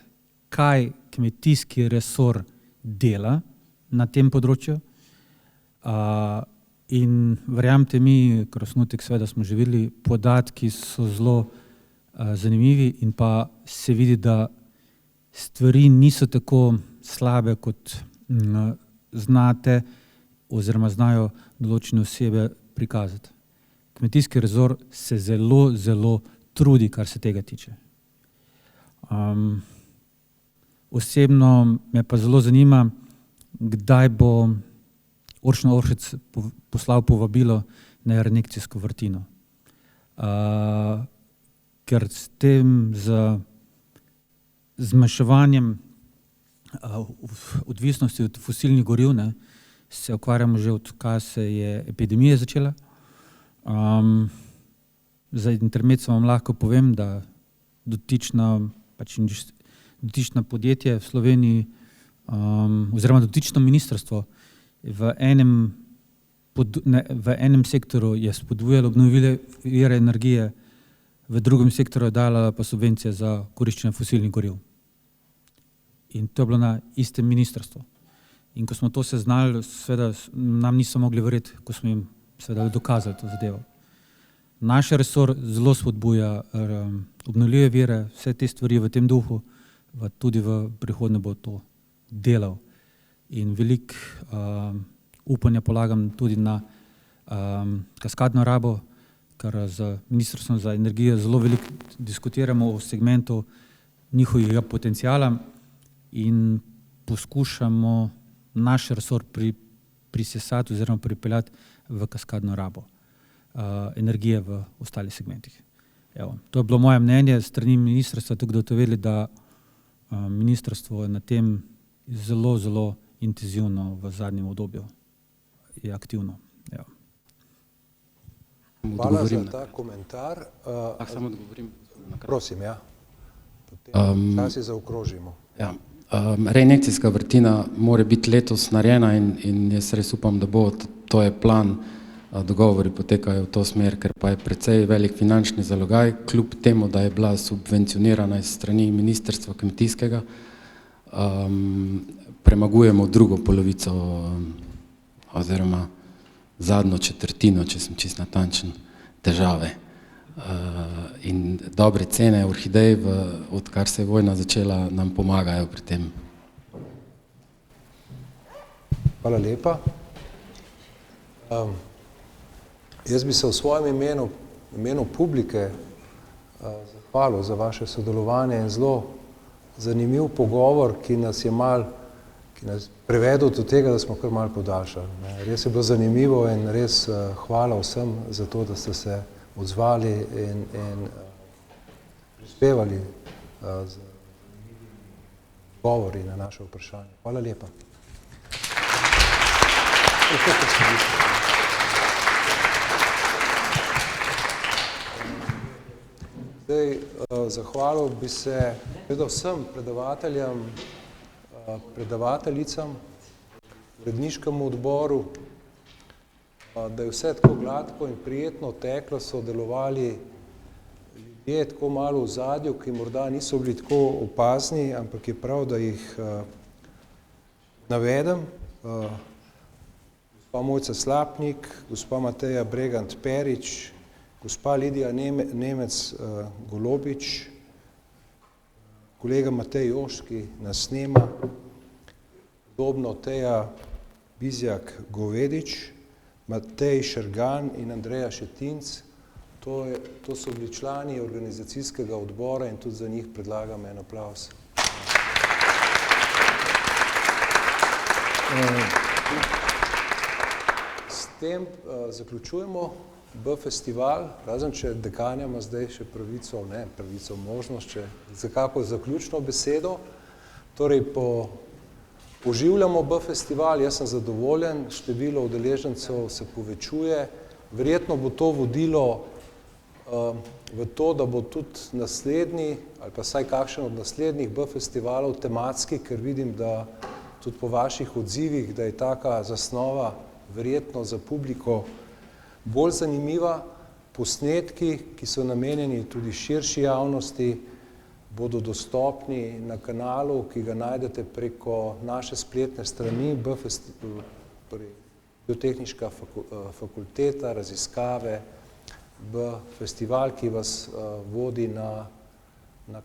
kaj kmetijski resor dela na tem področju. In verjamete mi, ker osnutek seveda smo že videli, podatki so zelo zanimivi in pa se vidi, da stvari niso tako slabe, kot znate oziroma znajo določene osebe prikazati. Kmetijski rezort se zelo, zelo trudi, kar se tega tiče. Osebno me pa zelo zanima, kdaj bo Uršno Oršec poslal povabilo na Jernekcijsko vrtino. Ker s tem zmanjševanjem odvisnosti od fosilnih goriv se ukvarjamo že odkar se je epidemija začela. Za intermezzo vam lahko povem, da dotično podjetje v Sloveniji oziroma dotično ministrstvo v enem sektorju je spodbujalo obnovljive vire energije, v drugem sektorju je dala pa subvencije za koriščenje fosilnih goriv. In to je bilo na istem ministrstvu. In ko smo to seznali, seveda nam niso mogli verjeti, ko smo jim seveda dokazali to zadevo. Naš resor zelo spodbuja obnovljive vire, vse te stvari v tem duhu, tudi v prihodnje bo to delal. In veliko upanja polagam tudi na kaskadno rabo, ker z Ministrstvom za energijo zelo veliko diskutiramo o segmentu njihovega potencijala in poskušamo naš resor prisesati oziroma pripeljati v kaskadno rabo energije v ostalih segmentih. Evo, to je bilo moje mnenje strani ministrstva, tako da boste vedeli, da ministrstvo je na tem zelo, zelo intenzivno v zadnjem obdobju. Je aktivno. Evo. Hvala za ta komentar. Samo odgovorim. Prosim, ja. Potem časi zaokrožimo. Ja. Reinjekcijska vrtina mora biti letos narejena in jaz res upam, da bo, to je plan, dogovori potekajo v to smer, ker pa je precej velik finančni zalogaj, kljub temu, da je bila subvencionirana iz strani Ministrstva kmetijskega, premagujemo drugo polovico oziroma zadnjo četrtino, če sem čisto natančen, težave. In dobre cene orhidej, odkar se je vojna začela, nam pomagajo pri tem. Hvala lepa. Jaz bi se v svojem imenu publike zahvalil za vaše sodelovanje in zelo zanimiv pogovor, ki nas je prevedel do tega, da smo kar malo podaljšali. Res je bilo zanimivo in res hvala vsem za to, da ste se odzvali in prispevali z govori na naše vprašanje. Hvala lepa. Zdaj, zahvalil bi se vsem predavateljem, predavateljicam, uredniškemu odboru, da je vse tako gladko in prijetno teklo, so delovali ljudje tako malo v zadju, ki morda niso bili tako opazni, ampak je prav, da jih navedem. Gospa Mojca Slapnik, gospa Mateja Bregant Perič, gospa Lidija Nemec Golobič, kolega Matej Jošt, ki nas snema, podobno Teja Bizjak Govedič, Matej Šergan in Andreja Šetinc. To so bili člani organizacijskega odbora in tudi za njih predlagam en aplavz. S tem zaključujemo B-festival, razen če dekanja ima zdaj še pravico, možnost, če za kako zaključno besedo. Torej, oživljamo B-festival, jaz sem zadovoljen, število udeležencev se povečuje. Verjetno bo to vodilo v to, da bo tudi naslednji, ali pa vsaj kakšen od naslednjih B-festivalov tematski, ker vidim, da tudi po vaših odzivih, da je taka zasnova verjetno za publiko bolj zanimiva. Posnetki, ki so namenjeni tudi širši javnosti, bodo dostopni na kanalu, ki ga najdete preko naše spletne strani Biotehniška fakulteta, raziskave, B-festival, ki vas vodi na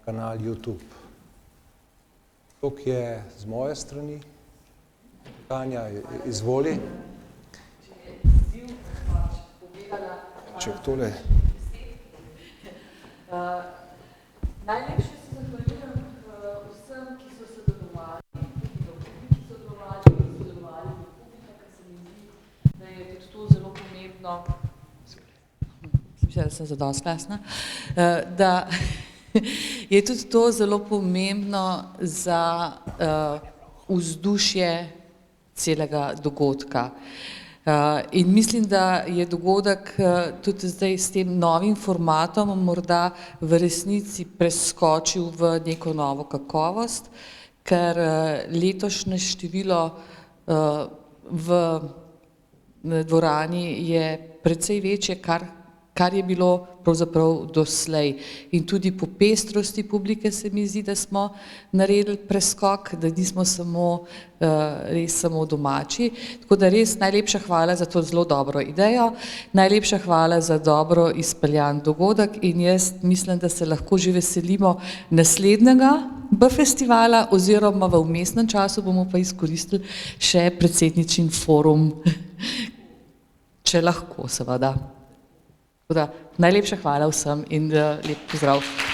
kanal YouTube. To je z moje strani. Tanja, izvoli. Če tole... Najlepše se zahvaljujem vsem, ki so sodelovali, ki so sodelovali v publika, ker se mi zdi, da je tudi to zelo pomembno, da sem zadosti glasna, da je tudi to zelo pomembno za vzdušje celega dogodka. In mislim, da je dogodek tudi zdaj s tem novim formatom morda v resnici preskočil v neko novo kakovost, ker letošnje število v dvorani je precej večje, kar je bilo pravzaprav doslej. In tudi po pestrosti publike se mi zdi, da smo naredili preskok, da nismo res samo domači. Tako da res najlepša hvala za to zelo dobro idejo, najlepša hvala za dobro izpeljan dogodek in jaz mislim, da se lahko že veselimo naslednjega B-festivala oziroma v vmesnem času bomo pa izkoristili še predsedničin forum, če lahko seveda. Najlepša hvala vsem in lep pozdrav.